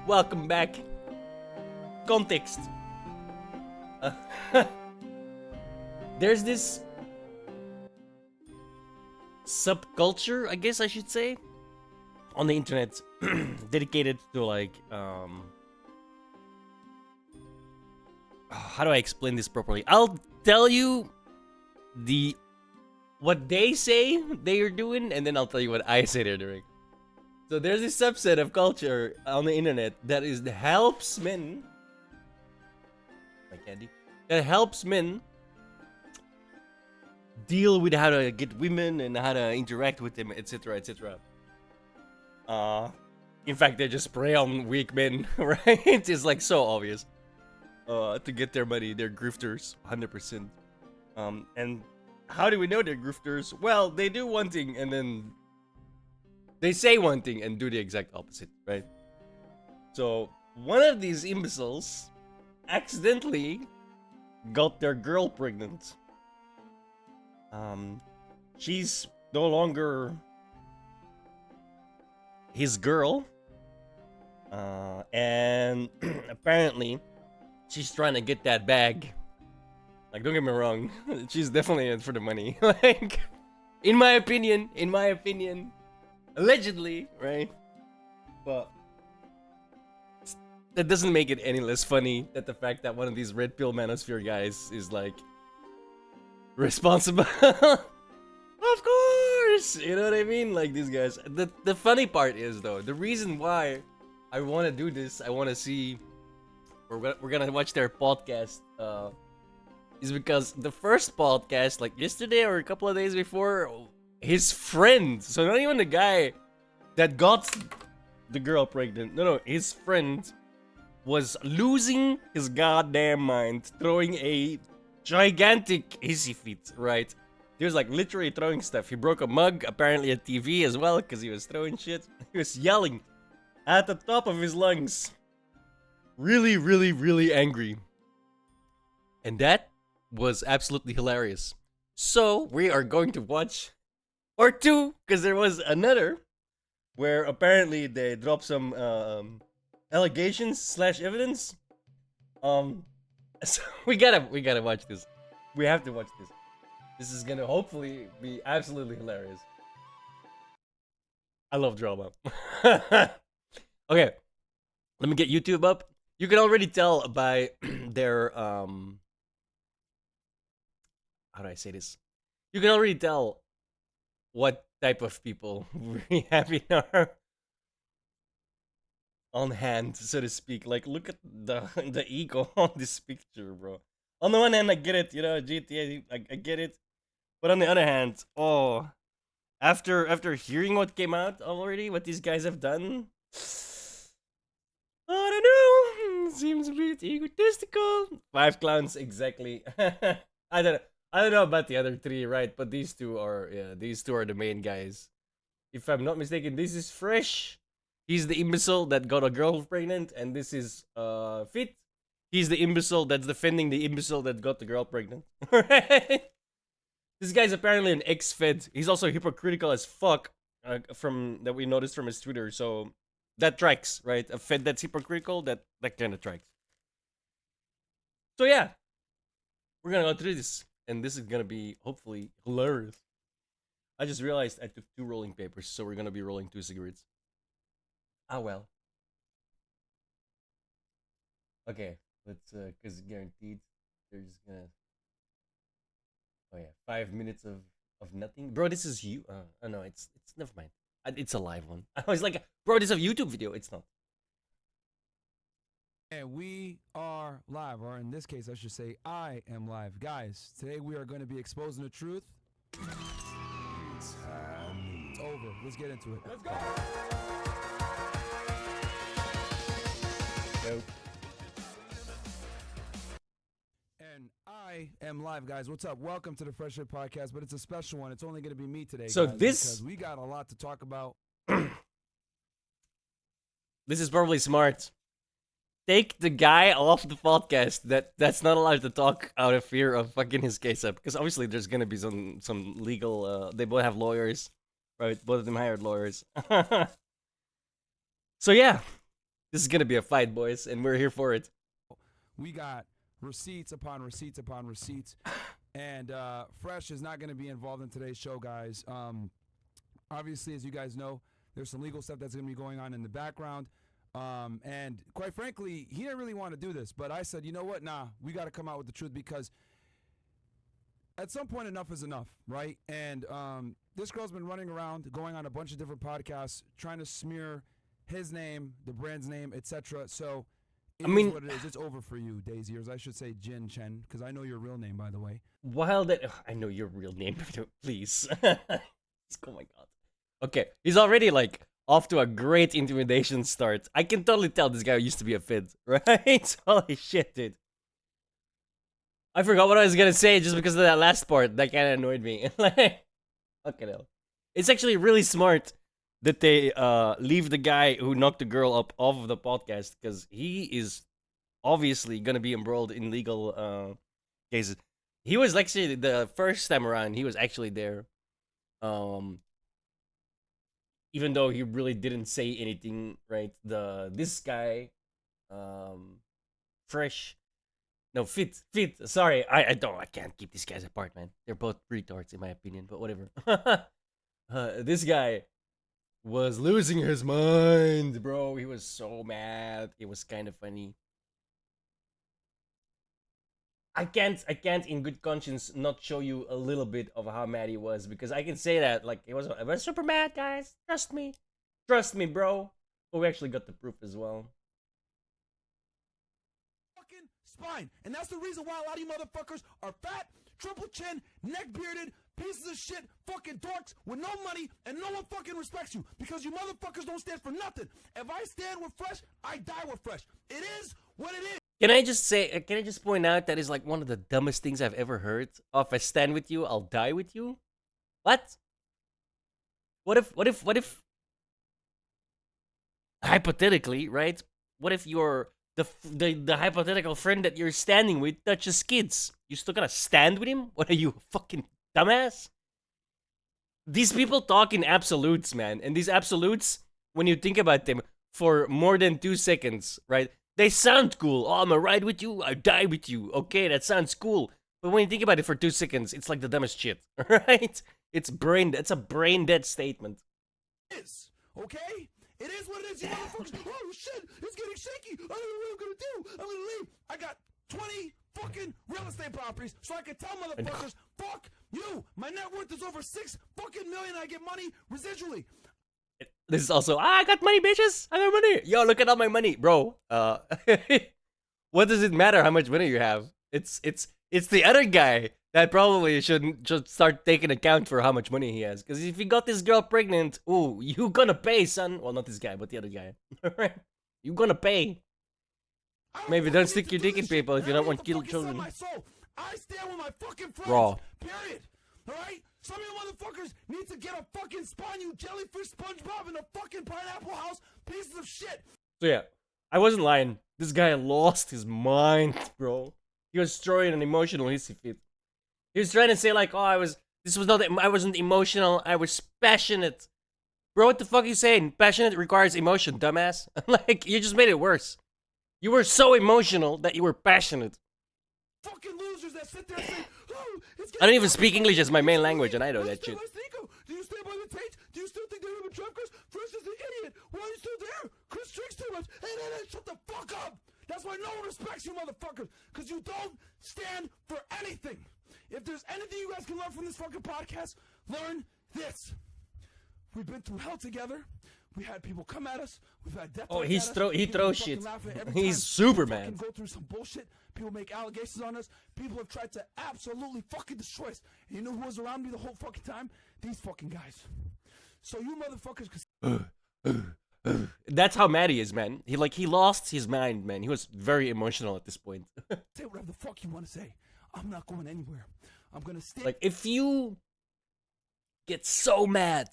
Welcome back. Context. Uh, there's this subculture, I guess I should say, on the internet dedicated to like how do I explain this properly? I'll tell you what they say they are doing, and then I'll tell you what I say they're doing. So there's this subset of culture on the internet that helps men. My candy. That helps men deal with how to get women and how to interact with them, etc., etc. In fact, they just prey on weak men, right? It's like so obvious. To get their money, they're grifters, 100%. And how do we know they're grifters? Well, they do one thing and then they say one thing and do the exact opposite, right? So one of these imbeciles accidentally got their girl pregnant. She's no longer his girl. And apparently she's trying to get that bag. Like, don't get me wrong, she's definitely in for the money. Like, in my opinion, allegedly, right? But that doesn't make it any less funny that the fact that one of these red pill manosphere guys is like responsible. Of course, you know what I mean? Like these guys. The funny part is though, the reason why I want to do this, I want to see, we're gonna watch their podcast. Is because the first podcast, like yesterday or a couple of days before, his friend, so not even the guy that got the girl pregnant, no, his friend was losing his goddamn mind, throwing a gigantic hissy fit, right? He was like literally throwing stuff. He broke a mug, apparently a TV as well, because he was throwing shit. He was yelling at the top of his lungs. Really, really, really angry. And that was absolutely hilarious. So we are going to watch or two, because there was another where apparently they dropped some allegations slash evidence. So we gotta watch this. We have to watch this. This is gonna hopefully be absolutely hilarious. I love drama. Okay, let me get YouTube up. You can already tell by their how do I say this? You can already tell what type of people we have in our on hand, so to speak. Like, look at the ego on this picture, bro. On the one hand, I get it, you know, GTA, I get it. But on the other hand, oh, after hearing what came out already, what these guys have done, I don't know. Seems a bit egotistical. 5 clowns, exactly. I don't know about the other 3, right? But these two are the main guys. If I'm not mistaken, this is Fresh. He's the imbecile that got a girl pregnant, and this is Fit. He's the imbecile that's defending the imbecile that got the girl pregnant. Right? This guy's apparently an ex-Fed. He's also hypocritical as fuck, from that we noticed from his Twitter. So that tracks, right? A Fed that's hypocritical, that kind of tracks. So yeah, we're gonna go through this, and this is gonna be hopefully hilarious. I just realized I took 2 rolling papers, so we're gonna be rolling 2 cigarettes. Ah well. Okay, let's cause guaranteed they're just gonna. Oh yeah, 5 minutes of nothing, bro. This is you. Oh no, it's never mind. It's a live one. I was like, bro, this is a YouTube video. It's not. And we are live, or in this case, I should say, I am live. Guys, today we are going to be exposing the truth. It's over. Let's get into it. Let's go. Nope. And I am live, guys. What's up? Welcome to the Fresh Air Podcast, but it's a special one. It's only going to be me today, So guys, this- because we got a lot to talk about. This is probably smart. Take the guy off the podcast that's not allowed to talk out of fear of fucking his case up, because obviously there's gonna be some legal. They both have lawyers, right? Both of them hired lawyers. So yeah, This is gonna be a fight, boys, and we're here for it. We got receipts upon receipts upon receipts, and Fresh is not going to be involved in today's show, guys. Obviously, as you guys know, there's some legal stuff that's going to be going on in the background. And quite frankly, he didn't really want to do this, but I said, you know what? Nah, we got to come out with the truth, because at some point enough is enough, right? And this girl's been running around, going on a bunch of different podcasts, trying to smear his name, the brand's name, etc. So I mean, what it is. It's over for you, Daisy, or I should say Jin Chen, because I know your real name, by the way. While that, I know your real name, please. Oh my god. Okay, he's already like off to a great intimidation start. I can totally tell this guy used to be a fid, right? Holy shit, dude. I forgot what I was gonna say just because of that last part. That kind of annoyed me. Like, okay, no. It's actually really smart that they leave the guy who knocked the girl up off of the podcast, because he is obviously gonna be embroiled in legal cases. He was actually the first time around. He was actually there, even though he really didn't say anything. Right? This guy, Fresh, no Fit. Sorry, I can't keep these guys apart, man. They're both retards in my opinion, but whatever. This guy was losing his mind, bro. He was so mad. It was kind of funny. I can't in good conscience not show you a little bit of how mad he was, because I can say that like I was super mad, guys. Trust me, bro. But we actually got the proof as well. Fucking spine, and that's the reason why a lot of you motherfuckers are fat, triple chin, neck bearded, pieces of shit, fucking dorks with no money, and no one fucking respects you, because you motherfuckers don't stand for nothing. If I stand with Fresh, I die with Fresh. It is what it is. Can I just point out that is like one of the dumbest things I've ever heard? Oh, if I stand with you, I'll die with you? What? What if hypothetically, right? What if you're the hypothetical friend that you're standing with touches kids? You still gonna stand with him? What are you, fucking dumbass? These people talk in absolutes, man. And these absolutes, when you think about them for more than 2 seconds, right? They sound cool. Oh, I'm gonna ride with you, I die with you. Okay, that sounds cool. But when you think about it for 2 seconds, it's like the dumbest shit, right? It's a brain dead statement. Okay? It is what it is, you motherfuckers. Oh shit, it's getting shaky. I don't know what I'm gonna do. I'm gonna leave. I got 20 fucking real estate properties, so I can tell motherfuckers, fuck you. My net worth is over $6 fucking million. I get money residually. This is also, I got money, bitches. I got money. Yo, look at all my money, bro. What does it matter how much money you have? It's the other guy that probably should start taking account for how much money he has. Because if you got this girl pregnant, ooh, you gonna pay, son. Well, not this guy, but the other guy. You gonna pay. Maybe don't stick your dick in people if you don't want to kill children. I stand with my fucking friends. Raw. Period. Alright? Some of you motherfuckers need to get a fucking spawn, you jellyfish SpongeBob in a fucking pineapple house, pieces of shit. So yeah, I wasn't lying. This guy lost his mind, bro. He was throwing an emotional hissy fit. He was trying to say like, oh, I wasn't emotional, I was passionate. Bro, what the fuck are you saying? Passionate requires emotion, dumbass. Like, you just made it worse. You were so emotional that you were passionate. Fucking losers that sit there and say, oh, I don't even speak English as my main language, and I know that shit. Do you stand by the tapes? Do you still think they're even Trump? Chris is an idiot. Why are you still there? Chris drinks too much. Hey, shut the fuck up. That's why no one respects you motherfuckers. Because you don't stand for anything. If there's anything you guys can learn from this fucking podcast, learn this. We've been through hell together. We had people come at us. We've had death. Oh, he throws shit. He's Superman. Go through some bullshit. People make allegations on us. People have tried to absolutely fucking destroy us. And you know who was around me the whole fucking time? These fucking guys. So you motherfuckers. That's how mad he is, man. He lost his mind, man. He was very emotional at this point. Say whatever the fuck you want to say. I'm not going anywhere. I'm gonna stay. Like, if you get so mad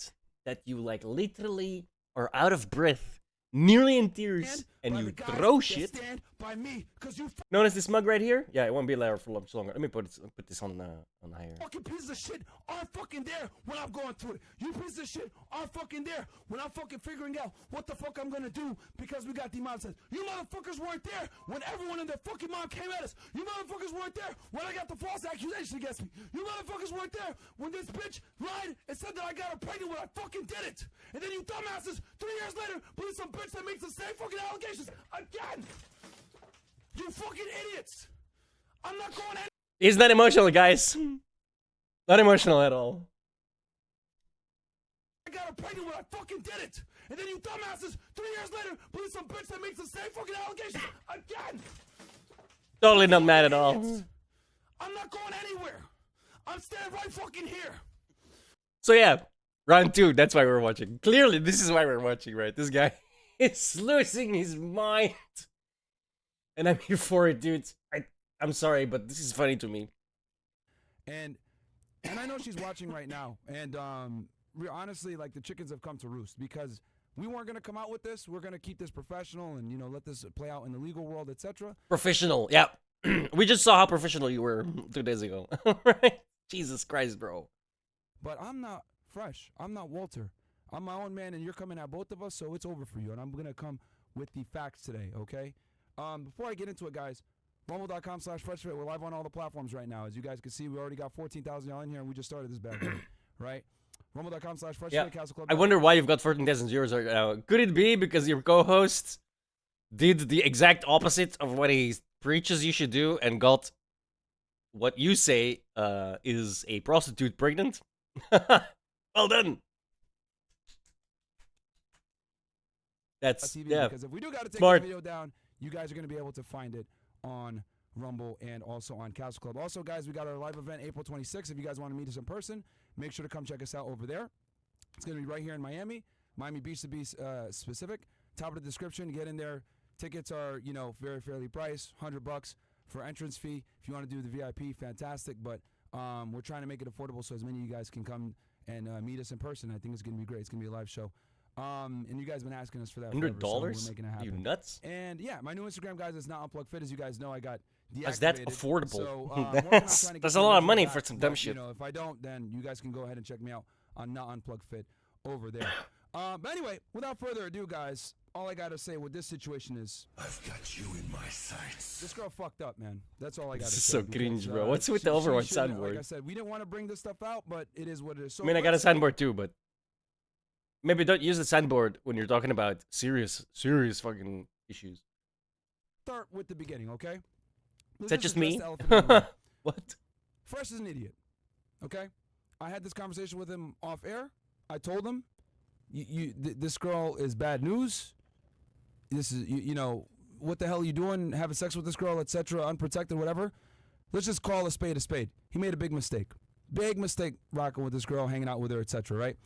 that you like literally are out of breath, nearly in tears, and you throw shit, by me because you Notice this mug right here? Yeah, it won't be there for much longer. Let me put this on higher. fucking pieces of shit aren't fucking there when I'm going through it. You pieces of shit aren't fucking there when I'm fucking figuring out what the fuck I'm gonna do because we got demonetized. You motherfuckers weren't there when everyone and their fucking mom came at us. You motherfuckers weren't there when I got the false accusation against me. You motherfuckers weren't there when this bitch lied and said that I got her pregnant when I fucking did it. And then you dumbasses 3 years later believe some bitch that makes the same fucking allegations again. You fucking idiots. I'm not going any. He's not emotional, guys. Not emotional at all. I got her pregnant when I fucking did it. And then you dumbasses 3 years later believe some bitch that makes the same fucking allegations again. Totally not mad at all. I'm not going anywhere. I'm staying right fucking here. So yeah, round 2, that's why we're watching. Clearly, this is why we're watching, right? This guy is losing his mind. And I'm here for it, dude. I'm sorry, but this is funny to me. And I know she's watching right now. And honestly, like, the chickens have come to roost because we weren't going to come out with this. We're going to keep this professional and, you know, let this play out in the legal world, etc. Professional, yeah. We just saw how professional you were 2 days ago. Right? Jesus Christ, bro. But I'm not Fresh. I'm not Walter. I'm my own man, and you're coming at both of us, so it's over for you. And I'm going to come with the facts today, okay? Before I get into it, guys, rumble.com/freshfit. We're live on all the platforms right now. As you guys can see, we already got 14,000 y'all in here, and we just started this bad boy, right? Rumble.com/freshfit, Yeah. Castle Club. I wonder why you've got 14,000 viewers right now. Could it be because your co-host did the exact opposite of what he preaches you should do and got what you say is a prostitute pregnant? Well done. That's TV, yeah. because if we do got to take Smart. the video down, you guys are going to be able to find it on Rumble and also on Castle Club. Also, guys, we got our live event April 26th. If you guys want to meet us in person, make sure to come check us out over there. It's going to be right here in Miami Beach to be specific. Top of the description. Get in there. Tickets are, you know, very fairly priced, $100 for entrance fee. If you want to do the VIP, fantastic. But we're trying to make it affordable so as many of you guys can come and meet us in person. I think it's going to be great. It's going to be a live show. And you guys have been asking us for that. $100? So we're making it happen. You nuts? And yeah, my new Instagram, guys, is not Unplugged Fit. As you guys know, I got deactivated. Is that affordable? So, I'm working on that's trying to get that's a the lot of original money back, for some but, dumb shit. You know, if I don't, then you guys can go ahead and check me out on Not Unplugged Fit over there. But anyway, without further ado, guys, all I gotta say with this situation is I've got you in my sights. this girl fucked up, man. That's all I gotta This is say. so cringe, because, bro. What's with the she Overwatch shouldn't- soundboard? Like I said, we didn't want to bring this stuff out, but it is what it is. So I mean, I got a let's soundboard too, but maybe don't use the soundboard when you're talking about serious fucking issues. start with the beginning, okay? Is that just me? What? What? Fresh is an idiot. Okay, I had this conversation with him off air. I told him, this girl is bad news. This is, you know, what the hell are you doing? Having sex with this girl, etc., unprotected, whatever. Let's just call a spade a spade. He made a big mistake. Big mistake rocking with this girl, hanging out with her, etc., right?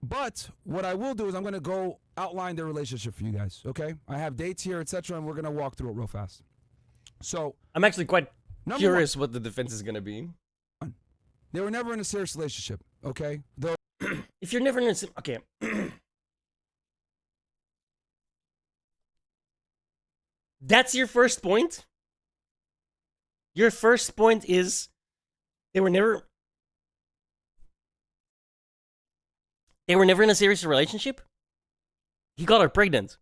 But what I will do is I'm going to go outline their relationship for you guys, okay? I have dates here, etc., and we're going to walk through it real fast. So, I'm actually quite Number curious what the defense is gonna be. they were never in a serious relationship, okay? Though If you're never in a okay. That's your first point? Your first point is they were never in a serious relationship? He got her pregnant.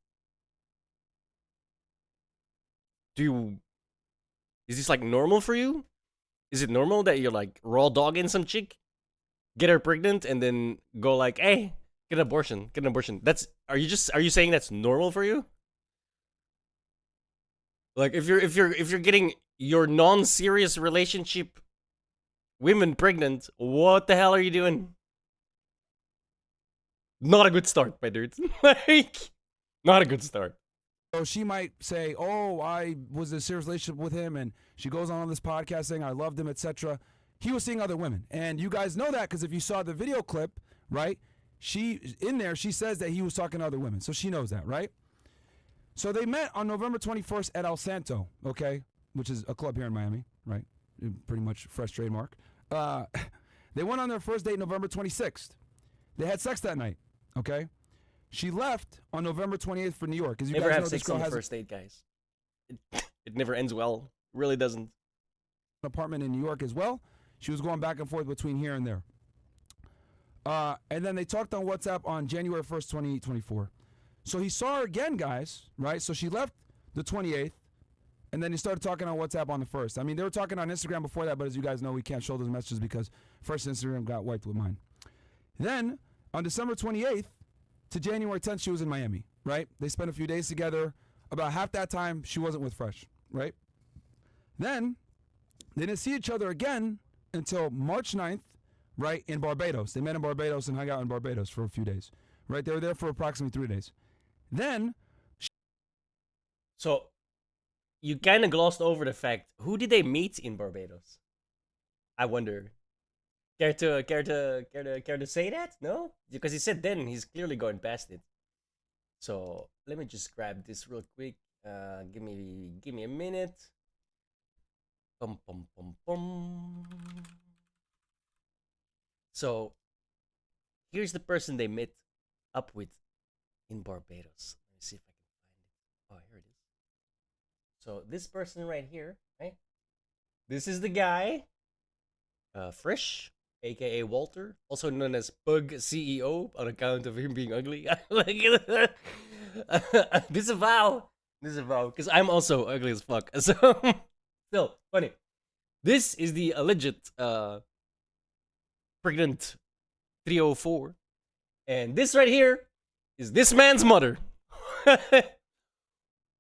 Is this like normal for you? Is it normal that you're like raw dogging some chick, get her pregnant, and then go like, hey, get an abortion, get an abortion? Are you saying that's normal for you? Like if you're getting your non-serious relationship women pregnant, what the hell are you doing? Not a good start, my dude. Like, not a good start. So she might say, oh, I was in a serious relationship with him, and she goes on this podcast saying I loved him, etc. He was seeing other women. And you guys know that because if you saw the video clip, right, she says that he was talking to other women. So she knows that, right? So they met on November 21st at El Santo, okay, which is a club here in Miami, right? Pretty much Fresh trademark. They went on their first date November 26th. They had sex that night, okay? She left on November 28th for New York. As you Never guys have know, this sex girl on the has first date, guys. It never ends well. It really doesn't. an apartment in New York as well. She was going back and forth between here and there. And then they talked on WhatsApp on January 1st, 2024. So he saw her again, guys, right? So she left the 28th, and then he started talking on WhatsApp on the 1st. I mean, they were talking on Instagram before that, but as you guys know, we can't show those messages because first Instagram got wiped with mine. Then, on December 28th to January 10th, she was in Miami, right? They spent a few days together. About half that time, she wasn't with Fresh, right? Then, they didn't see each other again until March 9th, right, in Barbados. They met in Barbados and hung out in Barbados for a few days, right? They were there for approximately 3 days. Then, So, you kind of glossed over the fact. Who did they meet in Barbados? I wonder. Care to say that? No, because he said then he's clearly going past it. So let me just grab this real quick. Give me a minute. Pum pum pum pum. So here's the person they met up with in Barbados. Let me see if I can find it. Oh, here it is. So this person right here, right? This is the guy, Frisch, aka Walter, also known as Pug CEO on account of him being ugly. Like, disavow, because I'm also ugly as fuck. So, still funny. This is the alleged pregnant 304, and this right here is this man's mother.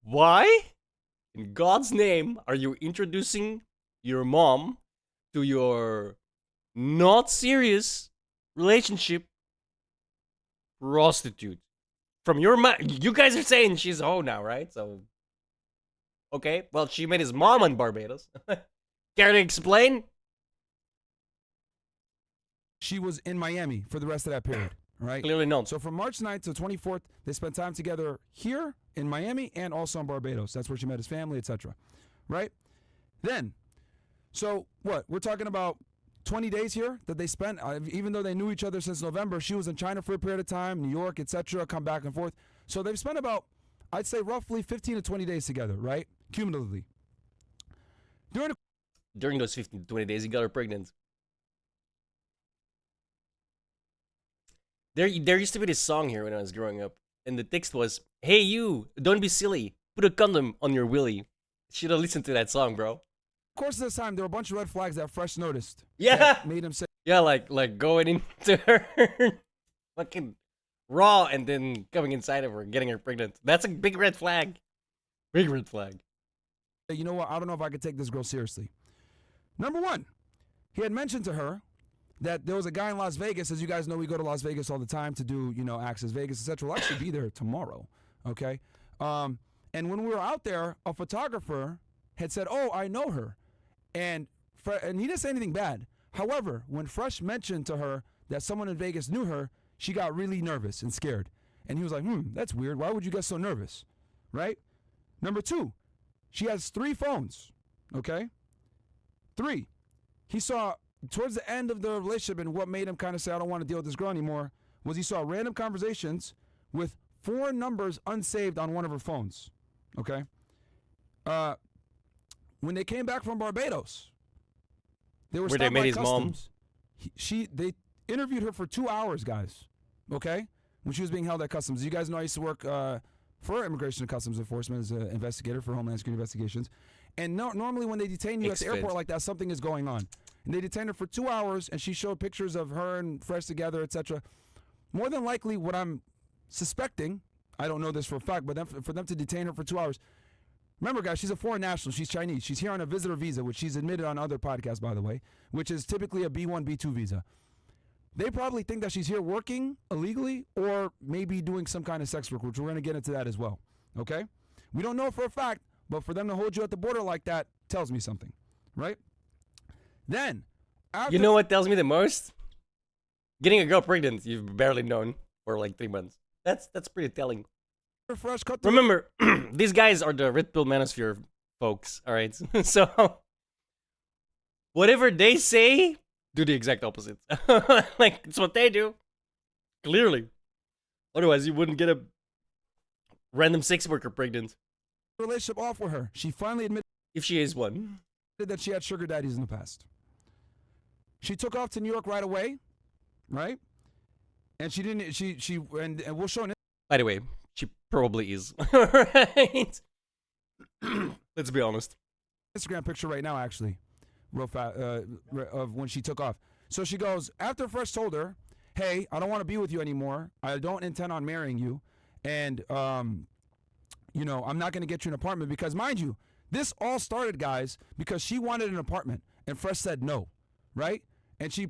Why, in God's name, are you introducing your mom to your not serious relationship prostitute? From your you guys are saying she's a hoe now, right? So, okay, well, she met his mom in Barbados. Care to explain? she was in Miami for the rest of that period, right? Clearly not. So from March 9th to 24th, they spent time together here in Miami and also in Barbados. That's where she met his family, etc. Right? Then, so what? We're talking about 20 days here that they spent, even though they knew each other since November. She was in China for a period of time, New York, etc., come back and forth. So they've spent about, I'd say, roughly 15 to 20 days together, right? Cumulatively. During those 15 to 20 days, he got her pregnant. There used to be this song here when I was growing up, and the text was, "Hey you, don't be silly. Put a condom on your willy." Should have listened to that song, bro. Of course, this time, there were a bunch of red flags that Fresh noticed. Yeah. That made him say, Yeah, like going into her fucking raw and then coming inside of her, getting her pregnant. That's a big red flag. Big red flag. you know what? I don't know if I could take this girl seriously. Number one, he had mentioned to her that there was a guy in Las Vegas. As you guys know, we go to Las Vegas all the time to do, Access Vegas, etc. We'll actually be there tomorrow, okay? And when we were out there, a photographer had said, "Oh, I know her," and he didn't say anything bad. However, when Fresh mentioned to her that someone in Vegas knew her, she got really nervous and scared. And he was like, that's weird. Why would you get so nervous? Right? Number two, she has 3 phones. Okay? 3. He saw towards the end of the relationship, and what made him kind of say, I don't want to deal with this girl anymore, was he saw random conversations with 4 numbers unsaved on one of her phones. Okay? When they came back from Barbados, they were Where they stopped met by his mom. customs. They interviewed her for 2 hours, guys. Okay, when she was being held at customs. You guys know I used to work for Immigration and Customs Enforcement as an investigator for Homeland Security investigations. And normally when they detain you at the airport like that, something is going on. And they detained her for 2 hours, and she showed pictures of her and Fresh together, etc. More than likely, what I'm suspecting, I don't know this for a fact, but for them to detain her for 2 hours. Remember, guys, she's a foreign national. She's Chinese. She's here on a visitor visa, which she's admitted on other podcasts, by the way, which is typically a B1, B2 visa. They probably think that she's here working illegally or maybe doing some kind of sex work, which we're going to get into that as well. Okay? We don't know for a fact, but for them to hold you at the border like that tells me something, right? Then, after You know what tells me the most? Getting a girl pregnant you've barely known for like 3 months. That's pretty telling. Fresh cut to Remember, these guys are the red pill manosphere folks, alright? So, whatever they say, do the exact opposite. Like, it's what they do. Clearly. Otherwise, you wouldn't get a random sex worker pregnant relationship off with her. She finally admitted if she is one. that she had sugar daddies in the past. She took off to New York right away, right? And she didn't. And we'll show an By the way, she probably is. Right? Let's be honest. Instagram picture right now, actually, real fast, of when she took off. So she goes, after Fresh told her, hey, I don't want to be with you anymore. I don't intend on marrying you. And, you know, I'm not going to get you an apartment because, mind you, this all started, guys, because she wanted an apartment and Fresh said no, right? And she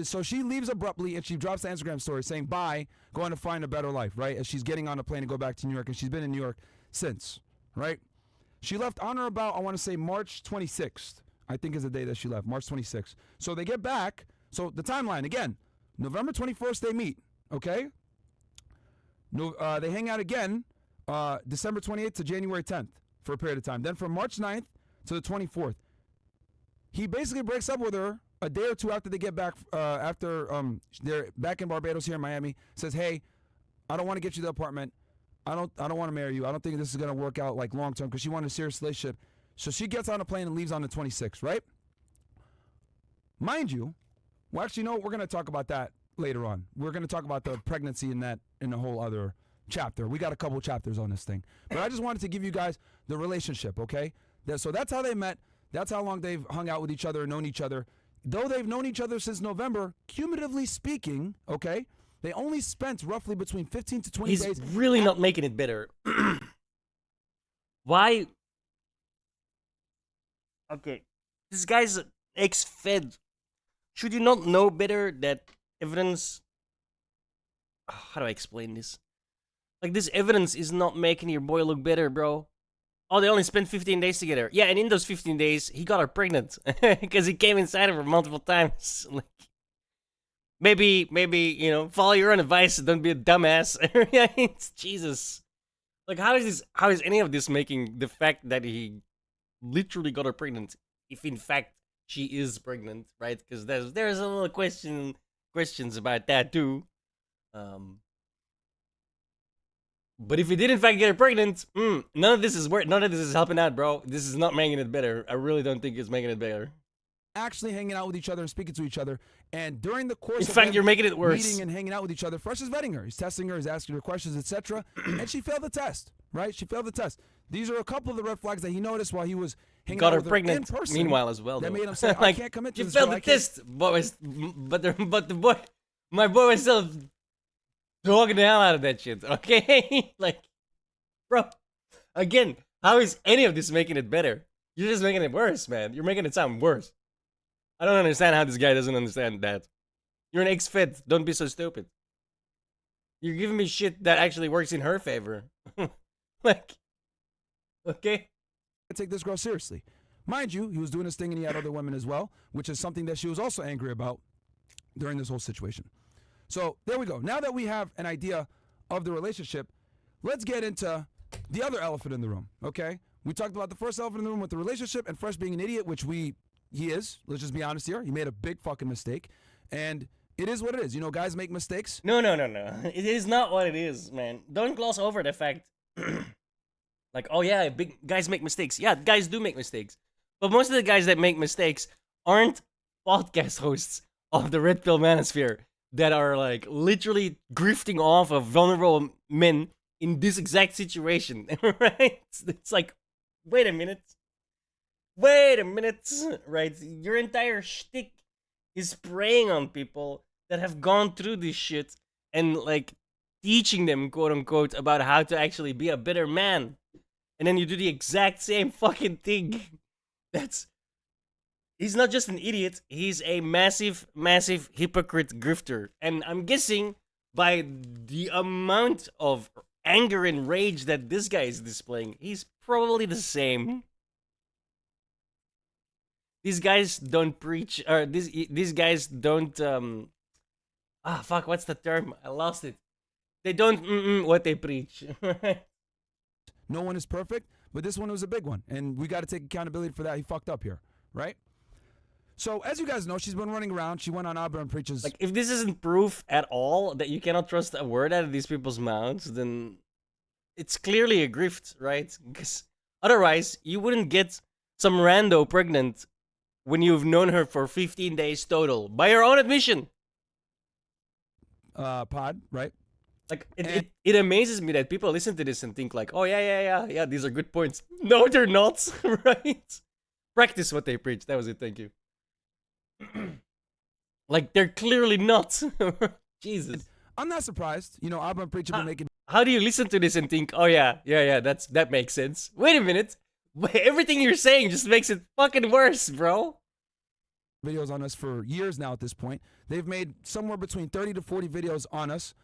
so she leaves abruptly and she drops the Instagram story saying bye, going to find a better life, right? As she's getting on a plane to go back to New York, and she's been in New York since, right? She left on or about, I want to say March 26th, I think is the day that she left, March 26th. So they get back. So the timeline, again, November 21st, they meet, okay? No, they hang out again December 28th to January 10th for a period of time. Then from March 9th to the 24th, he basically breaks up with her a day or two after they get back, after they're back in Barbados here in Miami, says, hey, I don't want to get you the apartment. I don't want to marry you. I don't think this is going to work out like long term because she wanted a serious relationship. So she gets on a plane and leaves on the 26th, right? Mind you, well, actually, no, we're going to talk about that later on. We're going to talk about the pregnancy in a whole other chapter. We got a couple chapters on this thing. But I just wanted to give you guys the relationship, okay? So that's how they met. That's how long they've hung out with each other and known each other. Though they've known each other since November, cumulatively speaking, okay, they only spent roughly between 15 to 20 days. He's really not making it better. Why? Okay, this guy's ex-Fed. Should you not know better that evidence... How do I explain this? Like, this evidence is not making your boy look better, bro. Oh, they only spent 15 days together. Yeah, and in those 15 days, he got her pregnant. Because he came inside of her multiple times. Like, maybe, you know, follow your own advice. Don't be a dumbass. Jesus. Like, how is any of this making the fact that he literally got her pregnant, if in fact she is pregnant, right? Because there's a little questions about that too. But if he did in fact get her pregnant, none of this is helping out, bro. This is not making it better. I really don't think it's making it better. Actually hanging out with each other and speaking to each other. And during the course in of fact, you're making it worse. Meeting and hanging out with each other, Fresh is vetting her. He's testing her, he's asking her questions, etc. And she failed the test, right? She failed the test. These are a couple of the red flags that he noticed while he was hanging out with her pregnant in person. Meanwhile, as well, That though. made him say, Like, I can't commit to you this. failed girl. the test, but my boy was still dogging the hell out of that shit. Okay, like, bro. Again, how is any of this making it better? You're just making it worse, man. You're making it sound worse. I don't understand how this guy doesn't understand that. You're an ex-Fed. Don't be so stupid. You're giving me shit that actually works in her favor. Like, okay? I take this girl seriously. Mind you, he was doing this thing and he had other women as well, which is something that she was also angry about during this whole situation. So there we go. Now that we have an idea of the relationship, let's get into the other elephant in the room, okay? We talked about the first elephant in the room with the relationship and Fresh being an idiot, which he is. Let's just be honest here. He made a big fucking mistake. And it is what it is. You know, guys make mistakes. No. It is not what it is, man. Don't gloss over the fact. Like, oh yeah, big guys make mistakes. Yeah, guys do make mistakes. But most of the guys that make mistakes aren't podcast hosts of the Red Pill Manosphere that are like literally grifting off of vulnerable men in this exact situation, right? It's like, wait a minute, right? Your entire shtick is preying on people that have gone through this shit and like teaching them, quote unquote, about how to actually be a better man. And then you do the exact same fucking thing. He's not just an idiot, he's a massive hypocrite grifter. And I'm guessing by the amount of anger and rage that this guy is displaying, he's probably the same. These guys don't preach, or these guys don't, what's the term? I lost it. They don't what they preach. No one is perfect, but this one was a big one. And we got to take accountability for that. He fucked up here, right? So as you guys know, she's been running around. She went on Abra and Preaches. Like, if this isn't proof at all that you cannot trust a word out of these people's mouths, then it's clearly a grift, right? Because otherwise, you wouldn't get some rando pregnant when you've known her for 15 days total, by her own admission. Pod, right? Like, it amazes me that people listen to this and think like, oh, yeah, these are good points. No, they're not, right? Practice what they preach. That was it, thank you. Like, they're clearly not. Jesus. I'm not surprised. You know, Abra and Preach have been making How do you listen to this and think, oh yeah, that makes sense? Wait a minute. Everything you're saying just makes it fucking worse, bro. videos on us for years now at this point. They've made somewhere between 30 to 40 videos on us,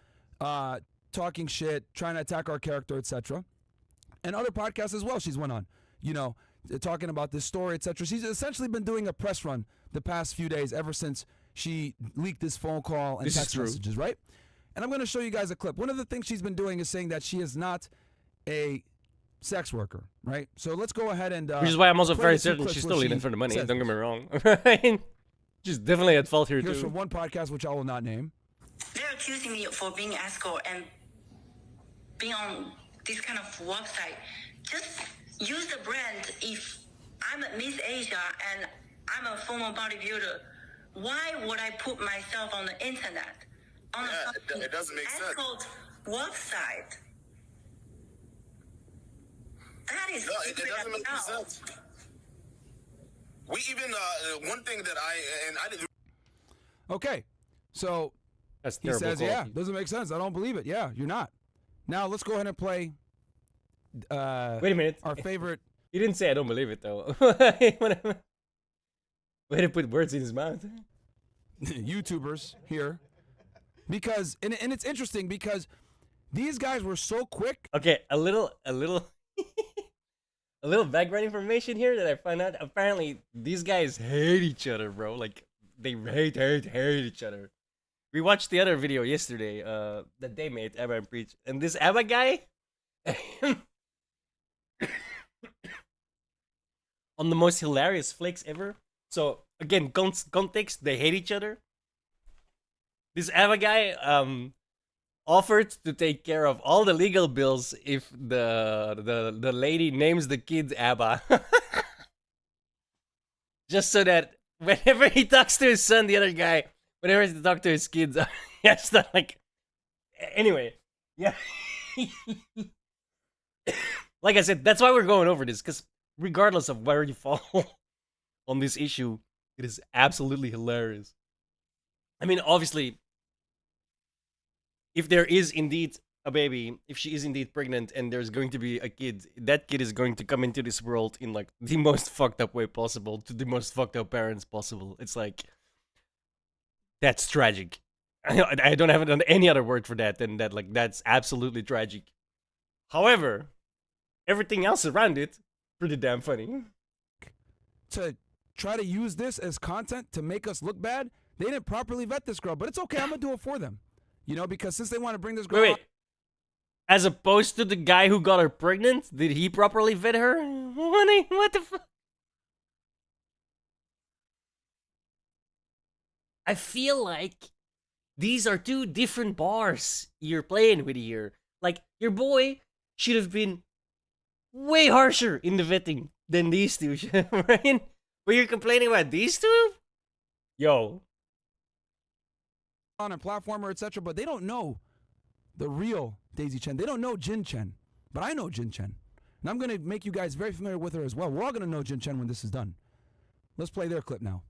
talking shit, trying to attack our character, etc. And other podcasts as well she's went on, you know, talking about this story, etc. She's essentially been doing a press run the past few days ever since she leaked this phone call and This is text true. messages, right? And I'm going to show you guys a clip. One of the things she's been doing is saying that she is not a sex worker, right? So let's go ahead and Which is why I'm also play very the two certain clips she's where still in she it for the money. says Don't get this. me wrong. Right? She's definitely at fault here Here's too. from one podcast, which I will not name. They're accusing me for being escort and being on this kind of website. Just use the brand. If I'm a Miss Asia and I'm a former bodybuilder, why would I put myself on the internet? On a fucking it doesn't make sense. escort website. That is No, it stupid doesn't make as hell. sense. We even one thing that I didn't. Okay, so That's he terrible says, yeah, quality. doesn't make sense. I don't believe it. Yeah, you're not. Now let's go ahead and play Wait a minute. our favorite. He didn't say I don't believe it though. Way to put words in his mouth. YouTubers here, because and it's interesting because these guys were so quick. Okay, a little a little background information here that I found out. Apparently, these guys hate each other, bro. Like, they hate each other. We watched the other video yesterday, that they made, Abba and Preach, and this Abba guy, on the most hilarious flicks ever. So again, context, they hate each other. This Abba guy, offered to take care of all the legal bills if the lady names the kid Abba. Just so that whenever he talks to his son, the other guy, whenever he talks to his kids, he has to like. Anyway, yeah. Like I said, that's why we're going over this, because regardless of where you fall on this issue, it is absolutely hilarious. I mean, obviously, if there is indeed a baby, if she is indeed pregnant and there's going to be a kid, that kid is going to come into this world in like the most fucked up way possible to the most fucked up parents possible. It's like, that's tragic. I don't have any other word for that than that. Like, that's absolutely tragic. However, everything else around it, pretty damn funny. To try to use this as content to make us look bad. They didn't properly vet this girl, but it's okay. I'm gonna do it for them. You know, because since they want to bring this girl, Wait. As opposed to the guy who got her pregnant, did he properly vet her? What the fuck? I feel like these are two different bars you're playing with here. Like, your boy should have been way harsher in the vetting than these two, right? But you're complaining about these two? Yo. on a platformer, etc., but they don't know the real Daisy Chen. They don't know Jin Chen, but I know Jin Chen, and I'm gonna make you guys very familiar with her as well. We're all gonna know Jin Chen when this is done. Let's play their clip now.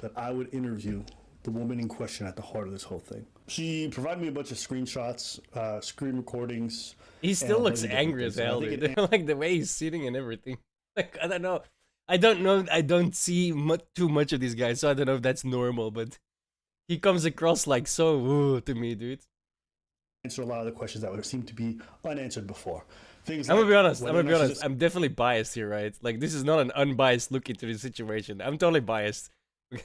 That I would interview the woman in question at the heart of this whole thing. She provided me a bunch of screenshots, screen recordings. He still and a looks bunch of different angry as things. And I hell, think dude. Like the way he's sitting and everything. Like, I don't know. I don't see too much of these guys, so I don't know if that's normal, but he comes across like so ooh to me, dude. answer a lot of the questions that would seem to be unanswered before. Things I'm like gonna be honest. whether or not she's a- I'm definitely biased here, right? Like, this is not an unbiased look into the situation. I'm totally biased.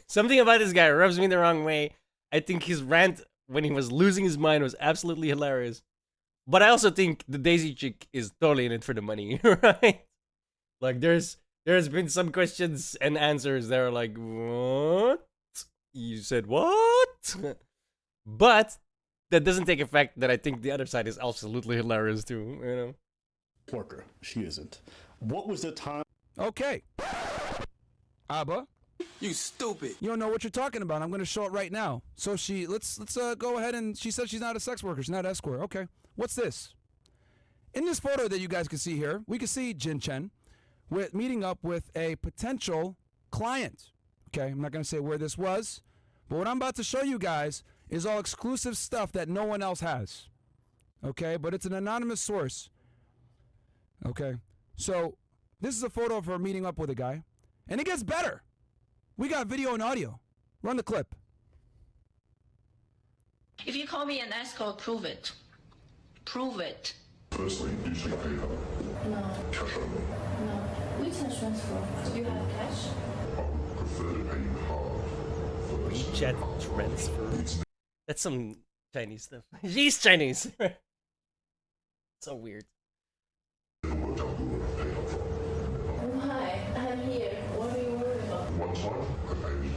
Something about this guy rubs me the wrong way. I think his rant when he was losing his mind was absolutely hilarious. But I also think the Daisy chick is totally in it for the money, right? Like, there's there's been some questions and answers that are like, what? You said what? But that doesn't take effect that I think the other side is absolutely hilarious too, you know? Worker. She isn't. What was the time? Okay. Abba, You stupid. you don't know what you're talking about. I'm going to show it right now. So let's go ahead and she said she's not a sex worker. She's not an escort. Okay. What's this? In this photo that you guys can see here, we can see Jin Chen meeting up with a potential client. Okay, I'm not going to say where this was, but what I'm about to show you guys is all exclusive stuff that no one else has. Okay, but it's an anonymous source. Okay, so this is a photo of her meeting up with a guy, and it gets better. We got video and audio. Run the clip. If you call me an escort, prove it. Prove it. Firstly, did you pay her? No, Cash only. no. Which insurance for? Do you have cash? I would prefer to pay you half first. WeChat transfer. It's That's some Chinese stuff. She's Chinese. So weird. never worked out good enough pay up front. Why? I'm here. What are you worried about? One time, I paid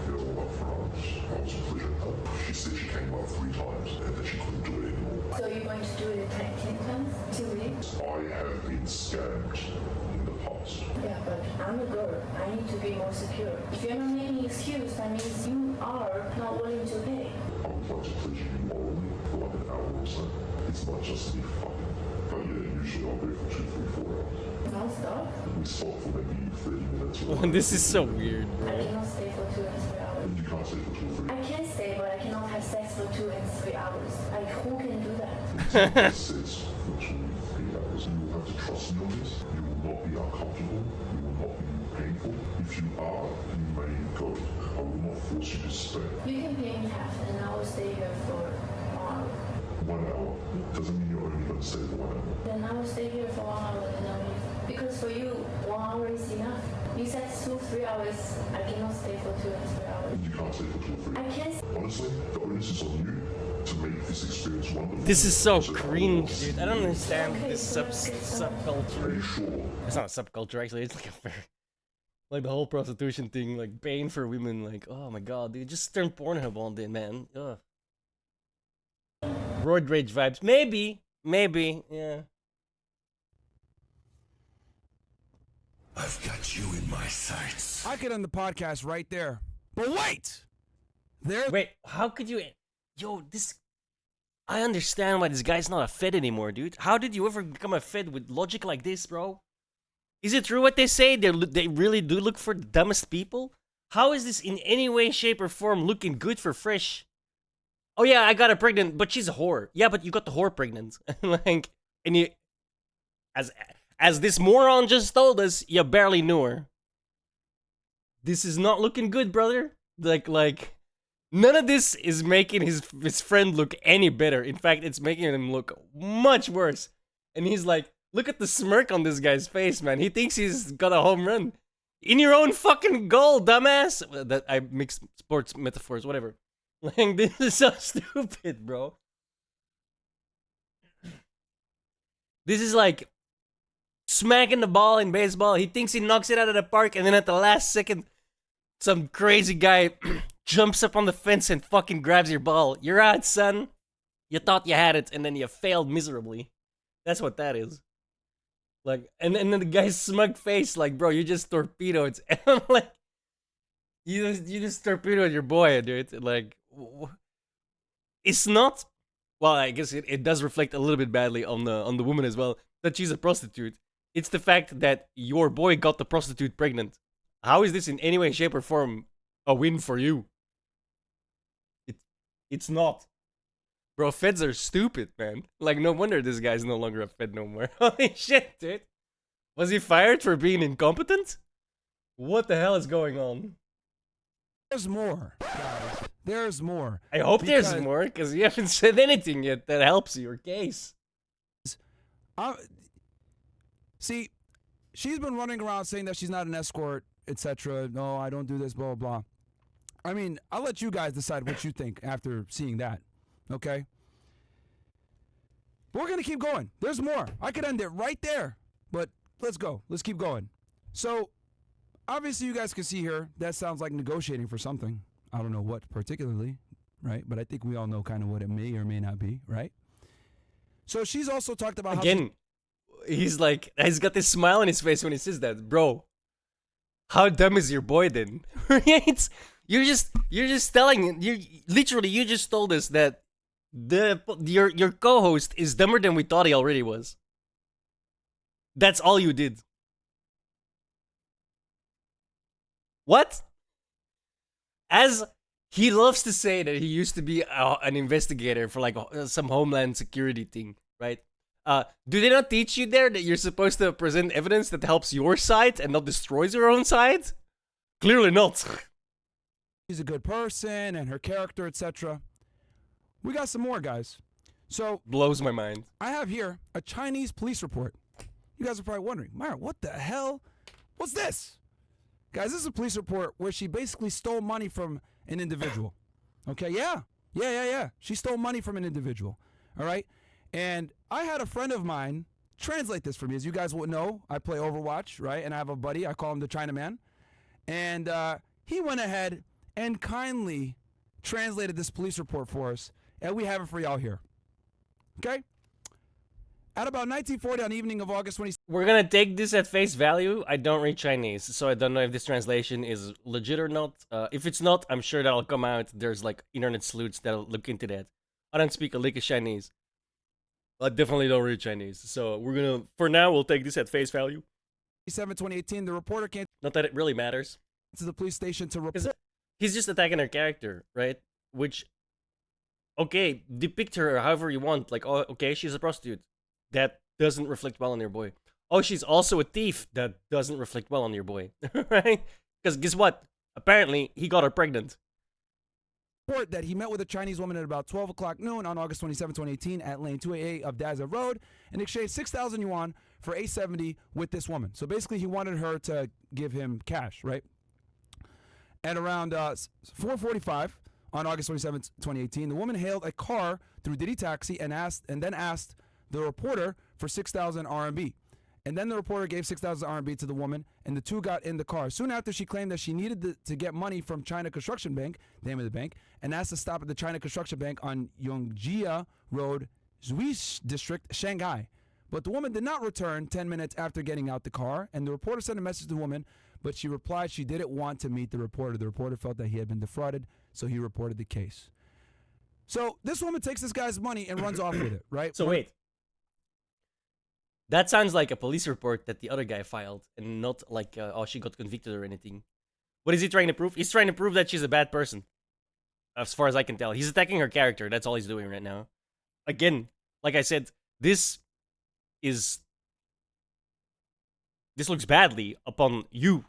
the girl up front. I was pleasuring her. She said she came up 3 times and that she couldn't do it anymore. So you're going to do it 10 times? 2 weeks? I have been scammed in the past. Yeah, but I'm a girl. I need to be more secure. If you're not making excuse, that means you are not willing to pay. I would like to pleasure you morally for like an hour or so. It's not just me fucking. But yeah, usually I'll go for 2, 3, 4 hours. Non-stop? We stop for maybe 30 minutes. Or This is so weird, I bro. cannot stay for 2 and 3 hours. You can't stay for 2 or 3 I can stay, but I cannot have sex for 2 and 3 hours. Like, who can do that? says for 2 or 3 hours. You will have to trust me on this. You will not be uncomfortable. You will not be painful. If you are, you may go. I will not force you to stay. You can pay me half, and I will stay here for 1 hour. 1 hour doesn't mean you're only going to stay for 1 hour. Then I will stay here for 1 hour and I'll leave. Because for you, 1 hour is enough. You said 2, 3 hours. I cannot stay for 2 and 3 hours. You can't stay for 2 or 3 I hours. can't. Honestly, the onus is on you to make this experience wonderful. This is so I cringe, will dude. I don't understand Okay, this so let's get some- Are subculture. you sure? It's not a subculture, actually. It's like a very, like the whole prostitution thing, like paying for women. Like, oh my god, dude, just turn Pornhub on, then, man. Ugh. Roid rage vibes. Maybe, yeah. I've got you in my sights. I could end the podcast right there. But wait! There. Wait, how could you? Yo, this. I understand why this guy's not a Fed anymore, dude. How did you ever become a Fed with logic like this, bro? Is it true what they say? They really do look for the dumbest people? How is this in any way, shape, or form looking good for Fresh? Oh yeah, I got her pregnant, but she's a whore. Yeah, but you got the whore pregnant. Like, and you, as this moron just told us, you barely knew her. This is not looking good, brother. Like, none of this is making his friend look any better. In fact, it's making him look much worse. And he's like, look at the smirk on this guy's face, man. He thinks he's got a home run. In your own fucking goal, dumbass. That I mix sports metaphors, whatever. Like, this is so stupid, bro. This is like smacking the ball in baseball. He thinks he knocks it out of the park, and then at the last second, some crazy guy jumps up on the fence and fucking grabs your ball. You're out, son. You thought you had it, and then you failed miserably. That's what that is. Like, and then the guy's smug face, like, bro, you just torpedoed. And I'm like, you just torpedoed your boy, dude. Like, it's not. Well, I guess it does reflect a little bit badly on the woman as well, that she's a prostitute. It's the fact that your boy got the prostitute pregnant. How is this in any way, shape, or form a win for you? It's not. Bro, feds are stupid, man. Like, no wonder this guy's no longer a fed no more. Holy shit, dude. Was he fired for being incompetent? What the hell is going on? There's more, guys. There's more. I hope there's Because- more, because you haven't said anything yet that helps your case. See, she's been running around saying that she's not an escort, etc. No, I don't do this, blah, blah, blah. I mean, I'll let you guys decide what you think after seeing that, okay? But we're going to keep going. There's more. I could end it right there, but let's go. Let's keep going. So, obviously, you guys can see here, that sounds like negotiating for something. I don't know what particularly, right? But I think we all know kind of what it may or may not be, right? So, she's also talked about Again, he's got this smile on his face when he says that. Bro, how dumb is your boy then? Right? You're just telling, you just told us that your co-host is dumber than we thought he already was. That's all you did. What? As he loves to say that he used to be an investigator for like some homeland security thing, right? Do they not teach you there that you're supposed to present evidence that helps your side and not destroys your own side? Clearly not. she's a good person and her character, etc. We got some more, guys. So, Blows my mind. I have here a Chinese police report. You guys are probably wondering, Myra, what the hell? What's this? Guys, this is a police report where she basically stole money from an individual. Okay, yeah. She stole money from an individual. All right? And I had a friend of mine translate this for me. As you guys would know, I play Overwatch, right? And I have a buddy, I call him the Chinaman. And he went ahead and kindly translated this police report for us. And we have it for y'all here. Okay? At about 1940 on the evening of August 26th. We're gonna take this at face value. I don't read Chinese, so I don't know if this translation is legit or not. If it's not, I'm sure that'll come out. There's like internet sleuths that'll look into that. I don't speak a lick of Chinese. I definitely don't read Chinese. So we're gonna, for now, we'll take this at face value. 2018, the reporter came Not that it really matters. to the police station to report. He's just attacking her character, right? Which, okay, depict her however you want. Like, oh, okay, she's a prostitute. That doesn't reflect well on your boy. Oh, she's also a thief. That doesn't reflect well on your boy, right? Because guess what? Apparently, he got her pregnant. Report that he met with a Chinese woman at about 12 o'clock noon on August 27, 2018 at lane 288 of Daza Road and exchanged 6,000 yuan for 870 with this woman. So basically, he wanted her to give him cash, right? At around 4:45 on August 27, 2018, the woman hailed a car through Didi Taxi and then asked the reporter for 6,000 RMB. And then the reporter gave 6,000 RMB to the woman, and the two got in the car. Soon after, she claimed that she needed to get money from China Construction Bank, the name of the bank, and asked to stop at the China Construction Bank on Yongjia Road, Zhuish District, Shanghai. But the woman did not return 10 minutes after getting out the car, and the reporter sent a message to the woman, but she replied she didn't want to meet the reporter. The reporter felt that he had been defrauded, so he reported the case. So this woman takes this guy's money and runs off with it, right? So wait. That sounds like a police report that the other guy filed, and not like, oh, she got convicted or anything. What is he trying to prove? He's trying to prove that she's a bad person. As far as I can tell. He's attacking her character. That's all he's doing right now. Again, like I said, this looks badly upon you.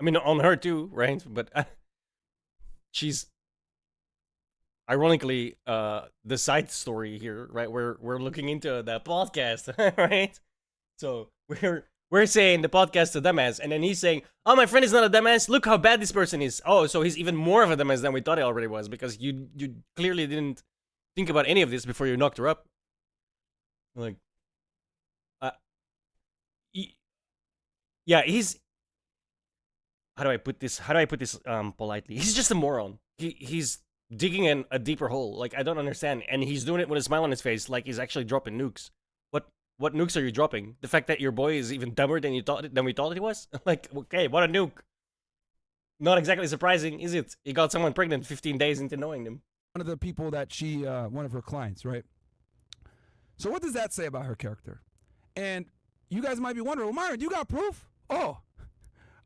I mean, on her too, right? But she's... Ironically, the side story here, right? We're looking into the podcast, right? So we're saying the podcast is a dumbass, and then he's saying, "Oh, my friend is not a dumbass. Look how bad this person is." Oh, so he's even more of a dumbass than we thought he already was, because you clearly didn't think about any of this before you knocked her up. Like, yeah, he's. How do I put this? Politely? He's just a moron. He's digging in a deeper hole. Like, I don't understand. And he's doing it with a smile on his face, like he's actually dropping nukes. What nukes are you dropping? The fact that your boy is even dumber than we thought he was? Like, okay, what a nuke. Not exactly surprising, is it? He got someone pregnant 15 days into knowing them. One of the people that she, one of her clients, right? So what does that say about her character? And you guys might be wondering, well, Myron, do you got proof? Oh,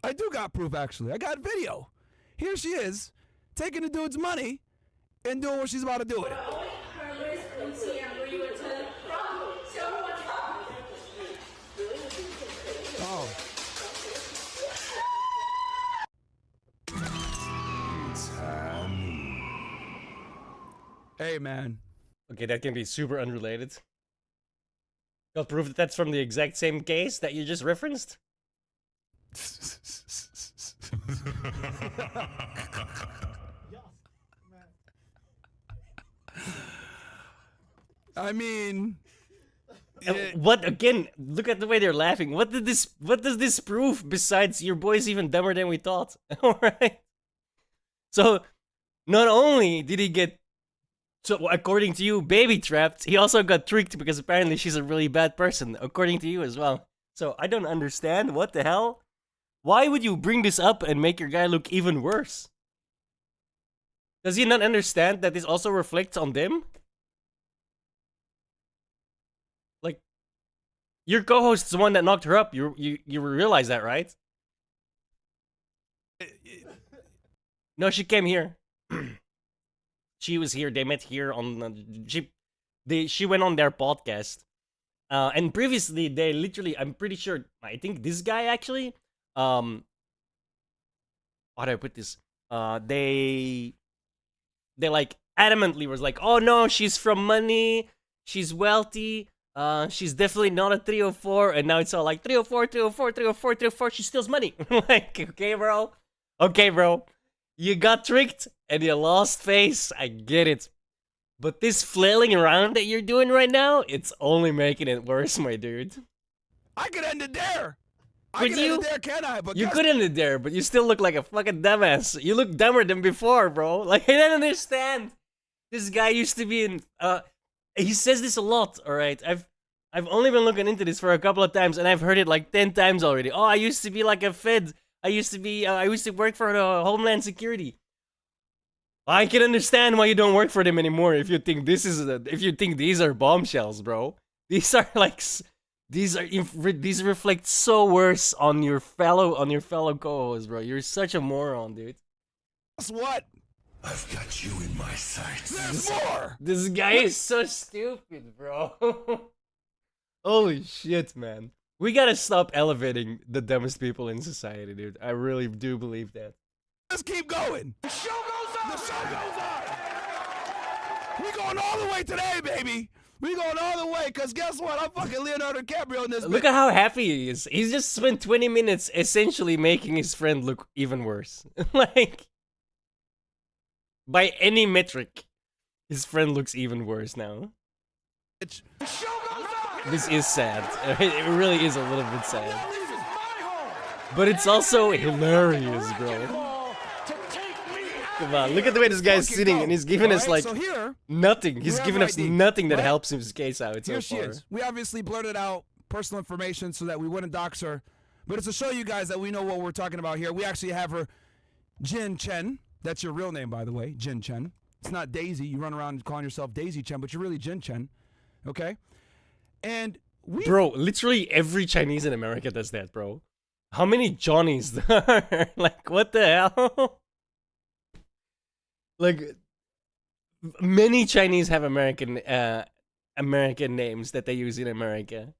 I do got proof, actually. I got video. Here she is, taking the dude's money and doing what she's about to do with it. Oh. Hey, man. Okay, that can be super unrelated. Got proof that that's from the exact same case that you just referenced? I mean, What again? Look at the way they're laughing. What does this prove besides your boy's even dumber than we thought? All right. So not only did he get, so according to you, baby trapped, he also got tricked because apparently she's a really bad person, according to you as well. So I don't understand. What the hell? Why would you bring this up and make your guy look even worse? Does he not understand that this also reflects on them? Like, your co-host's the one that knocked her up. You realize that, right? No, she came here. She was here. They met here on she went on their podcast. And previously they literally, I'm pretty sure, I think this guy actually, how do I put this? They like adamantly was like, oh no, she's from money, she's wealthy, she's definitely not a 304, and now it's all like 304, 304, 304, 304, she steals money. Like, okay, bro, you got tricked and you lost face, I get it. But this flailing around that you're doing right now, it's only making it worse, my dude. I could end it there. Could I could you? end it there, can I? But You could end it there, but you still look like a fucking dumbass. You look dumber than before, bro. Like, I don't understand. This guy used to be in, he says this a lot, alright? I've only been looking into this for a couple of times, and I've heard it like 10 times already. Oh, I used to be like a Fed. I used to work for the Homeland Security. I can understand why you don't work for them anymore if you think if you think these are bombshells, bro. These are like, these reflect so worse on your fellow co-hosts, bro. You're such a moron, dude. guess what? I've got you in my sights. There's more. This guy is so stupid, bro. Holy shit, man. We gotta stop elevating the dumbest people in society, dude. I really do believe that. Let's keep going. The show goes on. The show goes on. We going all the way today, baby. We going all the way, because guess what? I'm fucking Leonardo DiCaprio in this. Look at how happy he is. He's just spent 20 minutes essentially making his friend look even worse. Like, by any metric, his friend looks even worse now. The show goes on. This is sad. It really is a little bit sad. But it's also hilarious, bro. Come on, look at the way this guy's sitting, and he's giving us like nothing. He's giving us nothing that helps his case out so Here she far. is. We obviously blurted out personal information so that we wouldn't dox her, but it's to show you guys that we know what we're talking about here. We actually have her, Jin Chen. That's your real name, by the way, Jin Chen. It's not Daisy. You run around calling yourself Daisy Chen, but you're really Jin Chen. Okay? And Bro, literally every Chinese in America does that, bro. How many Johnnies there are? Like, what the hell? Like, many Chinese have American names that they use in America.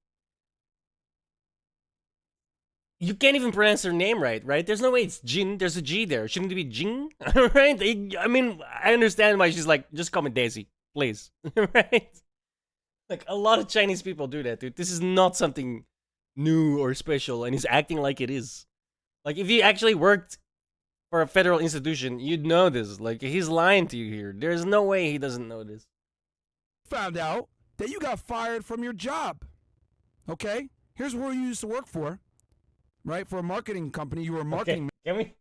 You can't even pronounce her name right? There's no way it's Jin. There's a G there. Shouldn't it be Jing? Right? I mean, I understand why she's like, just call me Daisy, please. Right? Like, a lot of Chinese people do that, dude. This is not something new or special, and he's acting like it is. Like, if he actually worked for a federal institution, you'd know this. Like, he's lying to you here. There's no way he doesn't know this. found out that you got fired from your job. Okay? Here's where you used to work for. Right? For a marketing company. You were marketing. Okay.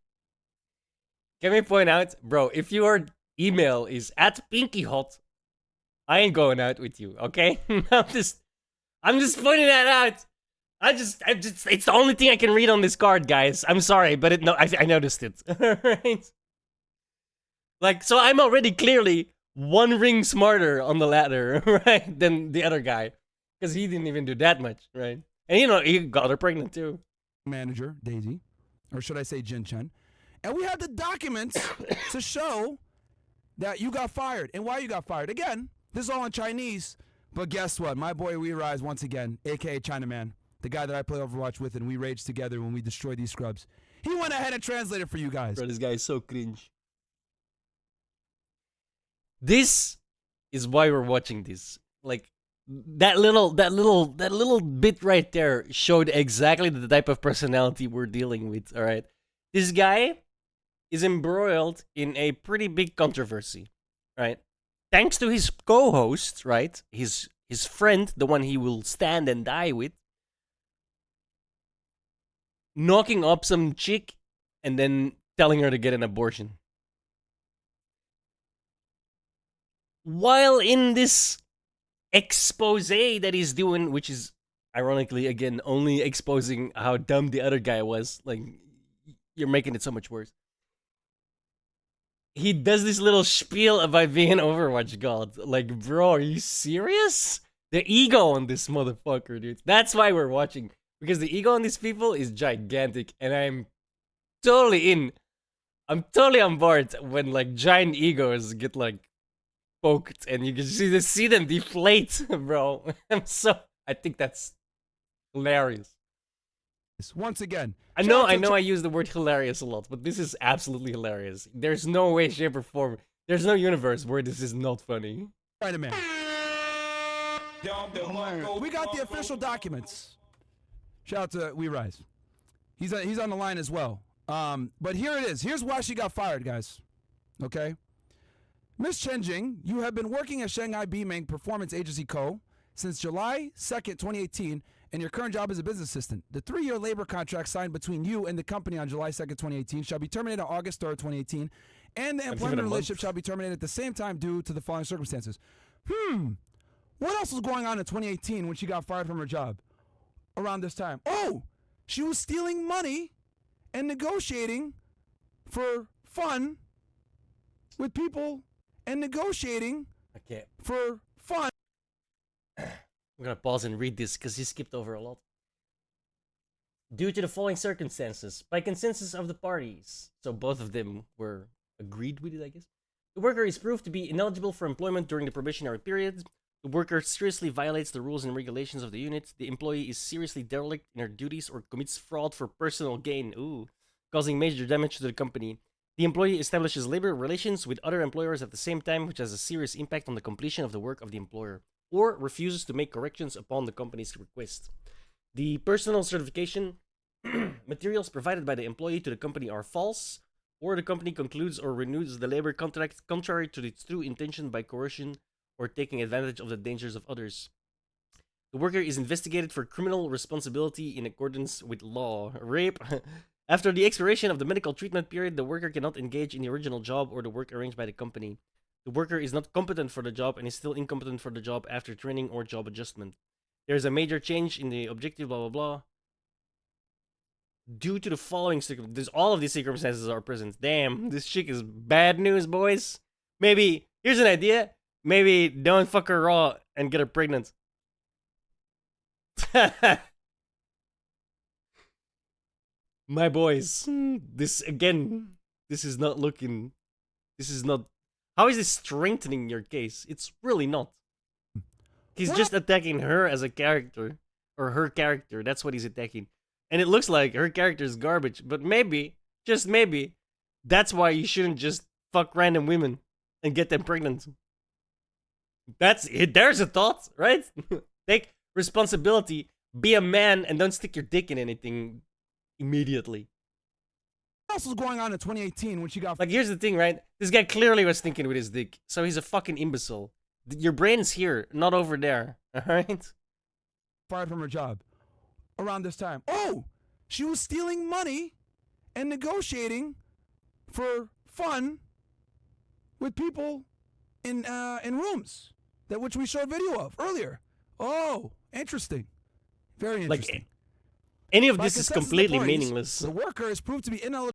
Can we point out, bro, if your email is @pinkyhot, I ain't going out with you, okay? I'm just pointing that out. It's the only thing I can read on this card, guys. I'm sorry, but I noticed it. Right? Like, so I'm already clearly one ring smarter on the ladder, right, than the other guy, because he didn't even do that much, right? And he got her pregnant too. Manager, Daisy, or should I say Jin Chen, and we had the documents to show that you got fired and why you got fired. Again, this is all in Chinese, but guess what? My boy We Rise once again, aka Chinaman, the guy that I play Overwatch with, and we rage together when we destroy these scrubs. He went ahead and translated for you guys. Bro, this guy is so cringe. This is why we're watching this. Like, that little bit right there showed exactly the type of personality we're dealing with. All right, this guy is embroiled in a pretty big controversy, right? Thanks to his co-host, right? His his friend, the one he will stand and die with, knocking up some chick and then telling her to get an abortion. While in this expose that he's doing, which is ironically again only exposing how dumb the other guy was, like you're making it so much worse. He does this little spiel about being an Overwatch god. Like, bro, are you serious? The ego on this motherfucker, dude. That's why we're watching. Because the ego on these people is gigantic. And I'm totally in. I'm totally on board when, like, giant egos get, like, poked. And you can see them deflate, bro. I think that's hilarious. Once again, I know I use the word hilarious a lot, but this is absolutely hilarious. There's no way, shape, or form. There's no universe where this is not funny. Spider-Man. We got the official documents. Shout out to We Rise. He's on the line as well. But here it is. Here's why she got fired, guys. Okay? Miss Chen Jing, you have been working at Shanghai Beiming Performance Agency Co. since July 2nd, 2018, and your current job is a business assistant. The 3-year labor contract signed between you and the company on July 2nd, 2018 shall be terminated on August 3rd, 2018, and the employment relationship shall be terminated at the same time due to the following circumstances. What else was going on in 2018 when she got fired from her job around this time? Oh, she was stealing money and negotiating for fun with people and negotiating for fun. I'm gonna pause and read this because he skipped over a lot. Due to the following circumstances, by consensus of the parties, so both of them were agreed with it, I guess. The worker is proved to be ineligible for employment during the probationary period. The worker seriously violates the rules and regulations of the unit. The employee is seriously derelict in her duties or commits fraud for personal gain, causing major damage to the company. The employee establishes labor relations with other employers at the same time, which has a serious impact on the completion of the work of the employer, or refuses to make corrections upon the company's request. The personal certification materials provided by the employee to the company are false, or the company concludes or renews the labor contract contrary to its true intention by coercion or taking advantage of the dangers of others. The worker is investigated for criminal responsibility in accordance with law. Rape. After the expiration of the medical treatment period, the worker cannot engage in the original job or the work arranged by the company. The worker is not competent for the job and is still incompetent for the job after training or job adjustment. There is a major change in the objective, blah, blah, blah. Due to the following circumstances, all of these circumstances are present. Damn, this chick is bad news, boys. Maybe, here's an idea. Maybe don't fuck her raw and get her pregnant. My boys, this is not looking, how is this strengthening your case? It's really not. He's just attacking her as a character, or her character, that's what he's attacking. And it looks like her character is garbage, but maybe, just maybe, that's why you shouldn't just fuck random women and get them pregnant. That's it, there's a thought, right? Take responsibility, be a man, and don't stick your dick in anything immediately. What else was going on in 2018 when she got... Like, here's the thing, right? This guy clearly was thinking with his dick, so he's a fucking imbecile. Your brain's here, not over there, alright? Fired from her job around this time. Oh, she was stealing money and negotiating for fun with people in rooms, that which we showed video of earlier. Oh, interesting. Very interesting. Like, any of this is completely meaningless. The worker is proved to be ineligible.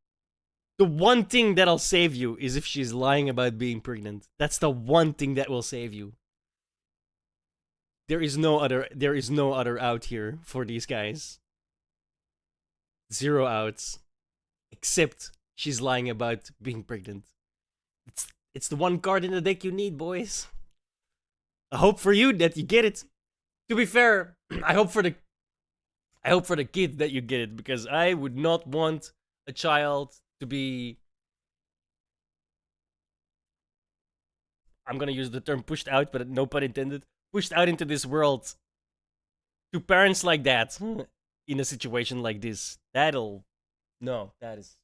The one thing that'll save you is if she's lying about being pregnant. That's the one thing that will save you. There is no other out here for these guys. 0 outs. Except she's lying about being pregnant. It's the one card in the deck you need, boys. I hope for you that you get it. To be fair, I hope for the kid that you get it, because I would not want a child to be, I'm gonna use the term pushed out, but no pun intended, pushed out into this world to parents like that in a situation like this. That is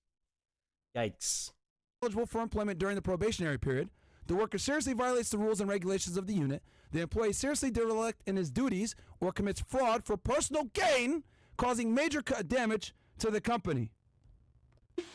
yikes. Eligible for employment during the probationary period. The worker seriously violates the rules and regulations of the unit. The employee seriously derelict in his duties or commits fraud for personal gain, causing major damage to the company.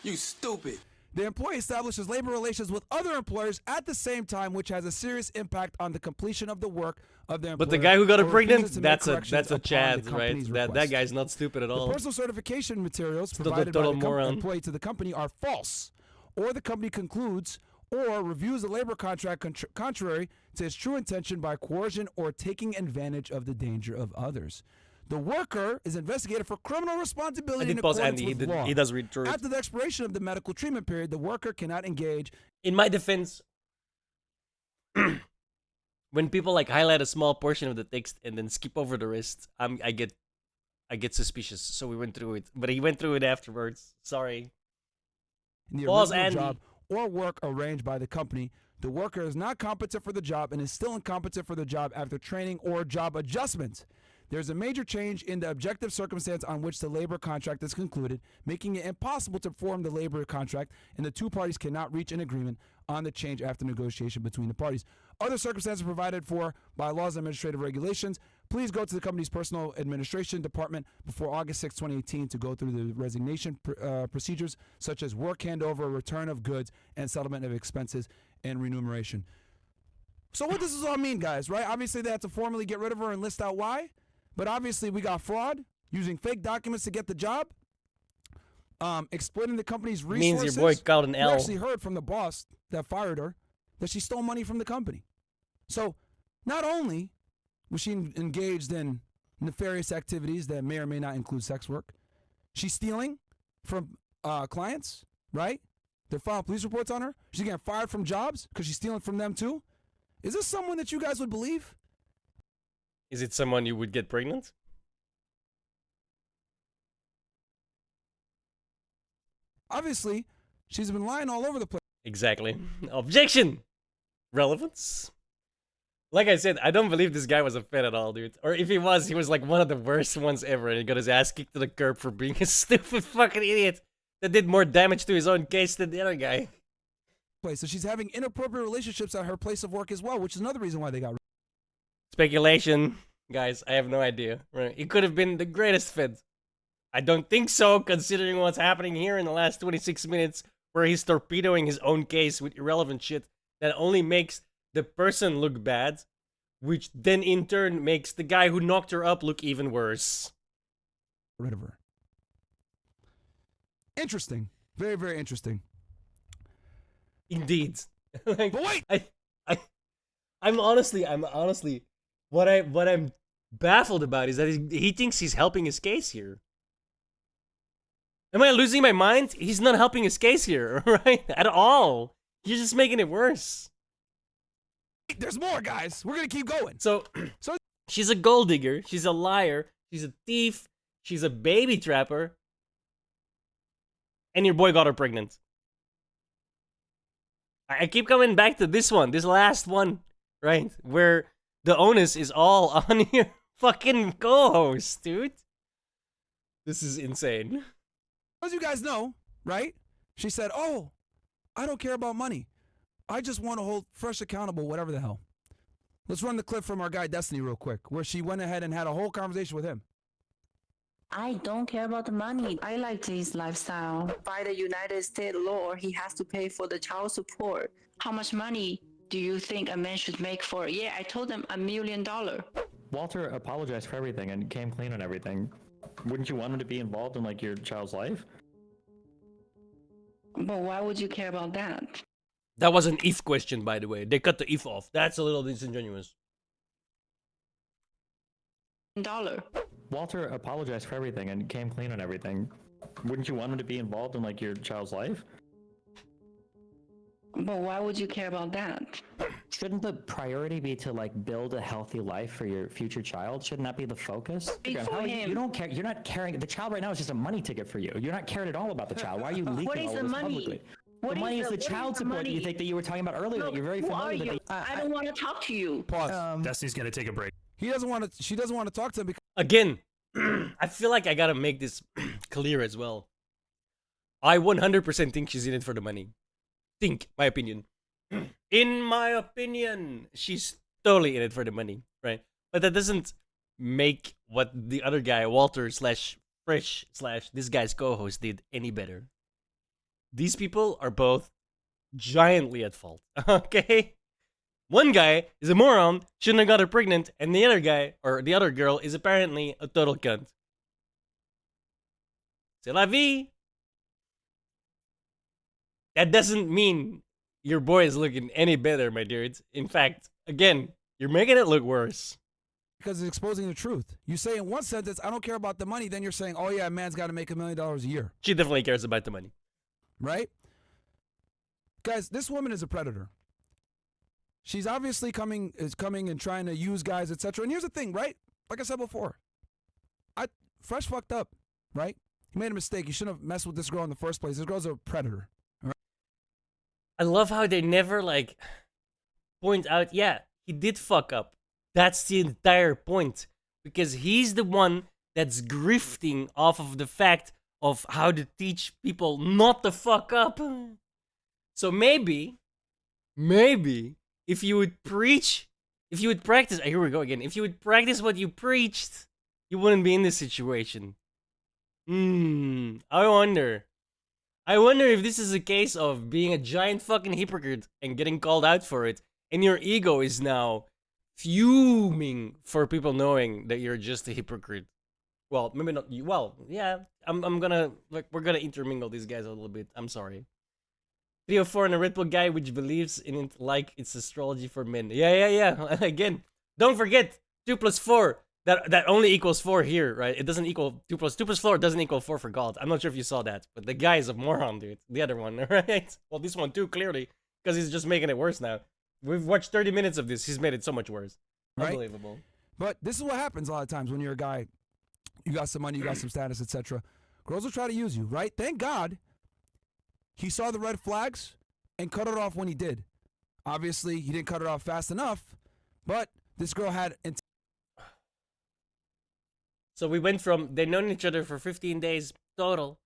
You stupid. The employee establishes labor relations with other employers at the same time, which has a serious impact on the completion of the work of the employer. But the guy who got her or pregnant, refuses to make that's a corrections upon the Chad, right? company's That request. guy's not stupid at The all. personal certification materials Still a provided by total the moron. employee to the company are false, or the company concludes or reviews the labor contract contrary to its true intention by coercion or taking advantage of the danger of others. The worker is investigated for criminal I responsibility did in pause accordance Andy. with law. He does read through it. After the expiration of the medical treatment period, the worker cannot engage In my defense, when people like highlight a small portion of the text and then skip over the rest, I get suspicious. So we went through it, but he went through it afterwards. Sorry. in the Pause, original Andy. job or work arranged by the company. The worker is not competent for the job and is still incompetent for the job after training or job adjustment. There's a major change in the objective circumstance on which the labor contract is concluded, making it impossible to form the labor contract, and the two parties cannot reach an agreement on the change after negotiation between the parties. Other circumstances provided for by laws and administrative regulations. Please go to the company's personal administration department before August 6, 2018 to go through the resignation procedures such as work handover, return of goods, and settlement of expenses and remuneration. So what does this all mean, guys, right? Obviously, they have to formally get rid of her and list out why. But obviously, we got fraud, using fake documents to get the job, exploiting the company's resources. Means your boy called an We L. actually heard from the boss that fired her that she stole money from the company. So not only was she engaged in nefarious activities that may or may not include sex work, she's stealing from clients, right? They're filing police reports on her. She's getting fired from jobs because she's stealing from them too. Is this someone that you guys would believe? Is it someone you would get pregnant? Obviously, she's been lying all over the place. Exactly. Objection! Relevance? Like I said, I don't believe this guy was a fan at all, dude. Or if he was like one of the worst ones ever, and he got his ass kicked to the curb for being a stupid fucking idiot that did more damage to his own case than the other guy. So she's having inappropriate relationships at her place of work as well, which is another reason why they got. Speculation. Guys, I have no idea. Right? It could have been the greatest fit. I don't think so, considering what's happening here in the last 26 minutes, where he's torpedoing his own case with irrelevant shit that only makes the person look bad, which then in turn makes the guy who knocked her up look even worse. Rid of her. Interesting. Very, very interesting. Indeed. Like, But wait! I'm honestly what I'm baffled about is that he thinks he's helping his case here. Am I losing my mind? He's not helping his case here, right? At all. He's just making it worse. There's more, guys. We're gonna keep going. So, So- she's a gold digger. She's a liar. She's a thief. She's a baby trapper. And your boy got her pregnant. I keep coming back to this one, this last one, right? Where the onus is all on your fucking co-host, dude. This is insane. As you guys know, right? She said, "Oh, I don't care about money. I just want to hold Fresh accountable, whatever the hell." Let's run the clip from our guy Destiny real quick, where she went ahead and had a whole conversation with him. I don't care about the money. I like his lifestyle. By the United States law, he has to pay for the child support. How much money do you think a man should make for it? Yeah, I told him $1 million. Walter apologized for everything and came clean on everything. Wouldn't you want him to be involved in like your child's life? But why would you care about that? That was an if question, by the way. They cut the if off. That's a little disingenuous. $1. Walter apologized for everything and came clean on everything. Wouldn't you want him to be involved in like your child's life? But why would you care about that? Shouldn't the priority be to like build a healthy life for your future child? Shouldn't that be the focus? Speak Again, for how are him. you don't care. You're not caring. The child right now is just a money ticket for you. You're not caring at all about the child. Why are you leaking What is all the this money? publicly? What the money is the what child the support that you money? think that you were talking about earlier. That you're very Who are familiar you? that I don't want to talk to you. Pause. Destiny's gonna take a break. He doesn't want to. She doesn't want to talk to him because Again, I feel like I gotta make this clear as well. I 100% think she's in it for the money. My opinion. In my opinion, she's totally in it for the money, right? But that doesn't make what the other guy, Walter slash Frisch slash this guy's co-host did any better. These people are both giantly at fault. Okay? One guy is a moron, shouldn't have got her pregnant, and the other guy, or the other girl, is apparently a total cunt. C'est la vie. That doesn't mean your boy is looking any better, my dudes. In fact, again, you're making it look worse. Because it's exposing the truth. You say in one sentence, I don't care about the money, then you're saying, oh yeah, a man's got to make $1 million a year. She definitely cares about the money. Right? Guys, this woman is a predator. She's obviously coming and trying to use guys, etc. And here's the thing, right? Like I said before, Fresh fucked up, right? He made a mistake. He shouldn't have messed with this girl in the first place. This girl's a predator. Right? I love how they never like point out, yeah, he did fuck up. That's the entire point. Because he's the one that's grifting off of the fact of how to teach people not to fuck up. So maybe, if you would preach, if you would practice, here we go again. If you would practice what you preached, you wouldn't be in this situation. I wonder if this is a case of being a giant fucking hypocrite and getting called out for it, and your ego is now fuming for people knowing that you're just a hypocrite. Well, maybe not you. Well, yeah, I'm gonna, like, we're gonna intermingle these guys a little bit. I'm sorry. 304 and a Red Pill guy which believes in it like it's astrology for men. Yeah. Again, don't forget 2 plus 4. That only equals 4 here, right? It doesn't equal 2 plus 4 doesn't equal 4 for God. I'm not sure if you saw that, but the guy is a moron, dude. The other one, right? Well, this one too, clearly, because he's just making it worse now. We've watched 30 minutes of this. He's made it so much worse. Right? Unbelievable. But this is what happens a lot of times when you're a guy. You got some money, you got some status, etc. Girls will try to use you, right? Thank God he saw the red flags and cut it off when he did. Obviously, he didn't cut it off fast enough, but this girl had... So we went from they've known each other for 15 days total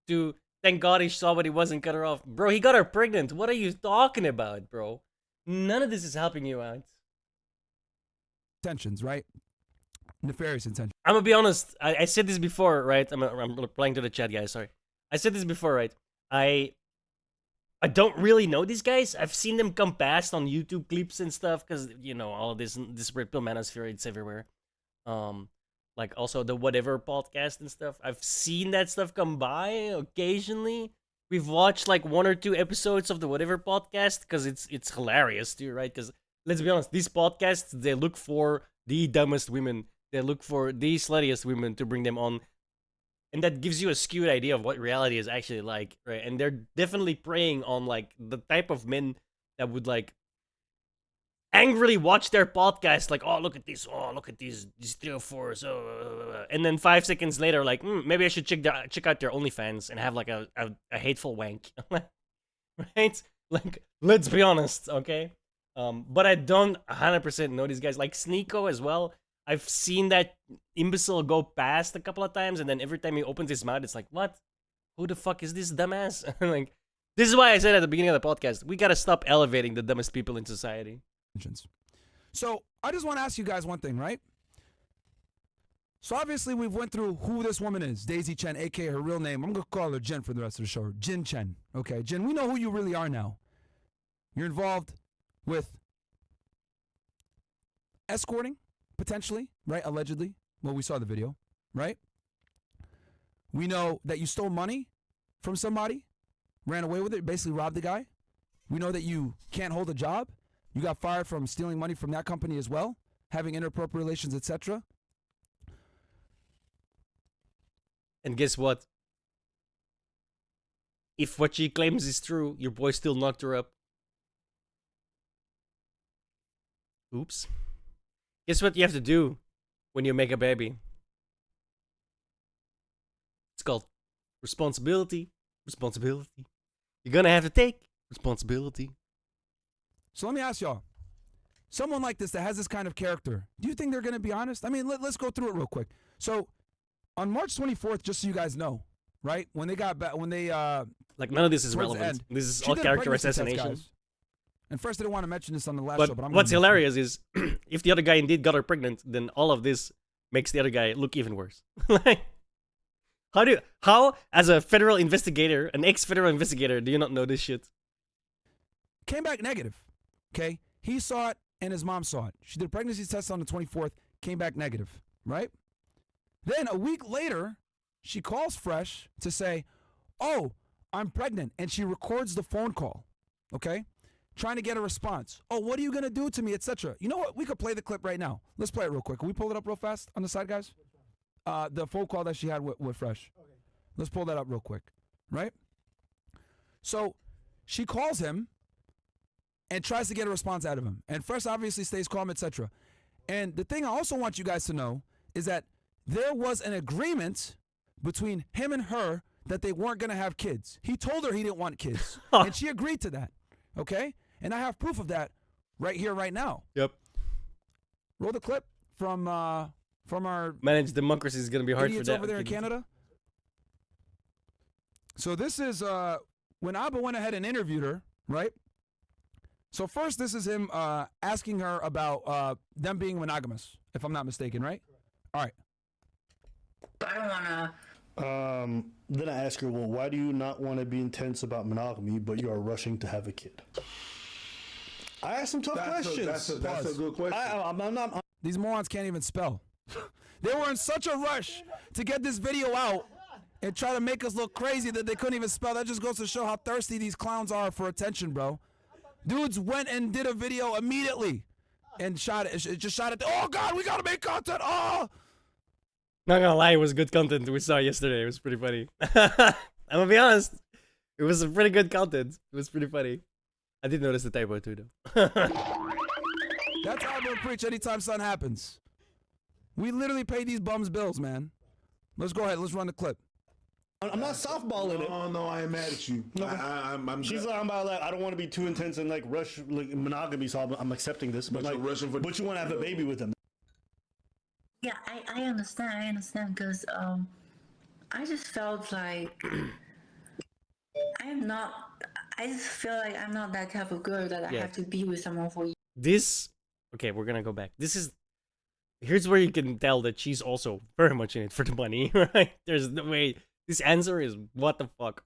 to thank God he saw what he wasn't cut her off. Bro, he got her pregnant. What are you talking about, bro? None of this is helping you out. Intentions, right? Nefarious intentions. I'm gonna be honest. I said this before, right? I'm replying to the chat, guys. Sorry. I said this before, right? I don't really know these guys. I've seen them come past on YouTube clips and stuff because, you know, all of this Red Pill manosphere, it's everywhere. Like also the Whatever podcast and stuff. I've seen that stuff come by occasionally. We've watched like 1 or 2 episodes of the Whatever podcast because it's hilarious too, right? Because let's be honest, these podcasts, they look for the dumbest women. They look for the sluttiest women to bring them on. And that gives you a skewed idea of what reality is actually like, right? And they're definitely preying on like the type of men that would like angrily watch their podcast, like, oh, look at this, oh, look at these 3 or 4s, and then 5 seconds later, like, maybe I should check out their OnlyFans and have like a hateful wank, right? Like, let's be honest, okay? But I don't 100% know these guys. Like Sneeko as well. I've seen that imbecile go past a couple of times, and then every time he opens his mouth, it's like, what? Who the fuck is this dumbass? Like, this is why I said at the beginning of the podcast, we gotta stop elevating the dumbest people in society. So I just want to ask you guys one thing, right? So obviously we've went through who this woman is, Daisy Chen, aka her real name. I'm gonna call her Jen for the rest of the show. Jin Chen. Okay, Jen, we know who you really are now. You're involved with escorting, potentially, right? Allegedly. Well, we saw the video, right? We know that you stole money from somebody, ran away with it, basically robbed the guy. We know that you can't hold a job. You got fired from stealing money from that company as well, having inappropriate relations, etc. And guess what? If what she claims is true, your boy still knocked her up. Oops. Guess what you have to do when you make a baby? It's called responsibility. Responsibility. You're gonna have to take responsibility. So let me ask y'all, someone like this that has this kind of character, do you think they're going to be honest? I mean, let's go through it real quick. So on March 24th, just so you guys know, right? When they got back, when they... like, none of this is relevant. This is all character assassination. And first, I didn't want to mention this on the last But show, but I'm what's gonna mention it. hilarious is if the other guy indeed got her pregnant, then all of this makes the other guy look even worse. Like, how as a federal investigator, an ex-federal investigator, do you not know this shit? Came back negative. Okay, he saw it and his mom saw it. She did a pregnancy test on the 24th, came back negative, right? Then a week later, she calls Fresh to say, "Oh, I'm pregnant," and she records the phone call. Okay, trying to get a response. "Oh, what are you gonna do to me, etc." You know what? We could play the clip right now. Let's play it real quick. Can we pull it up real fast on the side, guys? The phone call that she had with Fresh. Let's pull that up real quick, right? So she calls him and tries to get a response out of him. And Fresh obviously stays calm, etc. And the thing I also want you guys to know is that there was an agreement between him and her that they weren't going to have kids. He told her he didn't want kids, and she agreed to that, okay? And I have proof of that right here, right now. Yep. Roll the clip from our Managed democracy is gonna be hard for idiots that. over there in Canada. So this is when Abba went ahead and interviewed her, right? So first, this is him asking her about them being monogamous, if I'm not mistaken, right? All right. I don't want to. Then I ask her, well, why do you not want to be intense about monogamy, but you are rushing to have a kid? I asked some tough questions. That's a good question. I'm not. These morons can't even spell. They were in such a rush to get this video out and try to make us look crazy that they couldn't even spell. That just goes to show how thirsty these clowns are for attention, bro. Dudes went and did a video immediately and shot it. It just shot it. Oh, God, we got to make content. Oh! Not gonna lie, it was good content we saw yesterday. It was pretty funny. I'm gonna be honest. It was some pretty good content. It was pretty funny. I did notice the typo too, though. That's how I'm gonna preach anytime something happens. We literally pay these bums bills, man. Let's go ahead. Let's run the clip. I'm not softballing it. Oh no, I ain't mad at you. No. I'm She's like, I'm about like, I don't want to be too intense and like rush like monogamy, so I'm accepting this. But like, you're rushing for- but you want to have a baby with him. Yeah, I understand because I just felt like I just feel like I'm not that type of girl that I Yeah. have to be with someone for years. This, okay, we're gonna go back. Here's where you can tell that she's also very much in it for the money, right? There's no way. This answer is what the fuck.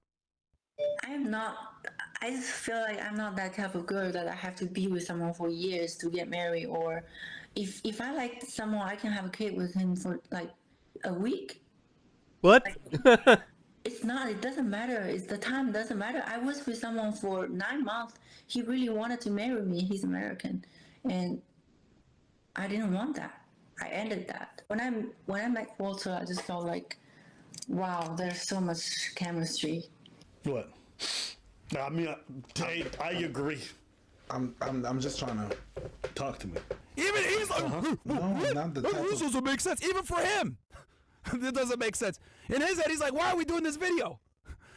I just feel like I'm not that type of girl that I have to be with someone for years to get married, or if I like someone, I can have a kid with him for like a week. What? It doesn't matter. The time doesn't matter. I was with someone for 9 months. He really wanted to marry me. He's American. And I didn't want that. I ended that. When I met Walter, I just felt like, wow, there's so much chemistry. What? I mean, I agree. I'm just trying to Talk to me. Even he's like, No, not the type this doesn't make sense. Even for him, it doesn't make sense. In his head, he's like, why are we doing this video?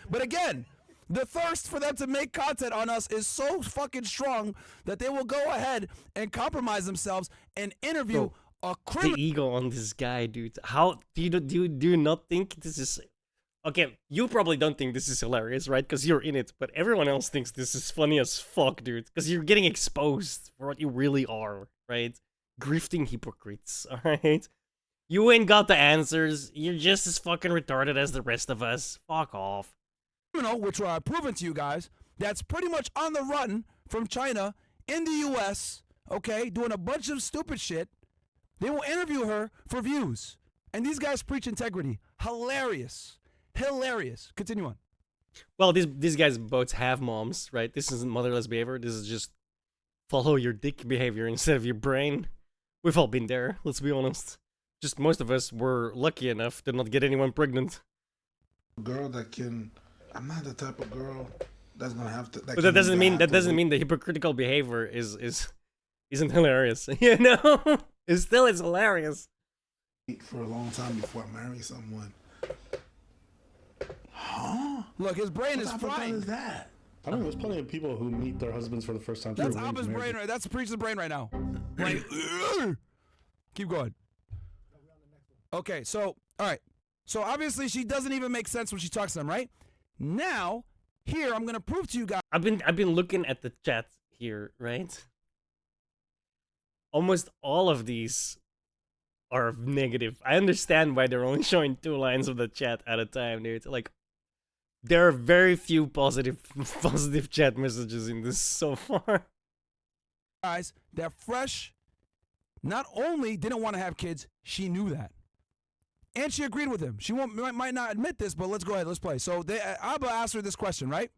But again, the thirst for them to make content on us is so fucking strong that they will go ahead and compromise themselves and interview a The criminal. ego on this guy, dude. How do you not think this is? Okay, you probably don't think this is hilarious, right? Because you're in it, but everyone else thinks this is funny as fuck, dude. Because you're getting exposed for what you really are, right? Grifting hypocrites, alright? You ain't got the answers. You're just as fucking retarded as the rest of us. Fuck off. Which I've proven to you guys, that's pretty much on the run from China in the U.S., okay, doing a bunch of stupid shit. They will interview her for views. And these guys preach integrity. Hilarious. Hilarious. Continue on. Well, these guys both have moms, right? This isn't motherless behavior. This is just follow your dick behavior instead of your brain. We've all been there, let's be honest. Just most of us were lucky enough to not get anyone pregnant. girl that can. I'm not the type of girl that's gonna have to. But that doesn't mean the hypocritical behavior isn't hilarious. You know, it's hilarious. For a long time before I marry someone. Huh? Look, his brain What is type of girl frying. is that? I don't know. There's plenty of people who meet their husbands for the first time. That's through arranged Abba's brain marriage. right. That's the preacher's brain right now. Like, keep going. Okay, so all right. So obviously she doesn't even make sense when she talks to them, right? Now, here I'm gonna prove to you guys. I've been looking at the chat here, right? Almost all of these are negative. I understand why they're only showing 2 lines of the chat at a time, dude. Like, there are very few positive positive chat messages in this so far. Guys, that Fresh not only didn't want to have kids, she knew that. And she agreed with him. She might not admit this, but let's go ahead. Let's play. So Abba asked her this question, right?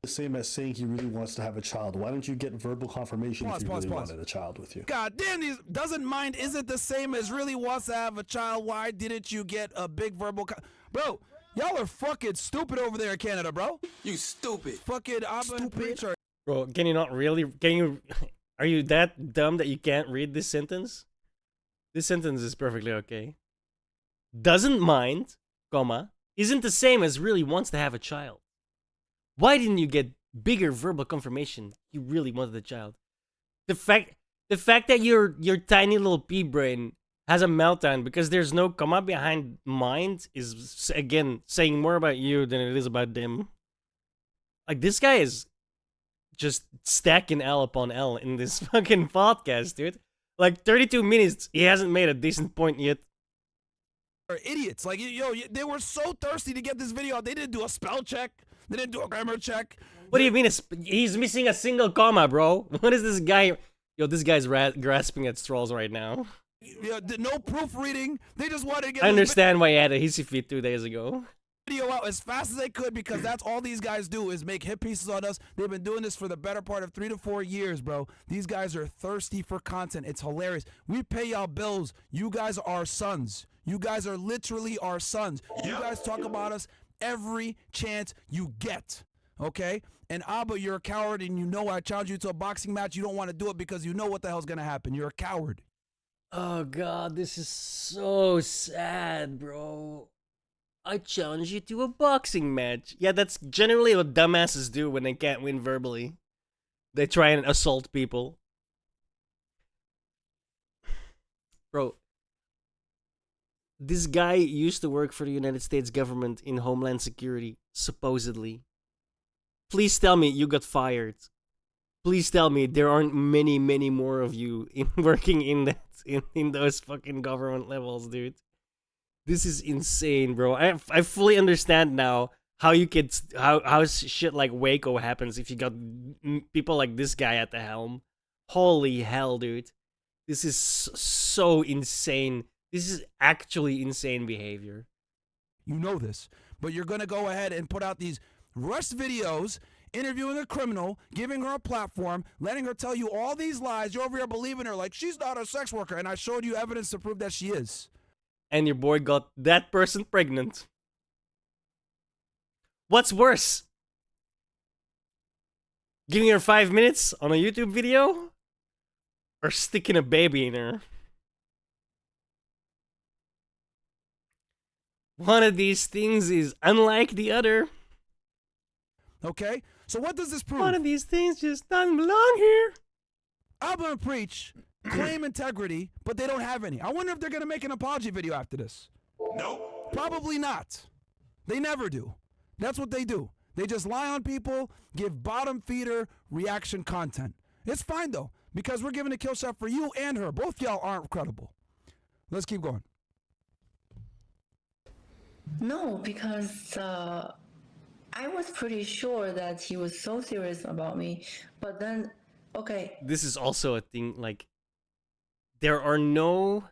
The same as saying he really wants to have a child. Why don't you get verbal confirmation if you really wanted a child with you? God damn, these doesn't mind isn't the same as really wants to have a child. Why didn't you get a big verbal bro, y'all are fucking stupid over there in Canada, bro. You stupid. Fucking Abba and Preacher. Bro, can you not really? Can you? Are you that dumb that you can't read this sentence? This sentence is perfectly okay. Doesn't mind, comma, isn't the same as really wants to have a child. Why didn't you get bigger verbal confirmation you really wanted a child? The fact that your tiny little pea brain has a meltdown because there's no comma behind mind is again saying more about you than it is about them. Like, this guy is just stacking L upon L in this fucking podcast, dude. Like, 32 minutes, he hasn't made a decent point yet. Are idiots. Like, they were so thirsty to get this video out. They didn't do a spell check. They didn't do a grammar check. What do you mean? He's missing a single comma, bro. What is this guy? Yo, this guy's grasping at straws right now. No proofreading. They just wanted to get. I understand why he had a hissy fit 2 days ago. Video out as fast as they could because that's all these guys do is make hit pieces on us. They've been doing this for the better part of 3 to 4 years, bro. These guys are thirsty for content. It's hilarious. We pay y'all bills. You guys are our sons. You guys are literally our sons. You guys talk about us every chance you get, okay? And Abba, you're a coward, and you know I challenge you to a boxing match. You don't want to do it because you know what the hell's gonna happen. You're a coward. Oh god, this is so sad, bro. I challenge you to a boxing match. Yeah, that's generally what dumbasses do when they can't win verbally. They try and assault people. Bro, this guy used to work for the United States government in Homeland Security, supposedly. Please tell me you got fired. Please tell me there aren't many, many more of you working in that in those fucking government levels, dude. This is insane, bro. I fully understand now how you could how shit like Waco happens if you got people like this guy at the helm. Holy hell, dude. This is so insane. This is actually insane behavior. You know this, but you're gonna go ahead and put out these rushed videos interviewing a criminal, giving her a platform, letting her tell you all these lies. You're over here believing her like she's not a sex worker, and I showed you evidence to prove that she is. And your boy got that person pregnant. What's worse? Giving her 5 minutes on a YouTube video? Or sticking a baby in her? One of these things is unlike the other. Okay? So what does this prove? One of these things just doesn't belong here. Abba and Preach claim integrity, but they don't have any. I wonder if they're going to make an apology video after this. No. Probably not. They never do. That's what they do. They just lie on people, give bottom feeder reaction content. It's fine though, because we're giving a kill shot for you and her. Both y'all aren't credible. Let's keep going. No, because I was pretty sure that he was so serious about me. But then, okay. This is also a thing, like, there are no,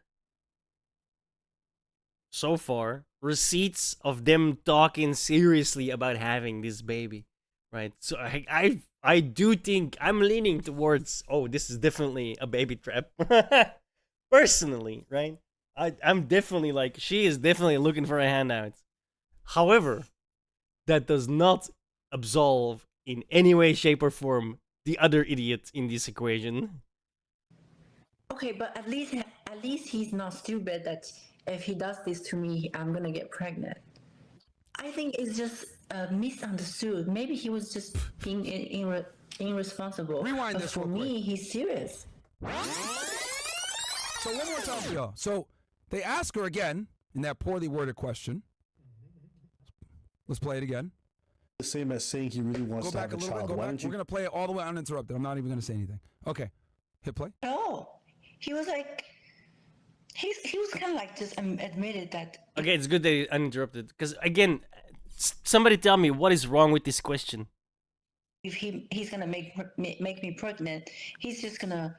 so far, receipts of them talking seriously about having this baby, right? So I do think, I'm leaning towards, oh, this is definitely a baby trap. Personally, right? I'm definitely like, she is definitely looking for a handout. However, that does not absolve in any way, shape, or form the other idiot in this equation. Okay, but at least he's not stupid that if he does this to me, I'm gonna get pregnant. I think it's just misunderstood. Maybe he was just being irresponsible. Rewind but this for real quick. me, he's serious. So one more time for y'all. So they ask her again in that poorly worded question. Let's play it again. The same as saying he really wants Go to back have a a little bit. child. Go Why back. don't you? We're gonna play it all the way uninterrupted. I'm not even gonna say anything. Okay, hit play. No, he was like, he was kind of like just admitted that. Okay, it's good that you uninterrupted. Because again, somebody tell me what is wrong with this question. If he's gonna make me pregnant, he's just gonna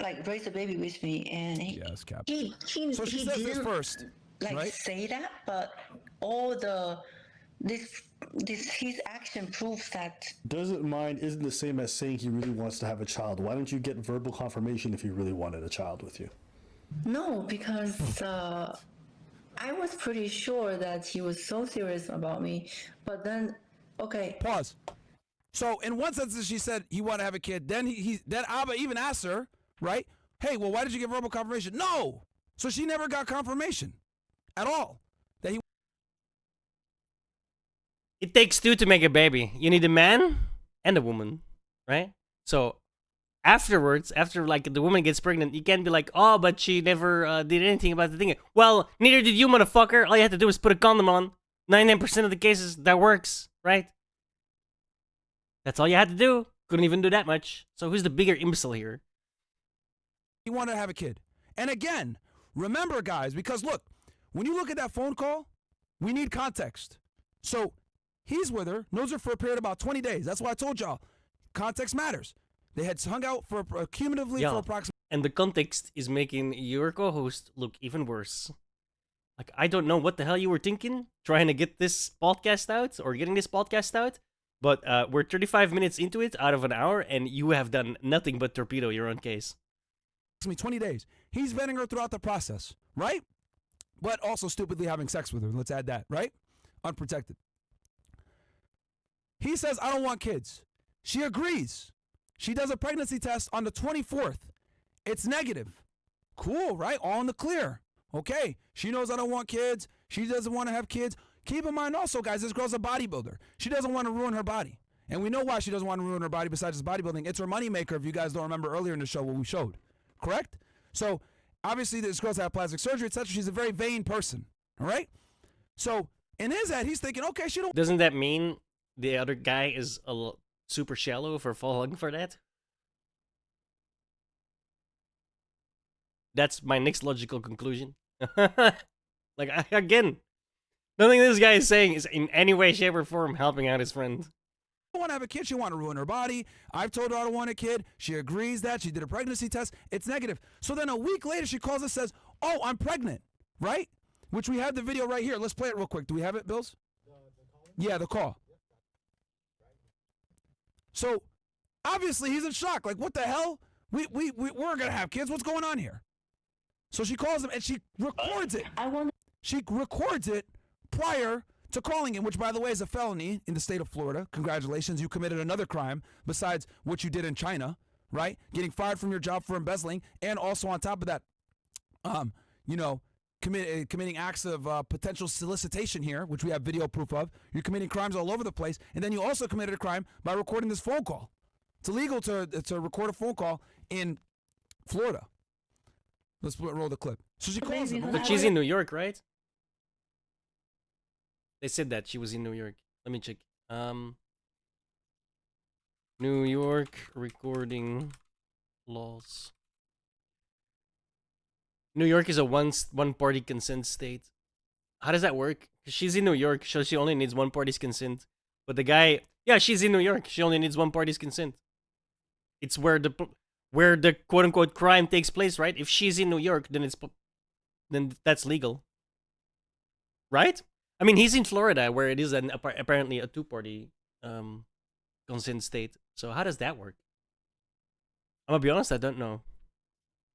like raise a baby with me, and Yes, Cap. he So she he says this didn't first, like right? say that, but all this his action proves that. Doesn't mind isn't the same as saying he really wants to have a child. Why don't you get verbal confirmation if he really wanted a child with you? No, because I was pretty sure that he was so serious about me, but then okay. Pause. So in one sentence, she said he wanted to have a kid. Then then Abba even asked her, right? Hey, well, why did you get verbal confirmation? No. So she never got confirmation at all that he. It takes two to make a baby. You need a man and a woman, right? So afterwards, after like the woman gets pregnant, you can't be like, oh, but she never did anything about the thing. Well, neither did you, motherfucker. All you had to do was put a condom on. 99% of the cases, that works, right? That's all you had to do. Couldn't even do that much. So who's the bigger imbecile here? He wanted to have a kid. And again, remember, guys, because look, when you look at that phone call, we need context. So he's with her, knows her for a period of about 20 days. That's why I told y'all, context matters. They had hung out for cumulatively for approximately. And the context is making your co-host look even worse. Like, I don't know what the hell you were thinking, trying to get this podcast out, or getting this podcast out. But we're 35 minutes into it out of an hour, and you have done nothing but torpedo your own case. 20 days. He's vetting her throughout the process, right? But also stupidly having sex with her. Let's add that, right? Unprotected. He says, I don't want kids. She agrees. She does a pregnancy test on the 24th. It's negative. Cool, right? All in the clear. Okay. She knows I don't want kids. She doesn't want to have kids. Keep in mind also, guys, this girl's a bodybuilder. She doesn't want to ruin her body. And we know why she doesn't want to ruin her body besides just bodybuilding. It's her moneymaker, if you guys don't remember earlier in the show what we showed. Correct? So, obviously, this girl's had plastic surgery, etc. She's a very vain person. All right? So, in his head, he's thinking, okay, she don't... Doesn't that mean the other guy is super shallow for falling for that? That's my next logical conclusion. Like, again, nothing this guy is saying is in any way, shape, or form helping out his friend. want to have a kid. She want to ruin her body. I've told her I don't want a kid. She agrees that. She did a pregnancy test. It's negative. So then a week later, she calls us and says, oh, I'm pregnant, right? Which we have the video right here. Let's play it real quick. Do we have it, Bills? Yeah, the call. So obviously he's in shock. Like, what the hell? We're going to have kids. What's going on here? So she calls him and she records it. She records it prior to calling him, which, by the way, is a felony in the state of Florida. Congratulations. You committed another crime besides what you did in China, right? Getting fired from your job for embezzling. And also on top of that, committing acts of potential solicitation here, which we have video proof of. You're committing crimes all over the place. And then you also committed a crime by recording this phone call. It's illegal to record a phone call in Florida. Let's roll the clip. So she calls him. But she's in New York, right? They said that she was in New York. Let me check. New York recording laws. New York is a one-party consent state. How does that work? She's in New York, so she only needs one party's consent. But the guy, yeah, she's in New York. She only needs one party's consent. It's where the quote-unquote crime takes place, right? If she's in New York, then that's legal, right? I mean, he's in Florida, where it is apparently a two-party consent state. So how does that work? I'm gonna be honest, I don't know.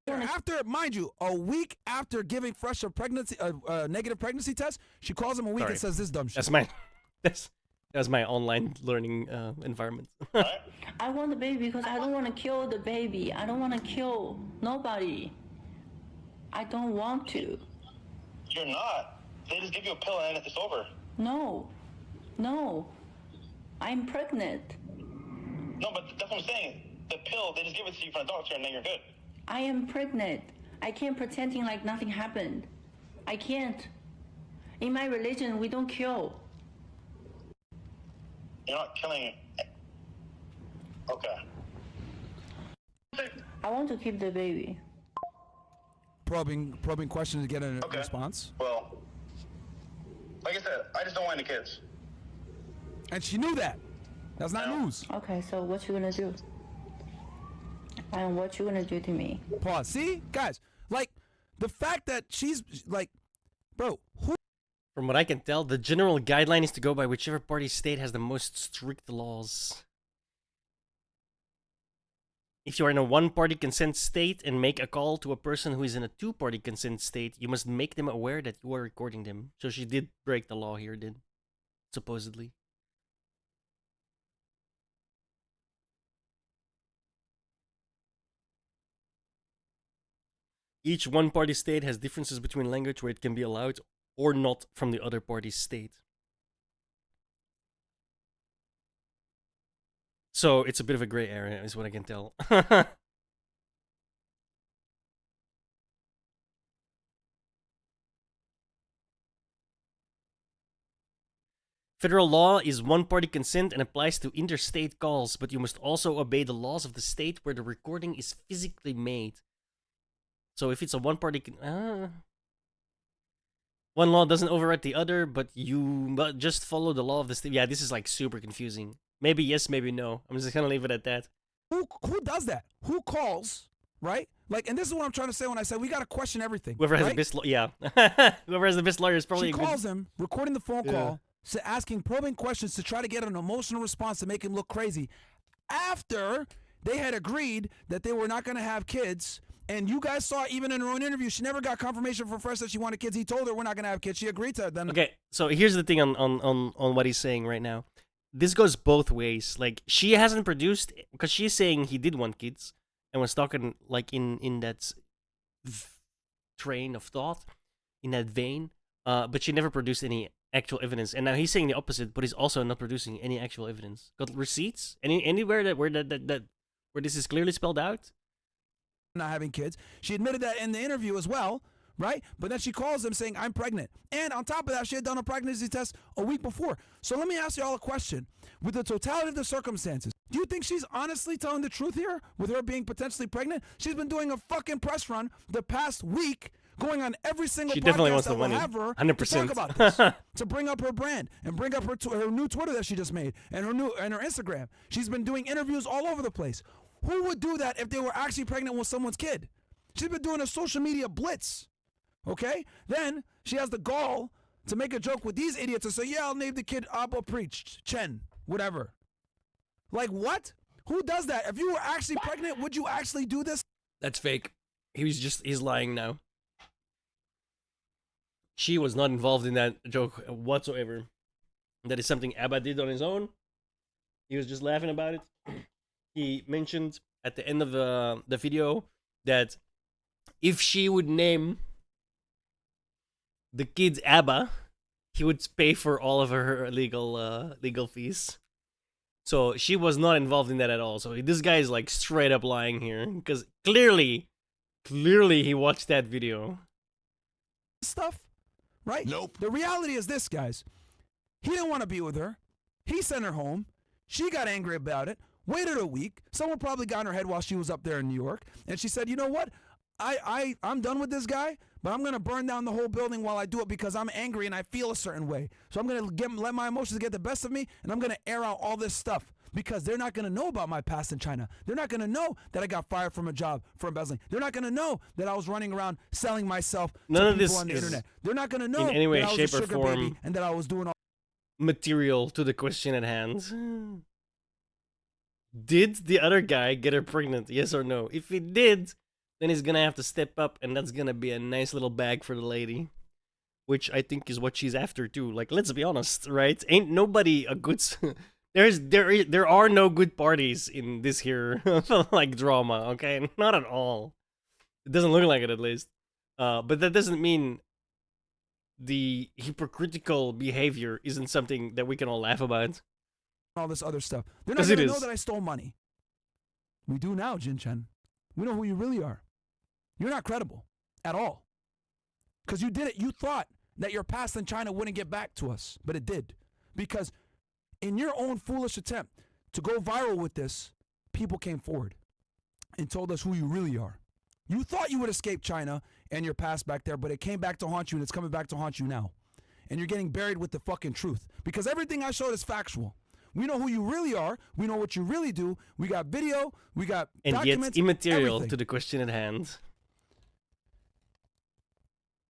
After, mind you, a week after giving Fresh a negative pregnancy test, she calls him a week and says this dumb shit. That's my online learning environment. I want the baby because I don't want to kill the baby. I don't want to kill nobody. I don't want to. You're not. They just give you a pill and it's over. No. I'm pregnant. No, but that's what I'm saying. The pill, they just give it to you from a doctor and then you're good. I am pregnant. I can't pretending like nothing happened. I can't. In my religion, we don't kill. You're not killing. Okay. I want to keep the baby. Probing questions to get a Okay. response. Well, like I said, I just don't want any kids. And she knew that. That's not news. Okay, so what you gonna do? And what you gonna do to me? Pause. See, guys, like the fact that she's like, bro, who? From what I can tell, the general guideline is to go by whichever party state has the most strict laws. If you are in a one-party consent state and make a call to a person who is in a two-party consent state, you must make them aware that you are recording them. So she did break the law here, did supposedly. Each one-party state has differences between language where it can be allowed or not from the other party's state. So it's a bit of a gray area, is what I can tell. Federal law is one-party consent and applies to interstate calls, but you must also obey the laws of the state where the recording is physically made. So if it's a one-party... one law doesn't override the other, but you just follow the law of the state. Yeah, this is like super confusing. Maybe yes, maybe no. I'm just gonna leave it at that. Who does that? Who calls, right? Like, and this is what I'm trying to say when I say we gotta question everything. Whoever has right? the best yeah. Whoever has the best lawyer is probably She calls him, recording the phone call, asking probing questions to try to get an emotional response to make him look crazy. After they had agreed that they were not gonna have kids, and you guys saw even in her own interview, she never got confirmation from Fresh that she wanted kids. He told her we're not gonna have kids. She agreed to it. Then okay, so here's the thing on what he's saying right now. This goes both ways. Like, she hasn't produced, because she's saying he did want kids and was talking like in that train of thought, in that vein, but she never produced any actual evidence. And now he's saying the opposite, but he's also not producing any actual evidence. Got receipts? Anywhere that where this is clearly spelled out? not having kids. She admitted that in the interview as well, right? But then she calls him saying, I'm pregnant. And on top of that, she had done a pregnancy test a week before. So let me ask you all a question. With the totality of the circumstances, do you think she's honestly telling the truth here with her being potentially pregnant? She's been doing a fucking press run the past week, going on every single She podcast definitely wants that the will money. have her 100%. to talk about this, to bring up her brand and bring up her new Twitter that she just made and her Instagram. She's been doing interviews all over the place. Who would do that if they were actually pregnant with someone's kid? She's been doing a social media blitz. Okay? Then she has the gall to make a joke with these idiots and say, yeah, I'll name the kid Abba Preached, Chen, whatever. Like, what? Who does that? If you were actually pregnant, would you actually do this? That's fake. He's lying now. She was not involved in that joke whatsoever. That is something Abba did on his own. He was just laughing about it. He mentioned at the end of the video that if she would name the kid's Abba, he would pay for all of her legal fees. So she was not involved in that at all. So this guy is like straight up lying here, because clearly he watched that video. Stuff, right? Nope. The reality is this, guys. He didn't want to be with her. He sent her home. She got angry about it. Waited a week. Someone probably got in her head while she was up there in New York. And she said, you know what? I'm done with this guy, but I'm going to burn down the whole building while I do it because I'm angry and I feel a certain way. So I'm going to let my emotions get the best of me, and I'm going to air out all this stuff because they're not going to know about my past in China. They're not going to know that I got fired from a job for embezzling. They're not going to know that I was running around selling myself None to of people this on the is internet. They're not going to know in any way, that I was shape, a or sugar form baby and that I was doing all material to the question at hand. Did the other guy get her pregnant? Yes or no? If he did, then he's gonna have to step up, and that's gonna be a nice little bag for the lady, which I think is what she's after too. Like, let's be honest, right? Ain't nobody a good. There are no good parties in this here like drama. Okay, not at all. It doesn't look like it, at least. But that doesn't mean the hypocritical behavior isn't something that we can all laugh about. all this other stuff. They're not 'Cause going it to know is. that I stole money. We do now, Jin Chen. We know who you really are. You're not credible at all. Because you did it. You thought that your past in China wouldn't get back to us, but it did. Because In your own foolish attempt to go viral with this, people came forward and told us who you really are. You thought you would escape China and your past back there, but it came back to haunt you, and it's coming back to haunt you now. And you're getting buried with the fucking truth. Because everything I showed is factual. We know who you really are. We know what you really do. We got video. We got And documents. yet immaterial everything. to the question at hand.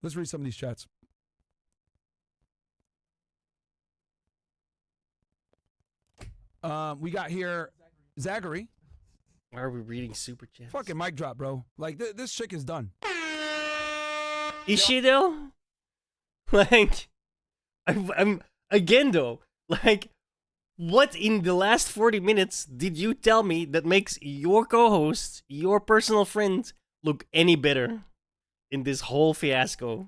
Let's read some of these chats. We got here Zachary. Why are we reading super chats? Fucking mic drop, bro. Like, this chick is done. Is she though? Like, I'm again though. Like, what in the last 40 minutes did you tell me that makes your co-host, your personal friend, look any better in this whole fiasco?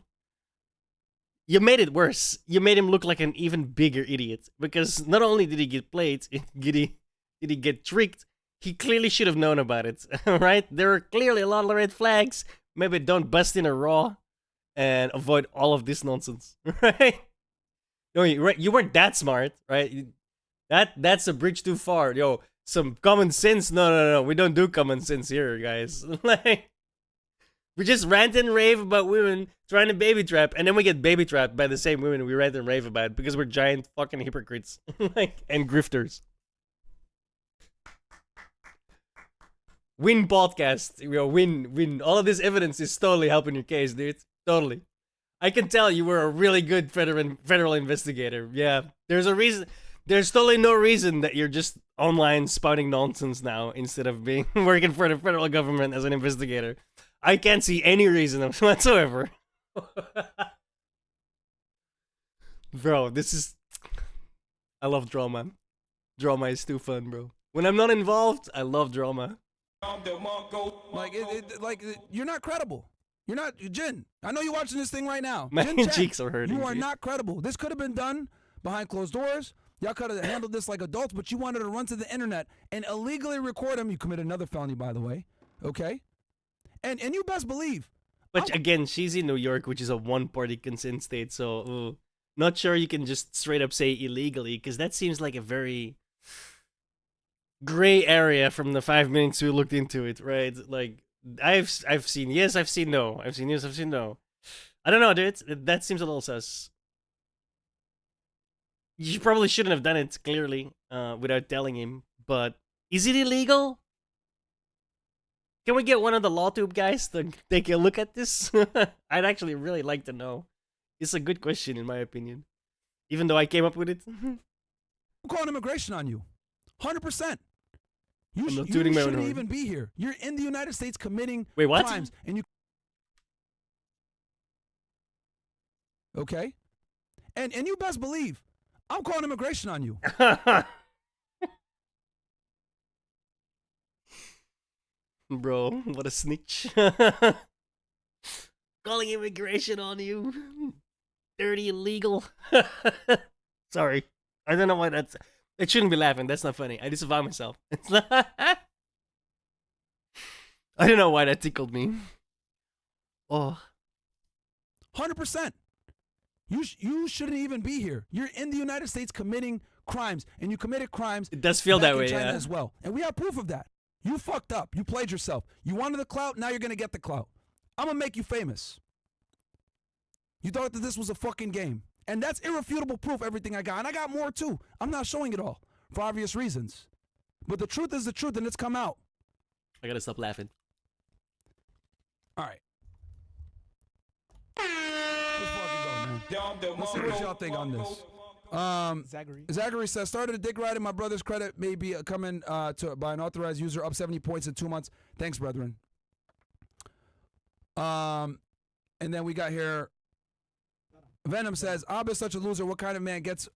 You made it worse. You made him look like an even bigger idiot. Because not only did he get played, did he get tricked, he clearly should have known about it, right? There are clearly a lot of red flags. Maybe don't bust in a Raw and avoid all of this nonsense, right? No, you weren't that smart, right? That's a bridge too far. Yo, some common sense. No. We don't do common sense here, guys. Like, we just rant and rave about women trying to baby trap, and then we get baby trapped by the same women we rant and rave about because we're giant fucking hypocrites like, and grifters. Win podcast, win. All of this evidence is totally helping your case, dude. Totally. I can tell you were a really good federal investigator. Yeah, there's a reason. There's totally no reason that you're just online spouting nonsense now instead of being working for the federal government as an investigator. I can't see any reason whatsoever. Bro, this is... I love drama. Drama is too fun, bro. When I'm not involved, I love drama. Like, you're not credible. You're not, Jin. I know you're watching this thing right now. My Jin Chen, cheeks are hurting. You are dude. not credible. This could have been done behind closed doors. Y'all could have handled this like adults, but you wanted to run to the internet and illegally record him. You committed another felony, by the way. Okay? And you best believe. But again, she's in New York, which is a one-party consent state, so not sure you can just straight up say illegally, because that seems like a very gray area from the 5 minutes we looked into it, right? Like, I've seen yes, I've seen no. I've seen yes, I've seen no. I don't know, dude. That seems a little sus. You probably shouldn't have done it, clearly, without telling him. But is it illegal? Can we get one of the LawTube guys to take a look at this? I'd actually really like to know. It's a good question, in my opinion. Even though I came up with it. I'm calling immigration on you. 100%. You not tooting my own shouldn't horn. even be here. You're in the United States committing Wait, what? crimes. And you... Okay? And you best believe, I'm calling immigration on you. Bro, what a snitch. Calling immigration on you. Dirty illegal. Sorry. I don't know why that's... It shouldn't be laughing. That's not funny. I disavow myself. It's not... I don't know why that tickled me. Oh. 100%. You shouldn't even be here. You're in the United States committing crimes, and you committed crimes. It does feel back that way, in China yeah. as well, and we have proof of that. You fucked up. You played yourself. You wanted the clout. Now you're gonna get the clout. I'm gonna make you famous. You thought that this was a fucking game, and that's irrefutable proof. Everything I got, and I got more too. I'm not showing it all for obvious reasons, but the truth is the truth, and it's come out. I gotta stop laughing. All right. Let's fucking go, man. Let's see what y'all think on this. Zachary says, started a dick ride in my brother's credit may be coming by an authorized user up 70 points in 2 months. Thanks, brethren. And then we got here, Venom says, Abba's such a loser. What kind of man gets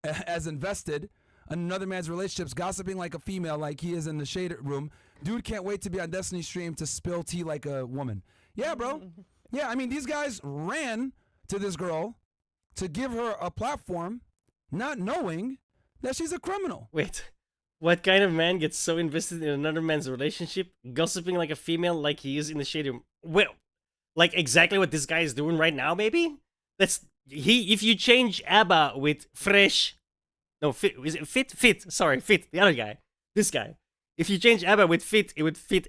as invested in another man's relationships, gossiping like a female like he is in the shade room? Dude can't wait to be on Destiny stream to spill tea like a woman. Yeah, bro. Yeah, I mean, these guys ran to this girl to give her a platform, not knowing that she's a criminal. Wait. What kind of man gets so invested in another man's relationship, gossiping like a female like he is in the shade room? Well, like exactly what this guy is doing right now, maybe? That's... If you change ABBA with fresh, No, Fit. Is it Fit? Fit. Sorry, Fit. The other guy. This guy. If you change ABBA with Fit, it would fit.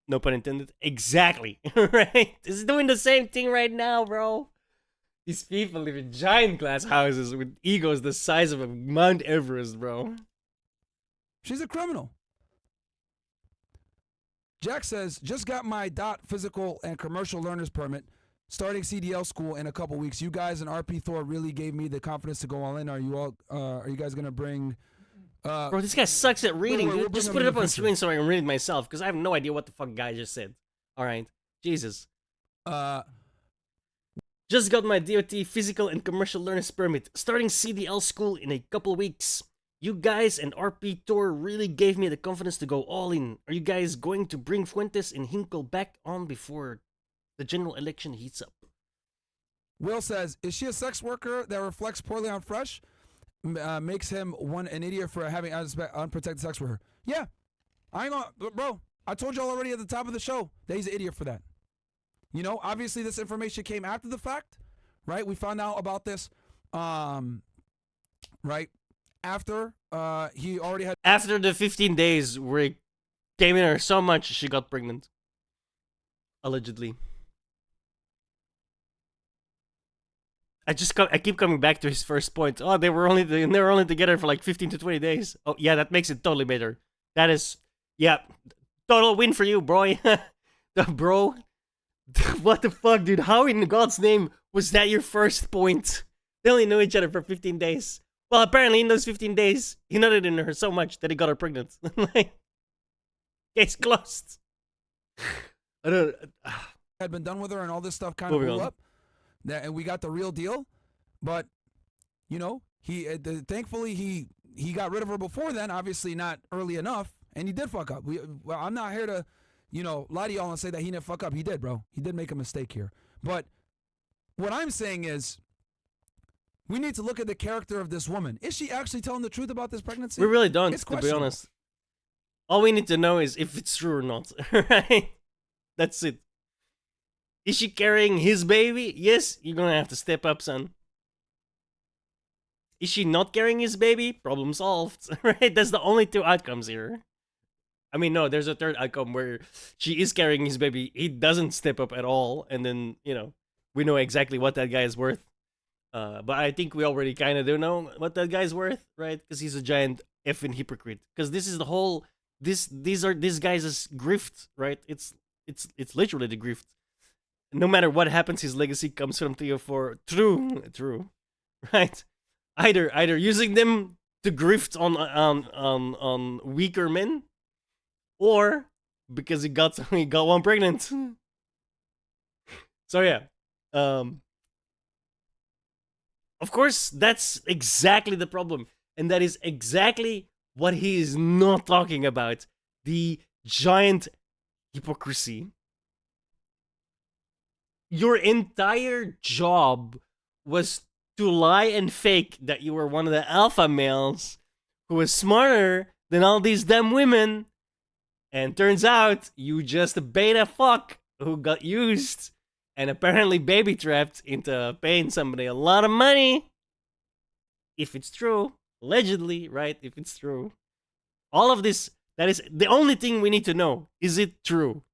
No pun intended. Exactly. Right? It's doing the same thing right now, bro. These people live in giant glass houses with egos the size of a Mount Everest, bro. She's a criminal. Jack says, just got my DOT physical and commercial learner's permit. Starting CDL school in a couple weeks. You guys and RP Thor really gave me the confidence to go all in. Are you guys gonna bring? Bro, this guy sucks at reading, we'll dude. bring Just him put in it up the on future. screen so I can read it myself, because I have no idea what the fuck guy just said. All right, Jesus. Just got my DOT physical and commercial learner's permit. Starting CDL school in a couple weeks. You guys and RP Thor really gave me the confidence to go all in. Are you guys going to bring Fuentes and Hinkle back on before the general election heats up? Will says, is she a sex worker that reflects poorly on Fresh? Makes him an idiot for having unprotected sex with her. Yeah, I ain't gonna, bro. I told y'all already at the top of the show that he's an idiot for that. You know, obviously this information came after the fact, right? We found out about this, right after he already had. After the 15 days where it came in her so much, she got pregnant. Allegedly. I keep coming back to his first point. Oh, they were only together for like 15 to 20 days. Oh, yeah, that makes it totally better. That is, yeah, total win for you, bro. Bro, what the fuck, dude? How in God's name was that your first point? They only knew each other for 15 days. Well, apparently in those 15 days, he nutted in her so much that he got her pregnant. Like, case closed. I don't. Had been done with her and all this stuff kind Moving of blew on. up. And we got the real deal, but you know he thankfully he got rid of her before then. Obviously not early enough, and he did fuck up. Well, I'm not here to lie to y'all and say that he didn't fuck up. He did, bro. He did make a mistake here. But what I'm saying is, we need to look at the character of this woman. Is she actually telling the truth about this pregnancy? We really don't, It's to be questionable. honest. All we need to know is if it's true or not. Right? That's it. Is she carrying his baby? Yes, you're gonna have to step up, son. Is she not carrying his baby? Problem solved. Right? That's the only two outcomes here. I mean, no, there's a third outcome where she is carrying his baby. He doesn't step up at all, and then, we know exactly what that guy is worth. But I think we already kind of do know what that guy's worth, right? Because he's a giant effing hypocrite. Because this is the whole this guy's grift, right? It's literally the grift. No matter what happens, his legacy comes from 304. True, right? Either using them to grift on weaker men, or because he got one pregnant. So yeah, of course that's exactly the problem, and that is exactly what he is not talking about: the giant hypocrisy. Your entire job was to lie and fake that you were one of the alpha males who was smarter than all these damn women. And turns out you just a beta fuck who got used and apparently baby trapped into paying somebody a lot of money. If it's true, allegedly, right? If it's true. All of this, that is the only thing we need to know. Is it true?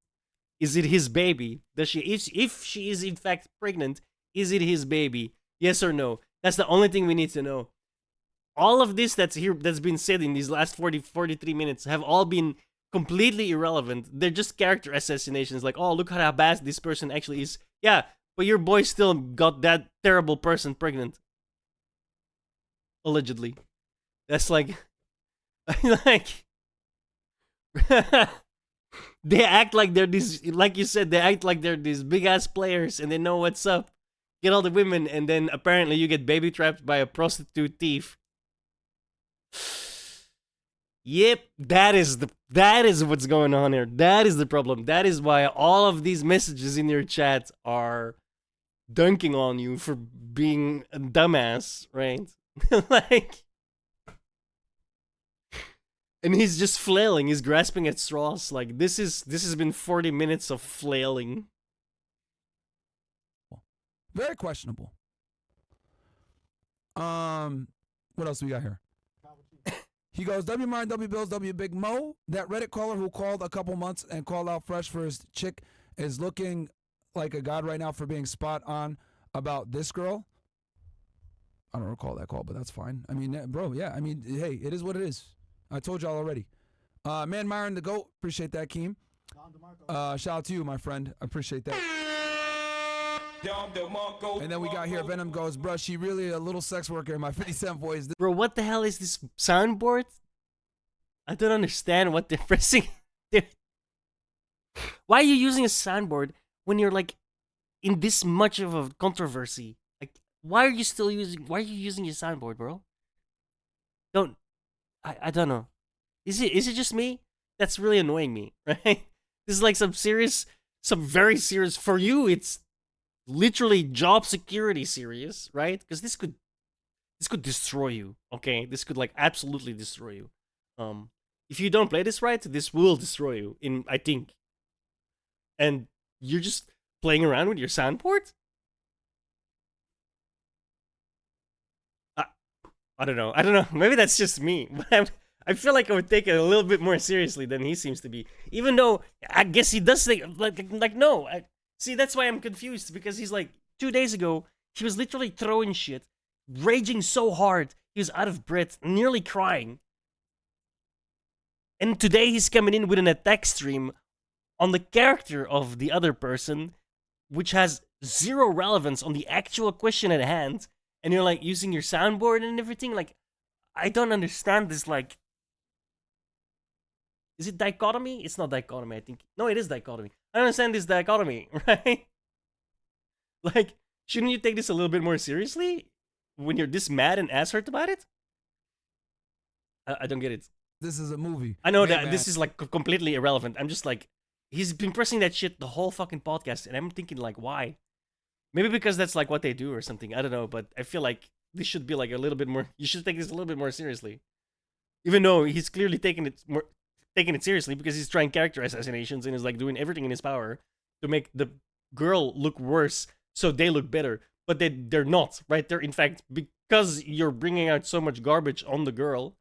Is it his baby? Does she, if she is in fact pregnant, is it his baby? Yes or no? That's the only thing we need to know. All of this that's been said in these last 43 minutes have all been completely irrelevant. They're just character assassinations. Like, oh, look how bad this person actually is. Yeah, but your boy still got that terrible person pregnant. Allegedly. That's like they act like they're these, like you said, they act like they're these big ass players and they know what's up. Get all the women, and then apparently you get baby trapped by a prostitute thief. Yep, that is what's going on here. That is the problem. That is why all of these messages in your chat are dunking on you for being a dumbass, right? Like, and he's just flailing. He's grasping at straws. Like, this has been 40 minutes of flailing. Very questionable. What else do we got here? He goes, W Martin, W Bills, W Big Mo. That Reddit caller who called a couple months and called out Fresh for his chick is looking like a god right now for being spot on about this girl. I don't recall that call, but that's fine. I mean, bro, yeah. I mean, hey, it is what it is. I told y'all already. Man, Myron the GOAT. Appreciate that, Keem. Shout out to you, my friend. I appreciate that. And then we got here, Venom goes, bruh, she really a little sex worker in my 50 Cent voice. Bro, what the hell is this soundboard? I don't understand what they're pressing. Why are you using a soundboard when you're like in this much of a controversy? Like, why are you using your soundboard, bro? I don't know. Is it just me? That's really annoying me, right? This is like some very serious, for you it's literally job security serious, right? Because this could destroy you, okay? This could like absolutely destroy you. If you don't play this right, this will destroy you, I think. And you're just playing around with your soundboard? I don't know. Maybe that's just me. But I feel like I would take it a little bit more seriously than he seems to be. Even though I guess he does think like no. See, that's why I'm confused, because he's like 2 days ago he was literally throwing shit, raging so hard he was out of breath, nearly crying. And today he's coming in with an attack stream on the character of the other person, which has zero relevance on the actual question at hand. And you're like using your soundboard and everything. Like, I don't understand this. Like, is it dichotomy? It's not dichotomy, I think. No, it is dichotomy. I don't understand this dichotomy, right? Like, shouldn't you take this a little bit more seriously when you're this mad and ass hurt about it? I don't get it. This is a movie. I know that this is like completely irrelevant. I'm just like, he's been pressing that shit the whole fucking podcast, and I'm thinking like, why? Maybe because that's like what they do or something. I don't know, but I feel like this should be like a little bit more. You should take this a little bit more seriously, even though he's clearly taking it seriously, because he's trying character assassinations and is like doing everything in his power to make the girl look worse so they look better, but they're not, right? They're in fact, because you're bringing out so much garbage on the girl.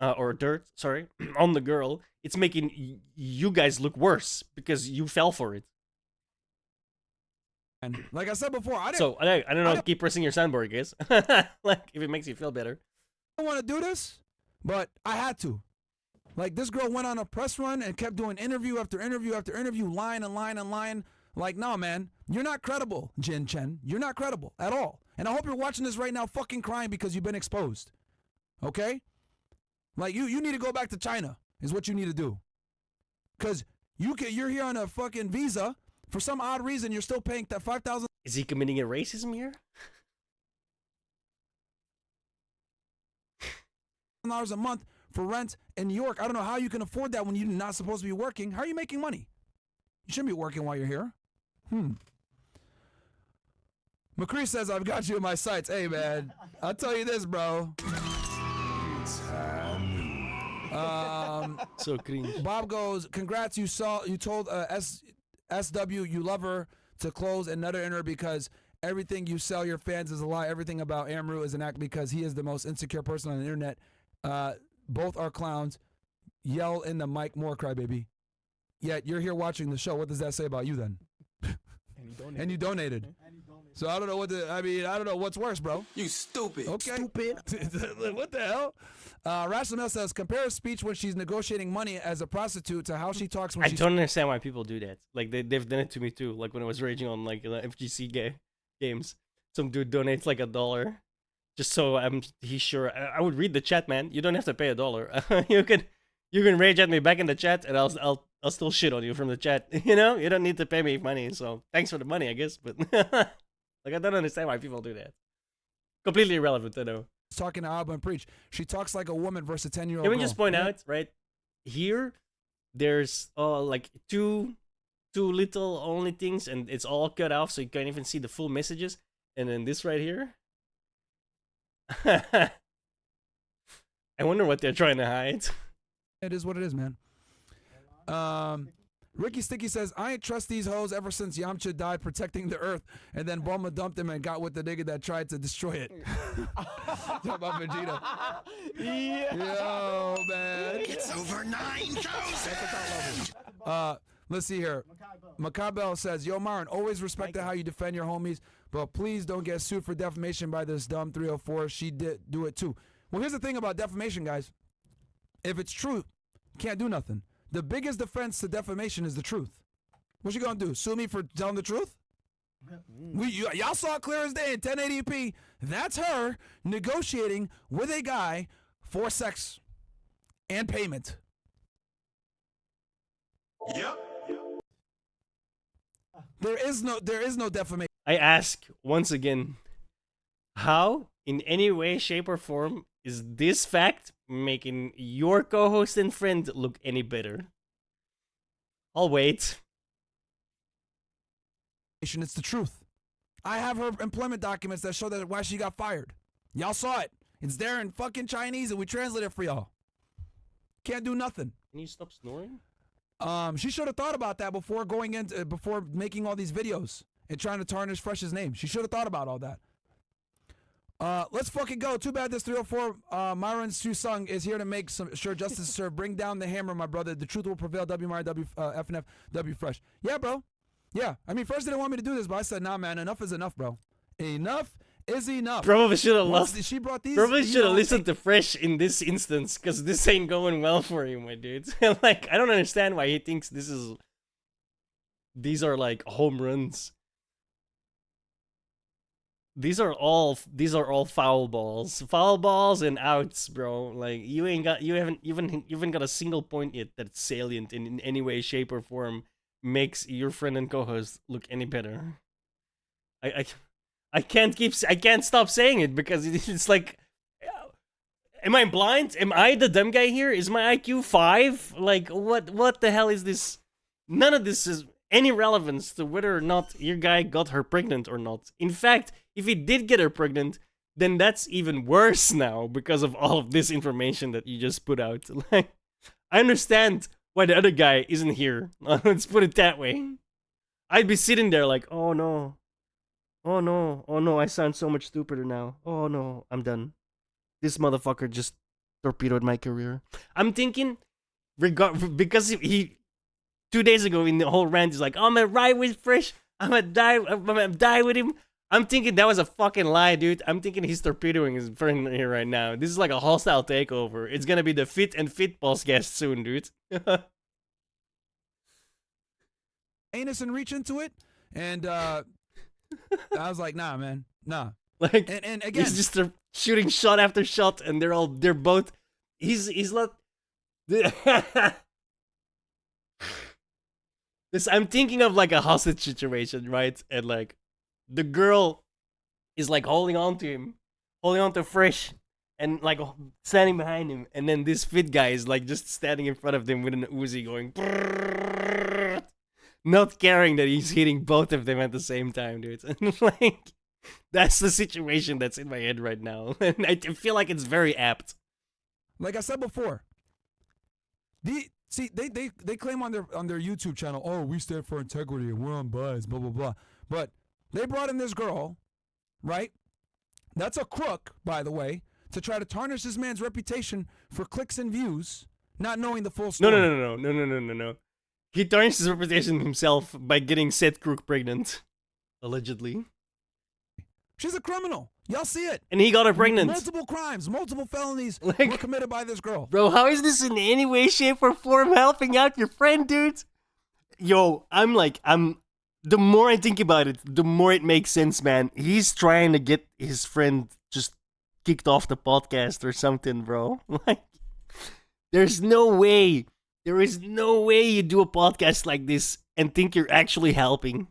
Or dirt, sorry, on the girl, it's making you guys look worse because you fell for it. And like I said before, I don't know. Keep pressing your soundboard, guys. Like, if it makes you feel better. I don't want to do this, but I had to. Like, this girl went on a press run and kept doing interview after interview after interview, lying and lying and lying. Like, no, man, you're not credible, Jin Chen. You're not credible at all. And I hope you're watching this right now fucking crying because you've been exposed. Okay? Like, you need to go back to China is what you need to do. Because you're here on a fucking visa. For some odd reason, you're still paying that $5,000. Is he committing a racism here? $5,000 a month for rent in New York. I don't know how you can afford that when you're not supposed to be working. How are you making money? You shouldn't be working while you're here. McCree says, I've got you in my sights. Hey, man, I'll tell you this, bro. So cringe. Bob goes, congrats, you told SW you love her to close another in her because everything you sell your fans is a lie. Everything about Amru is an act because he is the most insecure person on the internet. Both are clowns. Yell in the mic more, crybaby. Yet you're here watching the show. What does that say about you then? And you donated. So I don't know I don't know what's worse, bro. You stupid. Okay. Stupid. What the hell? Rational says, compare her speech when she's negotiating money as a prostitute to how she talks when I don't understand why people do that. Like, they've done it to me too. Like, when I was raging on like FGC games, some dude donates like $1 just so he's sure. I would read the chat, man. You don't have to pay $1. you can rage at me back in the chat, and I'll still shit on you from the chat. You know, you don't need to pay me money. So thanks for the money, I guess. But like, I don't understand why people do that. Completely irrelevant, I know. Talking to Alba and Preach, she talks like a woman versus a 10-year-old Can we girl. just point out, right here, there's like two little only things, and it's all cut off, so you can't even see the full messages. And then this right here, I wonder what they're trying to hide. It is what it is, man. Ricky Sticky says, I ain't trust these hoes ever since Yamcha died protecting the earth, and then Bulma dumped him and got with the nigga that tried to destroy it. Talk about Vegeta. Yeah. Yo, man. It's over 9,000. Let's see here. Macabell says, Yo, Marin, always respected how you defend your homies, but please don't get sued for defamation by this dumb 304. She did do it too. Well, here's the thing about defamation, guys. If it's true, can't do nothing. The biggest defense to defamation is the truth. What you gonna do? Sue me for telling the truth? Y'all saw it clear as day in 1080p. That's her negotiating with a guy for sex and payment. Yep. There is no defamation. I ask once again, how, in any way, shape, or form, is this fact making your co-host and friend look any better? I'll wait. It's the truth. I have her employment documents that show that why she got fired. Y'all saw it. It's there in fucking Chinese, and we translate it for y'all. Can't do nothing. Can you stop snoring? She should have thought about that before before making all these videos and trying to tarnish Fresh's name. She should have thought about all that. Let's fucking go. Too bad this 304 Myron Susung is here to make sure justice is served. Bring down the hammer, my brother. The truth will prevail. W Myron, W FNF, W Fresh. Yeah, bro. Yeah. I mean, Fresh didn't want me to do this, but I said, nah, man. Enough is enough, bro. Enough is enough. Probably should have lost. She brought these. Probably should have listened to Fresh in this instance, because this ain't going well for him, my dude. Like, I don't understand why he thinks these are like home runs. These are all foul balls and outs, bro. Like, you haven't even got a single point yet that's salient in any way, shape, or form makes your friend and co-host look any better. I can't stop saying it, because it's like, am I blind? Am I the dumb guy here? Is my IQ 5? Like, what the hell is this? None of this is any relevance to whether or not your guy got her pregnant or not. In fact, if he did get her pregnant, then that's even worse now because of all of this information that you just put out. Like, I understand why the other guy isn't here. Let's put it that way. I'd be sitting there like, oh no, I sound so much stupider now. Oh no, I'm done. This motherfucker just torpedoed my career. I'm thinking, because he 2 days ago in the whole rant, he's like, I'm gonna ride with Fresh. I'm gonna die with him. I'm thinking that was a fucking lie, dude. I'm thinking he's torpedoing his friend here right now. This is like a hostile takeover. It's gonna be the Fit and Fit boss guest soon, dude. Anus and reach into it, and I was like, nah, man, nah. Like, and again, he's just shooting shot after shot, and they're both. He's not. This, I'm thinking of like a hostage situation, right? And like, the girl is like holding on to Fresh, and like standing behind him, and then this Fit guy is like just standing in front of them with an Uzi going, not caring that he's hitting both of them at the same time, dude. And like, that's the situation that's in my head right now, and I feel like it's very apt. Like I said before, they claim on their YouTube channel, oh, we stand for integrity and we're unbiased, blah blah blah. But they brought in this girl, right? That's a crook, by the way, to try to tarnish this man's reputation for clicks and views, not knowing the full story. No. He tarnished his reputation himself by getting Seth Crook pregnant, allegedly. She's a criminal. Y'all see it. And he got her pregnant. Multiple crimes, multiple felonies were committed by this girl. Bro, how is this in any way, shape, or form helping out your friend, dude? Yo, the more I think about it, the more it makes sense, man. He's trying to get his friend just kicked off the podcast or something, bro. Like, there is no way you do a podcast like this and think you're actually helping.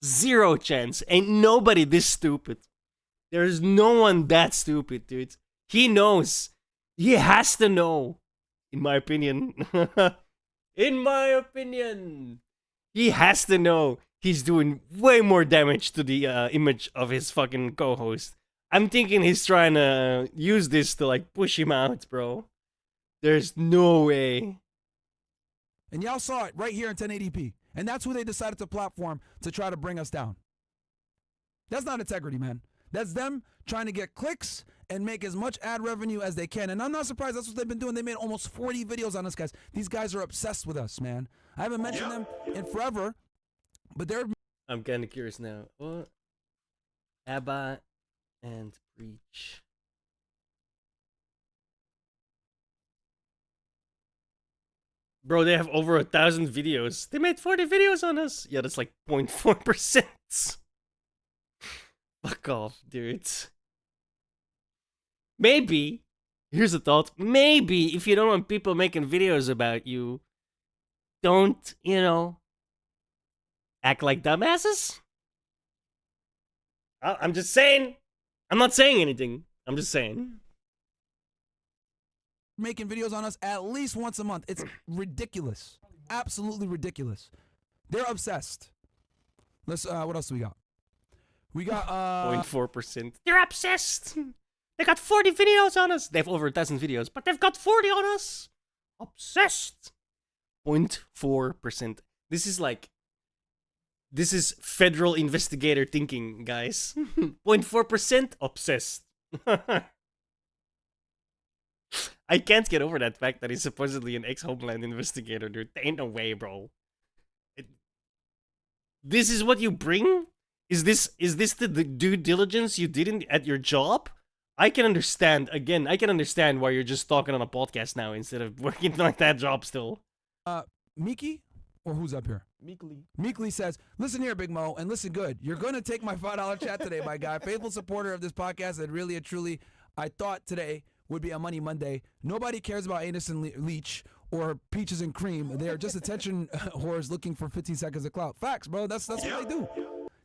Zero chance. Ain't nobody this stupid. There's no one that stupid, dude. He knows. He has to know. In my opinion. He has to know he's doing way more damage to the image of his fucking co-host. I'm thinking he's trying to use this to like push him out, bro. There's no way. And y'all saw it right here in 1080p. And that's who they decided to platform to try to bring us down. That's not integrity, man. That's them trying to get clicks and make as much ad revenue as they can. And I'm not surprised. That's what they've been doing. They made almost 40 videos on us, guys. These guys are obsessed with us, man. I haven't mentioned them in forever, but they're... I'm kind of curious now. What? Abba and Preach. Bro, they have over 1,000 videos. They made 40 videos on us. Yeah, that's like 0.4%. Fuck off, dude. Maybe, here's a thought. Maybe if you don't want people making videos about you, don't, you know, act like dumbasses? I'm just saying. I'm not saying anything. I'm just saying. Making videos on us at least once a month. It's ridiculous. Absolutely ridiculous. They're obsessed. Let's what else do we got? We got 0.4%. They're obsessed. They got 40 videos on us. They have over 1,000 videos, but they've got 40 on us. Obsessed. 0.4%. This is federal investigator thinking, guys. 0.4% obsessed. I can't get over that fact that he's supposedly an ex-Homeland investigator, dude. There ain't no way, bro. This is what you bring? Is this the due diligence you did at your job? I can understand, again, I can understand why you're just talking on a podcast now instead of working like that job still. Miki? Or who's up here? Meekly. Meekly says, listen here, Big Mo, and listen good. You're going to take my $5 chat today, my guy. Faithful supporter of this podcast that really and truly I thought today would be a Money Monday. Nobody cares about Anus and Leech or Peaches and Cream. They are just attention whores looking for 15 seconds of clout. Facts, bro. That's what they do.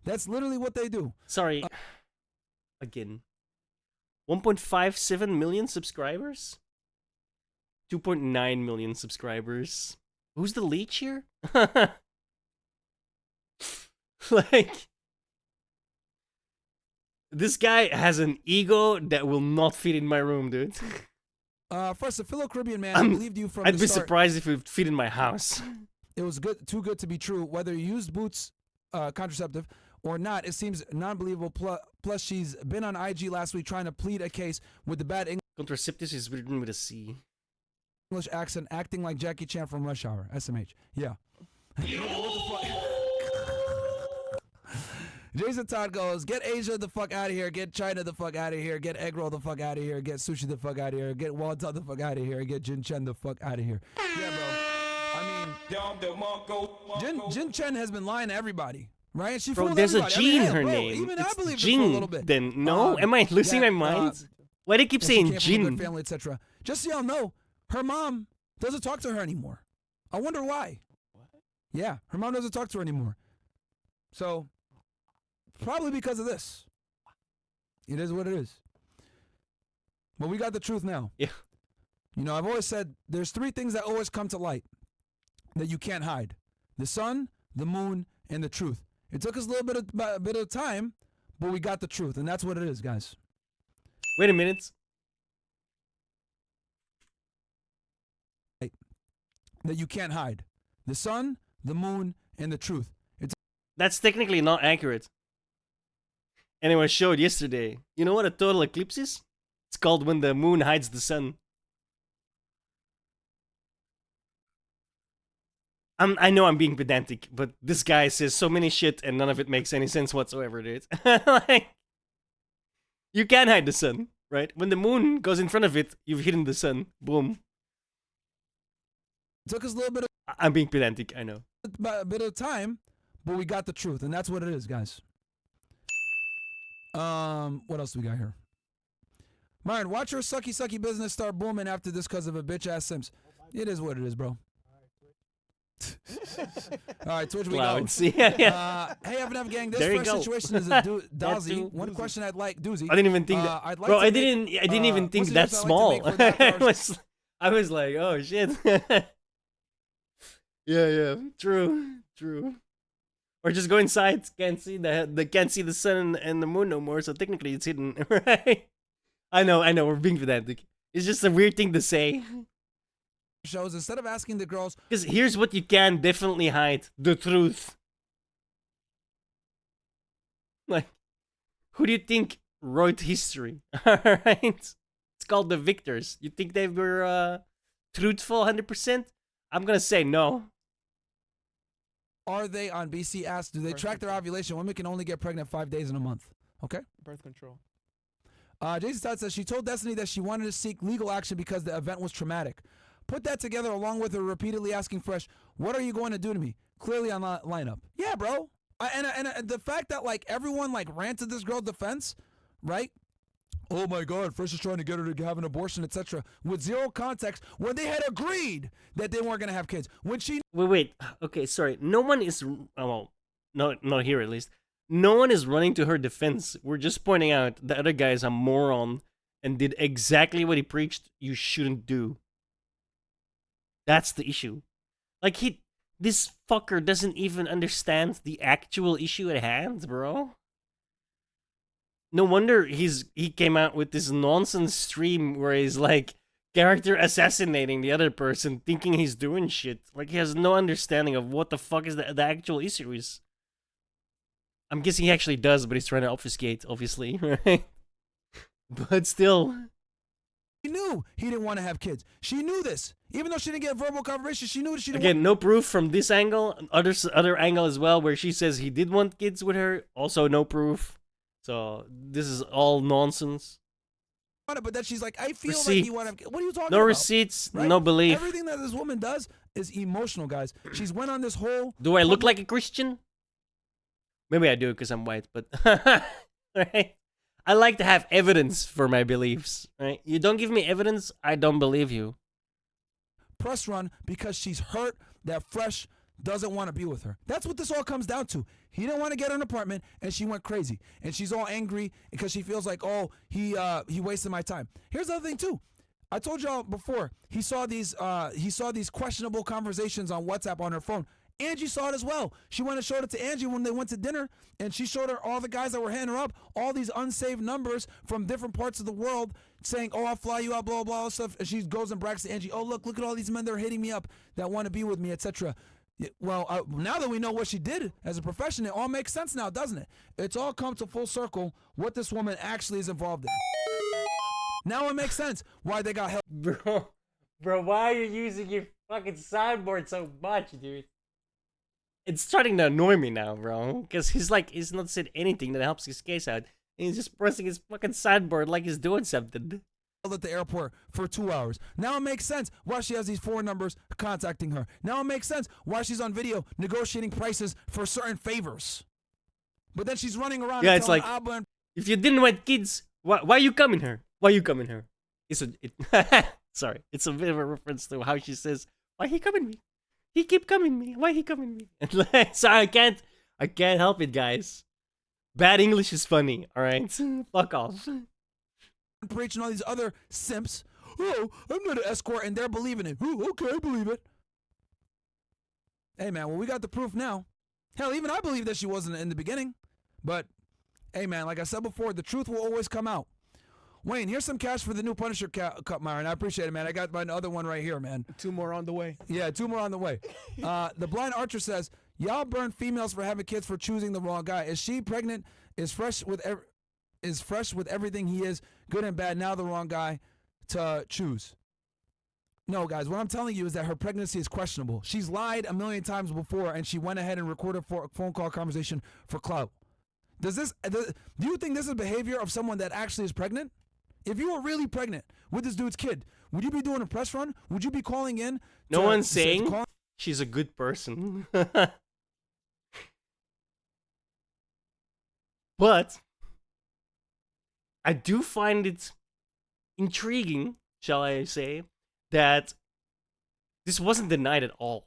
That's literally what they do. Sorry. Again. 1.57 million subscribers? 2.9 million subscribers. Who's the leech here? Like, this guy has an ego that will not fit in my room, dude. First, a Philo-Caribbean man, I believed you from I'd the be start. surprised if it would fit in my house. It was too good to be true. Whether you used Boots contraceptive or not, it seems non-believable. Plus, she's been on IG last week trying to plead a case with the bad Contraceptives is written with a C. English accent, acting like Jackie Chan from Rush Hour. SMH. Yeah. Jason Todd goes, get Asia the fuck out of here, get China the fuck out of here, get egg roll the fuck out of here, get sushi the fuck out of here, get wonton the fuck out of here, get Jin Chen the fuck out of here. Yeah, bro. I mean, Jin Chen has been lying to everybody, right? She Bro, there's a everybody. G in hell, her bro, name. Even I It's believe Jin. it for a little bit. Then no, am I losing my mind? Why do they keep saying Jin? Jin? Family, etc. Just so y'all know, her mom doesn't talk to her anymore. I wonder why. Yeah, her mom doesn't talk to her anymore. So, probably because of this. It is what it is. But we got the truth now. Yeah. You know, I've always said there's three things that always come to light that you can't hide: the sun, the moon, and the truth. It took us a little bit of time, but we got the truth, and that's what it is, guys. Wait a minute. That you can't hide: the sun, the moon, and the truth. That's technically not accurate. And it was showed yesterday. You know what a total eclipse is? It's called when the moon hides the sun. I know I'm being pedantic, but this guy says so many shit and none of it makes any sense whatsoever, dude. Like, you can hide the sun, right? When the moon goes in front of it, you've hidden the sun. Boom. It took us a little bit I'm being pedantic, I know. of time, but we got the truth, and that's what it is, guys. What else do we got here? Myron, watch your sucky business start booming after this because of a bitch ass Sims. It is what it is, bro. All right, Twitch, we go. Yeah. Hey, FNF gang, There you this first go. situation is a doozy. One question I'd like, doozy. I didn't even think that. I'd like Bro, to I make, didn't even think what's the that news I'd small. like to make for that I was like, oh shit. Yeah, true. Or just go inside, can't see the sun and the moon no more, so technically it's hidden, right? I know, we're being pedantic. It's just a weird thing to say. shows, instead of asking the girls, Because here's what you can definitely hide: the truth. Like, who do you think wrote history? Alright? It's called the victors. You think they were truthful 100%? I'm gonna say no. are they on BC asked, do they track their ovulation? Women can only get pregnant 5 days in a month. Okay? Birth control. Jason Todd says she told Destiny that she wanted to seek legal action because the event was traumatic. Put that together along with her repeatedly asking Fresh, what are you going to do to me? Clearly on the lineup. Yeah, bro. And the fact that like everyone like ran to this girl's defense, right? Oh my God, Fresh is trying to get her to have an abortion, etc. With zero context when they had agreed that they weren't going to have kids. When she Wait. Okay, sorry. No one is. Well, not here at least. No one is running to her defense. We're just pointing out the other guy is a moron and did exactly what he preached you shouldn't do. That's the issue. Like, this fucker doesn't even understand the actual issue at hand, bro. No wonder he came out with this nonsense stream where he's like character assassinating the other person, thinking he's doing shit. Like, he has no understanding of what the fuck is the actual issue is. I'm guessing he actually does, but he's trying to obfuscate, obviously, right? But still. She knew he didn't want to have kids. She knew this. Even though she didn't get verbal confirmation, she knew that she didn't Again, no proof from this angle. Other angle as well, where she says he did want kids with her. Also, no proof. So, this is all nonsense. But then she's like, I feel Receipts. like you want to. What are you talking about? No receipts, Right? no belief. Everything that this woman does is emotional, guys. She's went on this whole. Do I look like a Christian? Maybe I do because I'm white, but right? I like to have evidence for my beliefs. Right? You don't give me evidence, I don't believe you. Press run because she's hurt that Fresh doesn't want to be with her. That's what this all comes down to. He didn't want to get an apartment, and she went crazy, and she's all angry because she feels like, oh, he wasted my time. Here's the other thing too. I told y'all before. He saw these questionable conversations on WhatsApp on her phone. Angie saw it as well. She went and showed it to Angie when they went to dinner, and she showed her all the guys that were hitting her up, all these unsaved numbers from different parts of the world saying, oh, I'll fly you out, blah, blah, blah, stuff. And she goes and brags to Angie, oh, look at all these men that are hitting me up that want to be with me, etc. Well, now that we know what she did as a profession, it all makes sense now, doesn't it? It's all come to full circle what this woman actually is involved in. Now it makes sense why they got help. Bro, why are you using your fucking soundboard so much, dude? It's starting to annoy me now, bro. Because he's not said anything that helps his case out. And he's just pressing his fucking soundboard like he's doing something. At the airport for 2 hours. Now it makes sense why she has these 4 numbers contacting her. Now it makes sense why she's on video negotiating prices for certain favors. But then she's running around. Yeah, and it's telling like, Abba and if you didn't want kids, why you coming here? Why you coming here? Sorry, it's a bit of a reference to how she says, why he coming me? He keep coming me. Why he coming me? So I can't help it, guys. Bad English is funny, alright? Fuck off. preaching all these other simps. Oh, I'm not an escort, and they're believing it. Oh, okay, I believe it. Hey, man, well, we got the proof now. Hell, even I believe that she wasn't in the beginning. But, hey, man, like I said before, the truth will always come out. Wayne, here's some cash for the new Punisher cup, Myron. I appreciate it, man. I got my other one right here, man. 2 more on the way. Yeah, 2 more on the way. The Blind Archer says, y'all burn females for having kids for choosing the wrong guy. Is she pregnant? Is fresh with everything he is, good and bad, now the wrong guy to choose? No, guys, what I'm telling you is that her pregnancy is questionable. She's lied a million times before, and she went ahead and recorded a phone call conversation for clout. Do you think this is behavior of someone that actually is pregnant? If you were really pregnant with this dude's kid, would you be doing a press run? Would you be calling in? No one's saying she's a good person. But I do find it intriguing, shall I say, that this wasn't denied at all.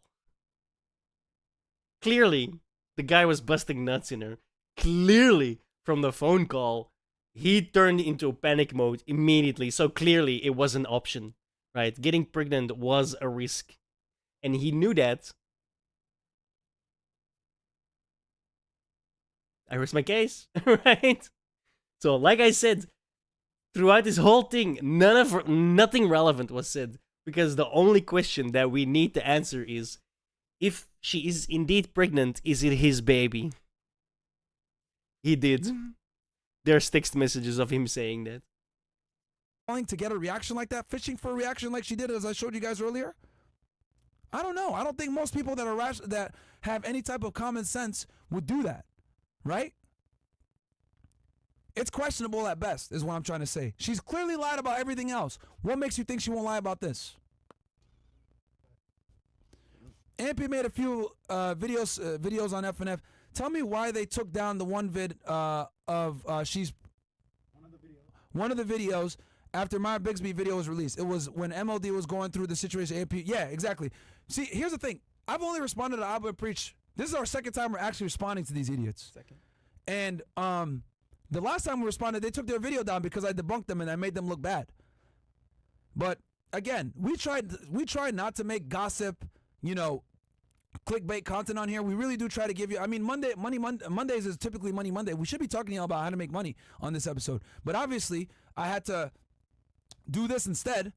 Clearly, the guy was busting nuts in her. Clearly, from the phone call, he turned into panic mode immediately. So clearly, it was an option, right? Getting pregnant was a risk. And he knew that. I rest my case, right? So, like I said, throughout this whole thing, nothing relevant was said. Because the only question that we need to answer is, if she is indeed pregnant, is it his baby? He did. There's text messages of him saying that. To get a reaction like that, fishing for a reaction like she did, as I showed you guys earlier. I don't know. I don't think most people that are that have any type of common sense would do that, right? It's questionable at best, is what I'm trying to say. She's clearly lied about everything else. What makes you think she won't lie about this? Ampy made a few videos on FNF. Tell me why they took down the one vid of she's one of the videos after Maya Bixby video was released. It was when MLD was going through the situation. Ampy, yeah, exactly. See, here's the thing. I've only responded to Abba Preach. This is our second time we're actually responding to these idiots. And the last time we responded, they took their video down because I debunked them and I made them look bad. But again, we tried not to make gossip, clickbait content on here. We really do try to give you. I mean, Mondays is typically Money Monday. We should be talking to you about how to make money on this episode. But obviously, I had to do this instead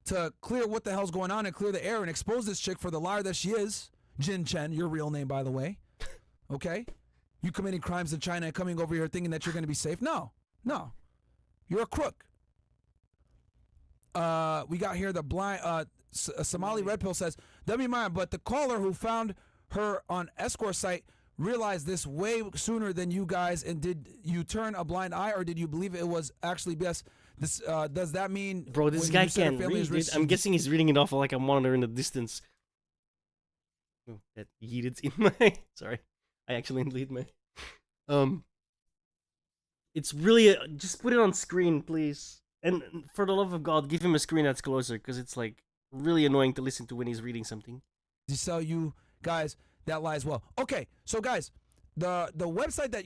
to clear what the hell's going on and clear the air and expose this chick for the liar that she is. Jin Chen, your real name, by the way. Okay? You committing crimes in China and coming over here thinking that you're going to be safe? No. You're a crook. We got here the blind Somali Red Pill says, W mind, but the caller who found her on escort site realized this way sooner than you guys, and did you turn a blind eye or did you believe it was actually BS? This does that mean, bro, this guy can't read it? I'm guessing he's reading it off of like a monitor in the distance. Oh, that yeeted in my sorry. I actually deleted my it's really just put it on screen, please. And for the love of God, give him a screen that's closer, because it's like really annoying to listen to when he's reading something. To sell you guys that lie as well. Okay, so guys, the website that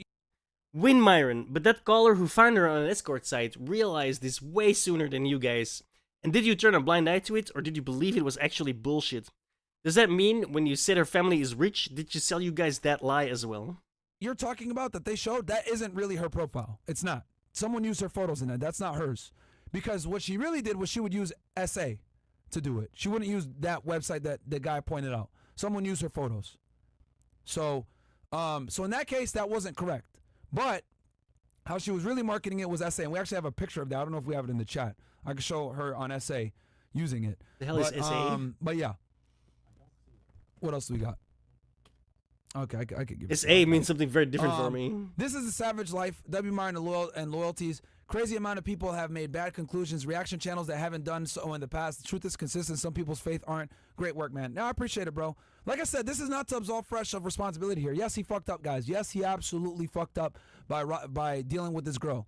Win Myron, but that caller who found her on an escort site realized this way sooner than you guys. And did you turn a blind eye to it, or did you believe it was actually bullshit? Does that mean when you said her family is rich, did she sell you guys that lie as well? You're talking about that they showed, that isn't really her profile. It's not. Someone used her photos in that. That's not hers. Because what she really did was she would use SA to do it. She wouldn't use that website that the guy pointed out. Someone used her photos. So in that case, that wasn't correct. But how she was really marketing it was SA. And we actually have a picture of that. I don't know if we have it in the chat. I can show her on SA using it. The hell is SA? But yeah. What else do we got? Okay, I could give SA means something very different for me. This is a savage life. W Martin and loyalties. Crazy amount of people have made bad conclusions. Reaction channels that haven't done so in the past. The truth is consistent. Some people's faith aren't. Great work, man. Now I appreciate it, bro. Like I said, this is not to absolve Fresh of responsibility here. Yes, he fucked up, guys. Yes, he absolutely fucked up by dealing with this girl.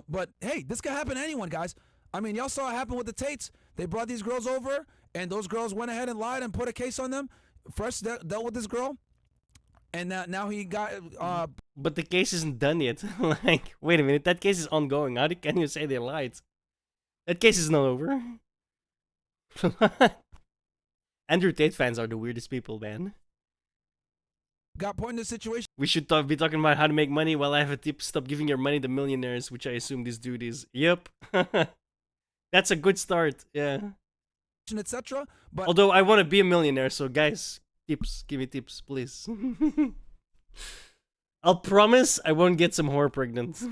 But hey, this could happen to anyone, guys. I mean, y'all saw it happen with the Tates. They brought these girls over, and those girls went ahead and lied and put a case on them. Fresh dealt with this girl, and now he got. But the case isn't done yet. Like, wait a minute, that case is ongoing. How can you say they lied? That case is not over. Andrew Tate fans are the weirdest people, man. Got put in this situation. We should be talking about how to make money while I have a tip. Stop giving your money to millionaires, which I assume this dude is. Yep. That's a good start, yeah. Etc. But although I want to be a millionaire, so guys, tips, give me tips, please. I'll promise I won't get some whore pregnant.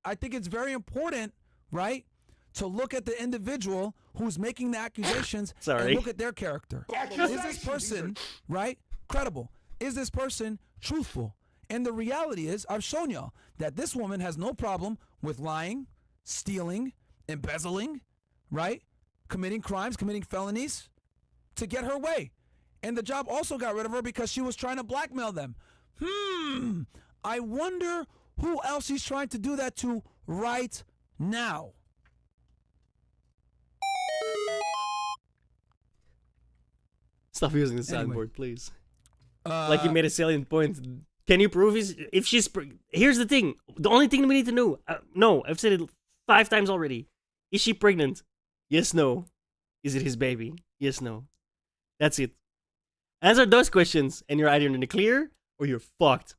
I think it's very important, right, to look at the individual who's making the accusations and look at their character. Is this person, right, credible? Is this person truthful? And the reality is, I've shown y'all that this woman has no problem with lying, stealing, embezzling, right? Committing crimes, committing felonies to get her way. And the job also got rid of her because she was trying to blackmail them. I wonder who else he's trying to do that to right now. Stop using the soundboard, please. Like you made a salient point. Can you prove if she's... Here's the thing. The only thing we need to know... no, I've said it 5 times already. Is she pregnant? Yes, no. Is it his baby? Yes, no. That's it. Answer those questions, and you're either in the clear or you're fucked.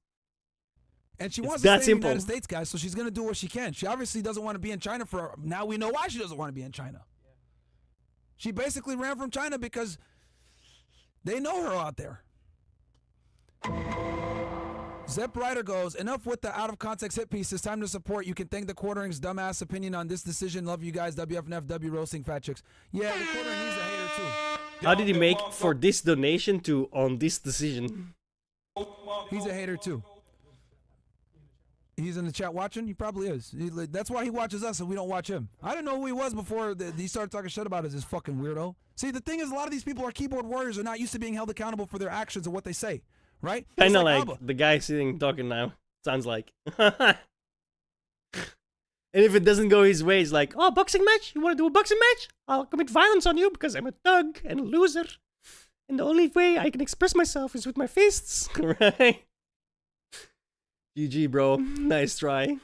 And she wants to stay in the United States, guys, so she's going to do what she can. She obviously doesn't want to be in China for... Now we know why she doesn't want to be in China. She basically ran from China because they know her out there. Zep Ryder goes, enough with the out of context hit piece. It's time to support. You can thank the Quartering's dumbass opinion on this decision. Love you guys. WFNF, W roasting fat chicks. Yeah, the Quartering, he's a hater too. How did he make for this donation to on this decision? He's a hater too. He's in the chat watching? He probably is. That's why he watches us and we don't watch him. I didn't know who he was before he started talking shit about us, this fucking weirdo. See, the thing is, a lot of these people are keyboard warriors and not used to being held accountable for their actions and what they say, right? Kind of like the guy sitting talking now. Sounds like. And if it doesn't go his way, he's like, oh, boxing match? You want to do a boxing match? I'll commit violence on you because I'm a thug and a loser. And the only way I can express myself is with my fists, right? GG, bro. Nice try.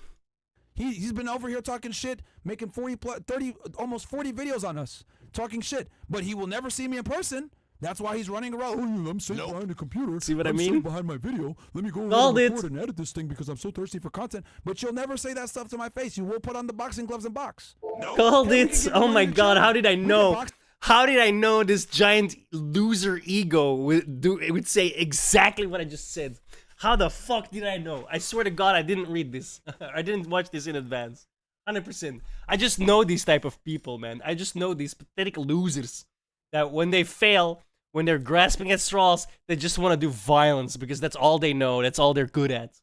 He's been over here talking shit, making 30, almost 40 videos on us, talking shit. But he will never see me in person. That's why he's running around. Oh, I'm sitting behind the computer. See what I I'm mean? sitting behind my video. Let me go Called and it. record and edit this thing because I'm so thirsty for content. But you'll never say that stuff to my face. You will put on the boxing gloves and box. Called it. Oh my god, how did I know? How did I know this giant loser ego would say exactly what I just said? How the fuck did I know? I swear to God, I didn't read this. I didn't watch this in advance. 100%. I just know these type of people, man. I just know these pathetic losers that when they fail, when they're grasping at straws, they just want to do violence because that's all they know. That's all they're good at.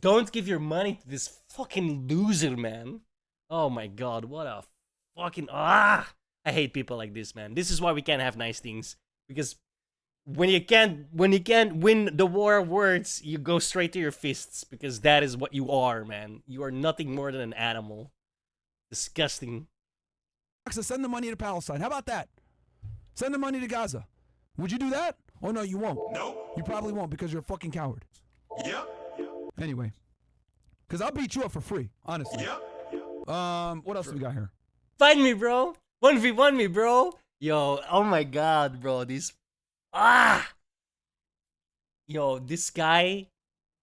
Don't give your money to this fucking loser, man. Oh my God, what a fucking... I hate people like this, man. This is why we can't have nice things. Because when you can't win the war of words, you go straight to your fists because that is what you are, man. You are nothing more than an animal. Disgusting. Send the money to Palestine. How about that? Send the money to Gaza. Would you do that? Oh no, you won't. No. You probably won't because you're a fucking coward. Yep. Anyway, because I'll beat you up for free, honestly. Yep. What else do we got here? Find me, bro. 1v1 me, bro. Yo, oh my God, bro. Yo, this guy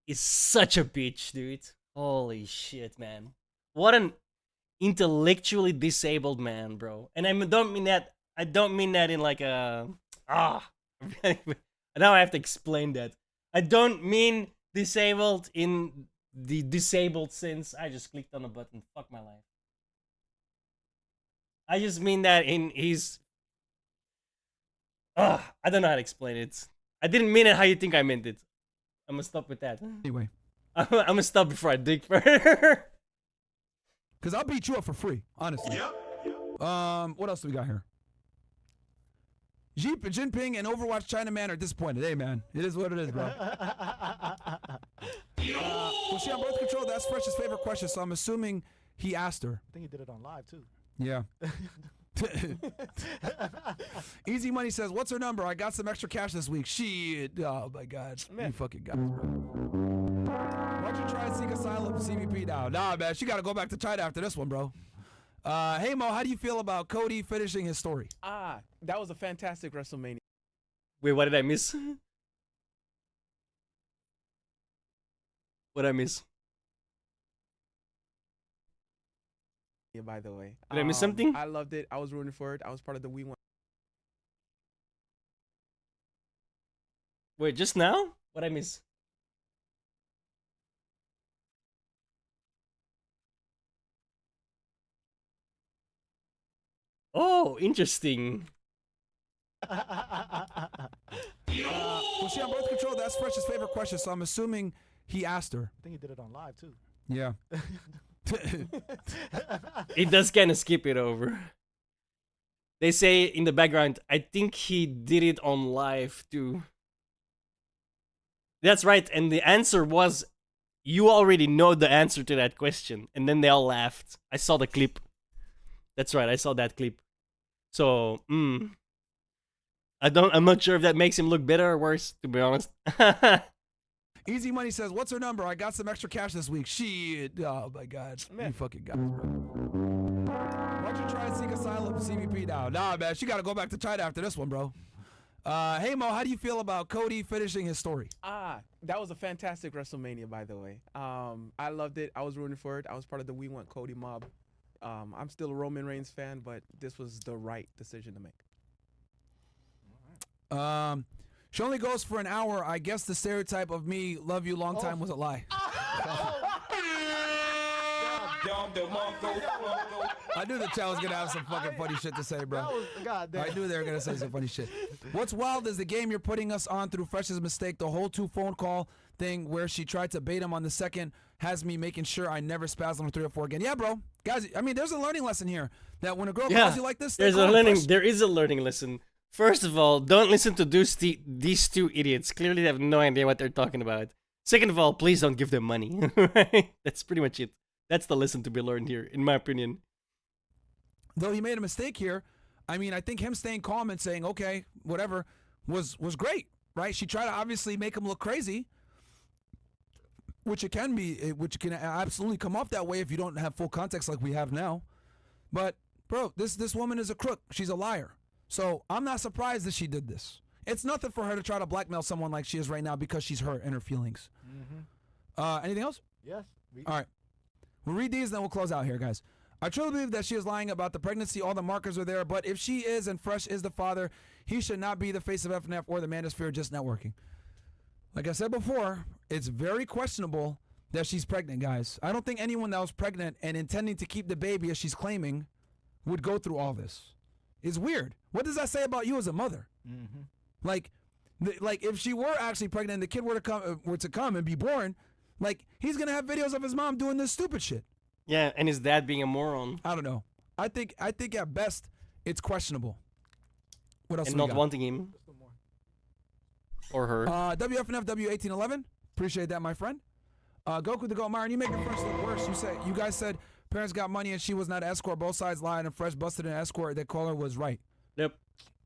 is such a bitch, dude. Holy shit, man. What an intellectually disabled man, bro. And I don't mean that in like a now I have to explain that. I don't mean disabled in the disabled sense. I just clicked on a button. Fuck my life. I just mean that in his... I don't know how to explain it. I didn't mean it how you think I meant it. I'm gonna stop with that. Anyway. I'm gonna stop before I dig further. Because I'll beat you up for free, honestly. Yep. What else do we got here? Xi Jinping and Overwatch China man are disappointed. Hey, man. It is what it is, bro. Was she on birth control? That's Fresh's favorite question, so I'm assuming he asked her. I think he did it on live, too. Yeah. Easy Money says, what's her number? I got some extra cash this week. Shit. Oh, my God. Man. You fucking guys, bro. Why'd you try and seek asylum CBP now? Nah, man. She got to go back to China after this one, bro. Hey, Mo, how do you feel about Cody finishing his story? That was a fantastic WrestleMania. Wait, what did I miss? What did I miss? Yeah, by the way. Did I miss something? I loved it. I was rooting for it. I was part of the We Won. Wait, just now? What did I miss? Oh, interesting. Was she on birth control? That's Fresh's favorite question, so I'm assuming he asked her. I think he did it on live, too. Yeah. It does kind of skip it over. They say in the background, I think he did it on live too. That's right, and the answer was, you already know the answer to that question. And then they all laughed. I saw the clip. That's right, I saw that clip. So, I'm not sure if that makes him look better or worse, to be honest. Easy Money says, what's her number? I got some extra cash this week. Shit. Oh, my God. Man. You fucking guys, bro. Why'd you try and seek asylum CBP now? Nah, man. She got to go back to China after this one, bro. Hey, Mo, how do you feel about Cody finishing his story? That was a fantastic WrestleMania, by the way. I loved it. I was rooting for it. I was part of the We Want Cody mob. I'm still a Roman Reigns fan, but this was the right decision to make. She only goes for an hour. I guess the stereotype of me love you long time was a lie. I knew the chat was gonna have some fucking funny shit to say, bro. I knew they were gonna say some funny shit. What's wild is the game you're putting us on through Fresh's mistake. The whole 2 phone call thing where she tried to bait him on the second has me making sure I never spaz on 3 or 4 again. Yeah, bro, guys. I mean, there's a learning lesson here that when a girl calls you like this, there is a learning lesson. First of all, don't listen to these 2 idiots. Clearly, they have no idea what they're talking about. Second of all, please don't give them money. Right? That's pretty much it. That's the lesson to be learned here, in my opinion. Though he made a mistake here, I mean, I think him staying calm and saying, okay, whatever, was great, right? She tried to obviously make him look crazy, which it can absolutely come off that way if you don't have full context like we have now. But, bro, this woman is a crook. She's a liar. So I'm not surprised that she did this. It's nothing for her to try to blackmail someone like she is right now because she's hurt in her feelings. Anything else? Yes. All right. We'll read these and then we'll close out here, guys. I truly believe that she is lying about the pregnancy. All the markers are there. But if she is and Fresh is the father, he should not be the face of FNF or the Manosphere just networking. Like I said before, it's very questionable that she's pregnant, guys. I don't think anyone that was pregnant and intending to keep the baby as she's claiming would go through all this. It's weird. What does that say about you as a mother? Like if she were actually pregnant and the kid were to come and be born, like he's gonna have videos of his mom doing this stupid shit. Yeah, and his dad being a moron. I don't know. I think at best it's questionable. What else? And not wanting him or her. WFNF W1811. Appreciate that, my friend. Goku the Goat Myron, you make your Fresh look worse. You guys said parents got money and she was not an escort. Both sides lied and Fresh busted an escort. That caller was right. Yep.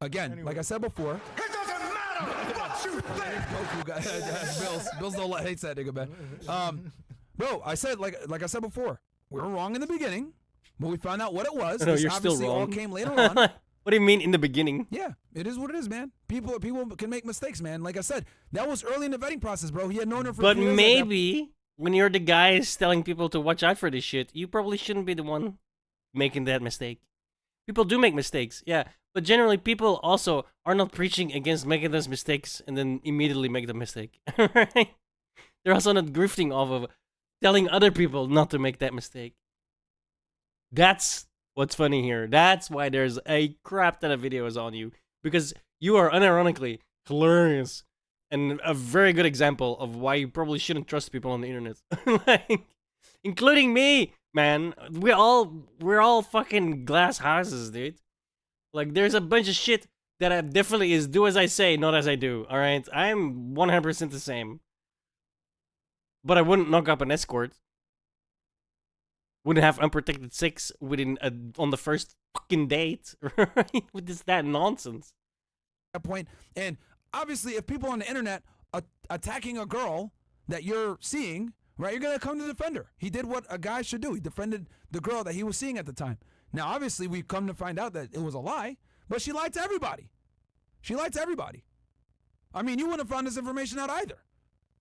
Again, like I said before. It doesn't matter what you think. Goku, Bills don't hates that nigga, man. Bro, I said like I said before, we were wrong in the beginning, but we found out what it was. No, this you're still obviously wrong. all came later on. What do you mean in the beginning? Yeah, it is what it is, man. People can make mistakes, man. Like I said, that was early in the vetting process, bro. He had known her for. But a few years maybe when you're the guys telling people to watch out for this shit, you probably shouldn't be the one making that mistake. People do make mistakes, yeah. But generally, people also are not preaching against making those mistakes and then immediately make the mistake. Right? They're also not grifting off of telling other people not to make that mistake. That's what's funny here. That's why there's a crap ton of videos on you. Because you are unironically hilarious. And a very good example of why you probably shouldn't trust people on the internet. Like, including me, man. We're all fucking glass houses, dude. Like, there's a bunch of shit that I definitely is do as I say, not as I do. Alright? I'm 100% the same. But I wouldn't knock up an escort. Wouldn't have unprotected sex on the first fucking date. Right? What is that nonsense? That point. And obviously, if people on the internet are attacking a girl that you're seeing, right, you're going to come to defend her. He did what a guy should do. He defended the girl that he was seeing at the time. Now, obviously, we've come to find out that it was a lie, but she lied to everybody. She lied to everybody. I mean, you wouldn't have found this information out either.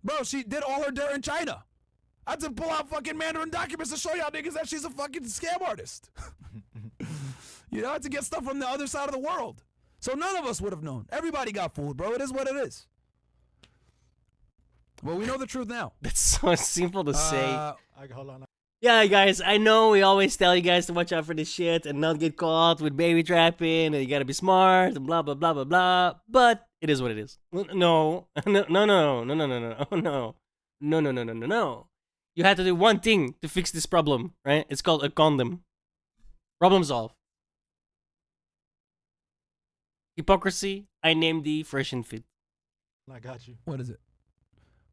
Bro, she did all her dirt in China. I had to pull out fucking Mandarin documents to show y'all niggas that she's a fucking scam artist. You know, I had to get stuff from the other side of the world. So none of us would have known. Everybody got fooled, bro. It is what it is. Well, we know the truth now. That's so simple to say. Hold on. Yeah, guys, I know we always tell you guys to watch out for this shit and not get caught with baby trapping and you gotta be smart and blah, blah, blah, blah, blah. But it is what it is. No. You had to do one thing to fix this problem, right? It's called a condom. Problem solved. Hypocrisy, I named thee Fresh and Fit. I got you. What is it?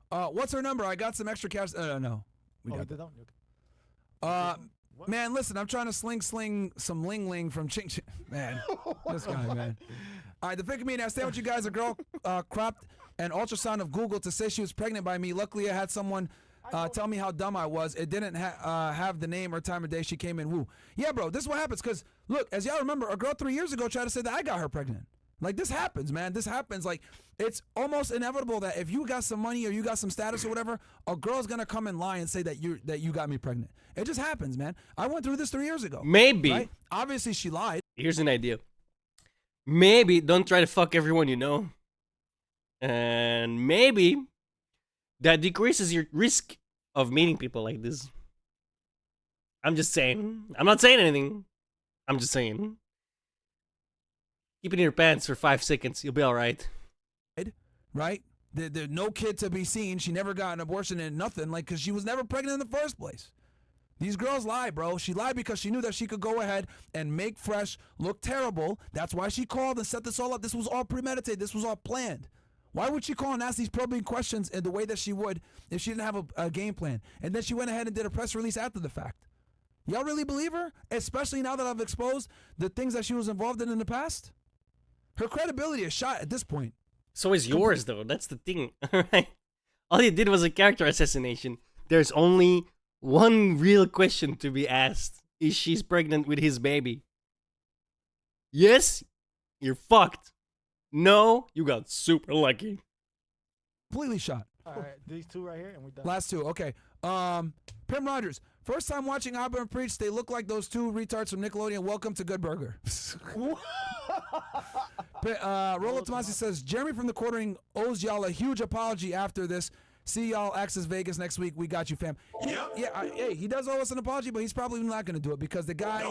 What's her number? I got some extra cash. No. We got that. Man, listen, I'm trying to sling some ling from Ching Ching. Man, this guy, man. All right, the fake comedian. I stand with you guys. A girl cropped an ultrasound of Google to say she was pregnant by me. Luckily, I had someone tell me how dumb I was. It didn't have the name or time of day she came in. Woo. Yeah, bro, this is what happens. Because, look, as y'all remember, a girl 3 years ago tried to say that I got her pregnant. Like, this happens, man. This happens. Like, it's almost inevitable that if you got some money or you got some status or whatever, a girl's gonna come and lie and say that you got me pregnant. It just happens, man. I went through this 3 years ago. Maybe. Right? Obviously, she lied. Here's an idea. Maybe don't try to fuck everyone you know. And maybe that decreases your risk of meeting people like this. I'm just saying. I'm not saying anything. I'm just saying. Keep it in your pants for 5 seconds. You'll be all right. Right? There's no kid to be seen. She never got an abortion and nothing, like, because she was never pregnant in the first place. These girls lie, bro. She lied because she knew that she could go ahead and make Fresh look terrible. That's why she called and set this all up. This was all premeditated. This was all planned. Why would she call and ask these probing questions in the way that she would if she didn't have a game plan? And then she went ahead and did a press release after the fact. Y'all really believe her? Especially now that I've exposed the things that she was involved in the past? Her credibility is shot at this point. So is yours, though. That's the thing. Alright? All you did was a character assassination. There's only one real question to be asked. Is she pregnant with his baby? Yes? You're fucked. No? You got super lucky. Completely shot. All right, these two right here, and we done. Last two, okay. Pim Rogers. First time watching Abba and Preach, they look like those two retards from Nickelodeon. Welcome to Good Burger. Rolo Tomasi says, Jeremy from the Quartering owes y'all a huge apology after this. See y'all Access Vegas next week. We got you, fam. Hey, he does owe us an apology, but he's probably not going to do it because the guy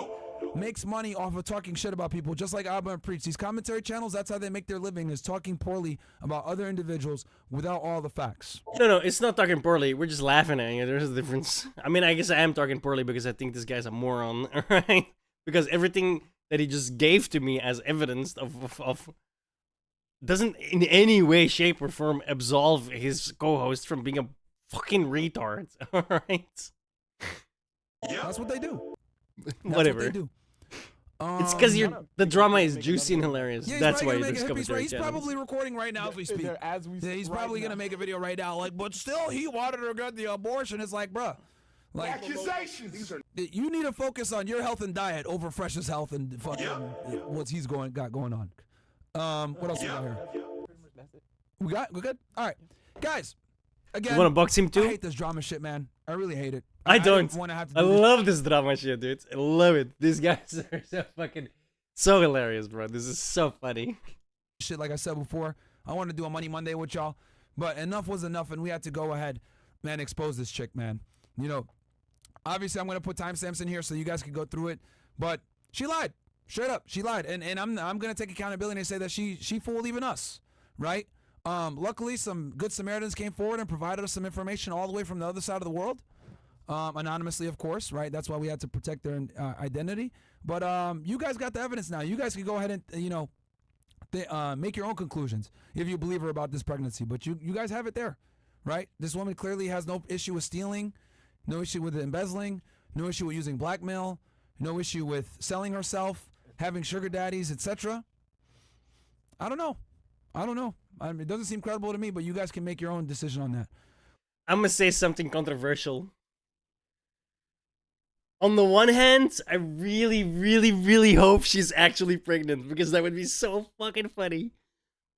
makes money off of talking shit about people, just like Abba and Preach. These commentary channels, that's how they make their living, is talking poorly about other individuals without all the facts. No, it's not talking poorly. We're just laughing at you. There's a difference. I mean, I guess I am talking poorly because I think this guy's a moron, right? Because everything that he just gave to me as evidence of doesn't in any way, shape, or form absolve his co-host from being a fucking retard, alright? That's what they do. Whatever. What they do. It's because the drama is juicy and hilarious. Yeah, That's why he's there's commentary He's channels. probably recording right now as we speak. He's probably going to make a video right now. Like, but still, he wanted her to get the abortion. It's like, bruh. Like, Accusations. You need to focus on your health and diet over Fresh's health and fucking what he's got going on. What else we got here? We good? All right, guys. Again, You want to box him too? I hate this drama shit, man. I really hate it. I don't. want to have to I do this. love this drama shit, dude. I love it. These guys are so hilarious, bro. This is so funny. Shit, like I said before, I want to do a Money Monday with y'all, but enough was enough, and we had to go ahead, man, expose this chick, man. You know, obviously I'm gonna put timestamps in here so you guys can go through it, but she lied, straight up, she lied, and I'm gonna take accountability and say that she fooled even us, right? Luckily, some good Samaritans came forward and provided us some information all the way from the other side of the world, anonymously, of course, right? That's why we had to protect their identity. But you guys got the evidence now. You guys can go ahead and make your own conclusions if you believe her about this pregnancy. But you guys have it there, right? This woman clearly has no issue with stealing, no issue with embezzling, no issue with using blackmail, no issue with selling herself, having sugar daddies, etc. I don't know. I mean, it doesn't seem credible to me, but you guys can make your own decision on that. I'm gonna say something controversial. On the one hand, I really, really, really hope she's actually pregnant because that would be so fucking funny.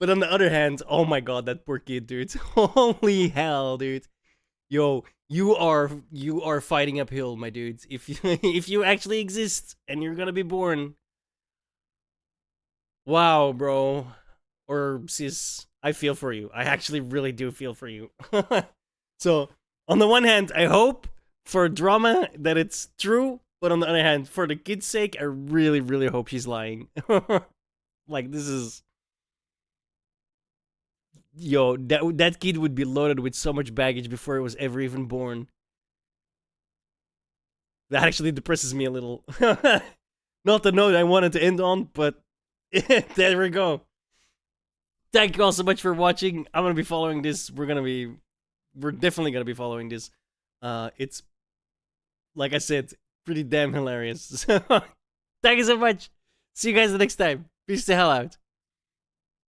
But on the other hand, oh my god, that poor kid, dude. Holy hell, dude. Yo, you are fighting uphill, my dude. If you if you actually exist and you're gonna be born. Wow, bro. Or sis, I feel for you. I actually really do feel for you. So, on the one hand, I hope for drama that it's true, but on the other hand, for the kid's sake, I really, really hope she's lying. Like, this is... Yo, that kid would be loaded with so much baggage before it was ever even born. That actually depresses me a little. Not the note I wanted to end on, but there we go. Thank you all so much for watching. I'm gonna be following this. We're definitely gonna be following this. It's, like I said, pretty damn hilarious. So, thank you so much. See you guys the next time. Peace the hell out.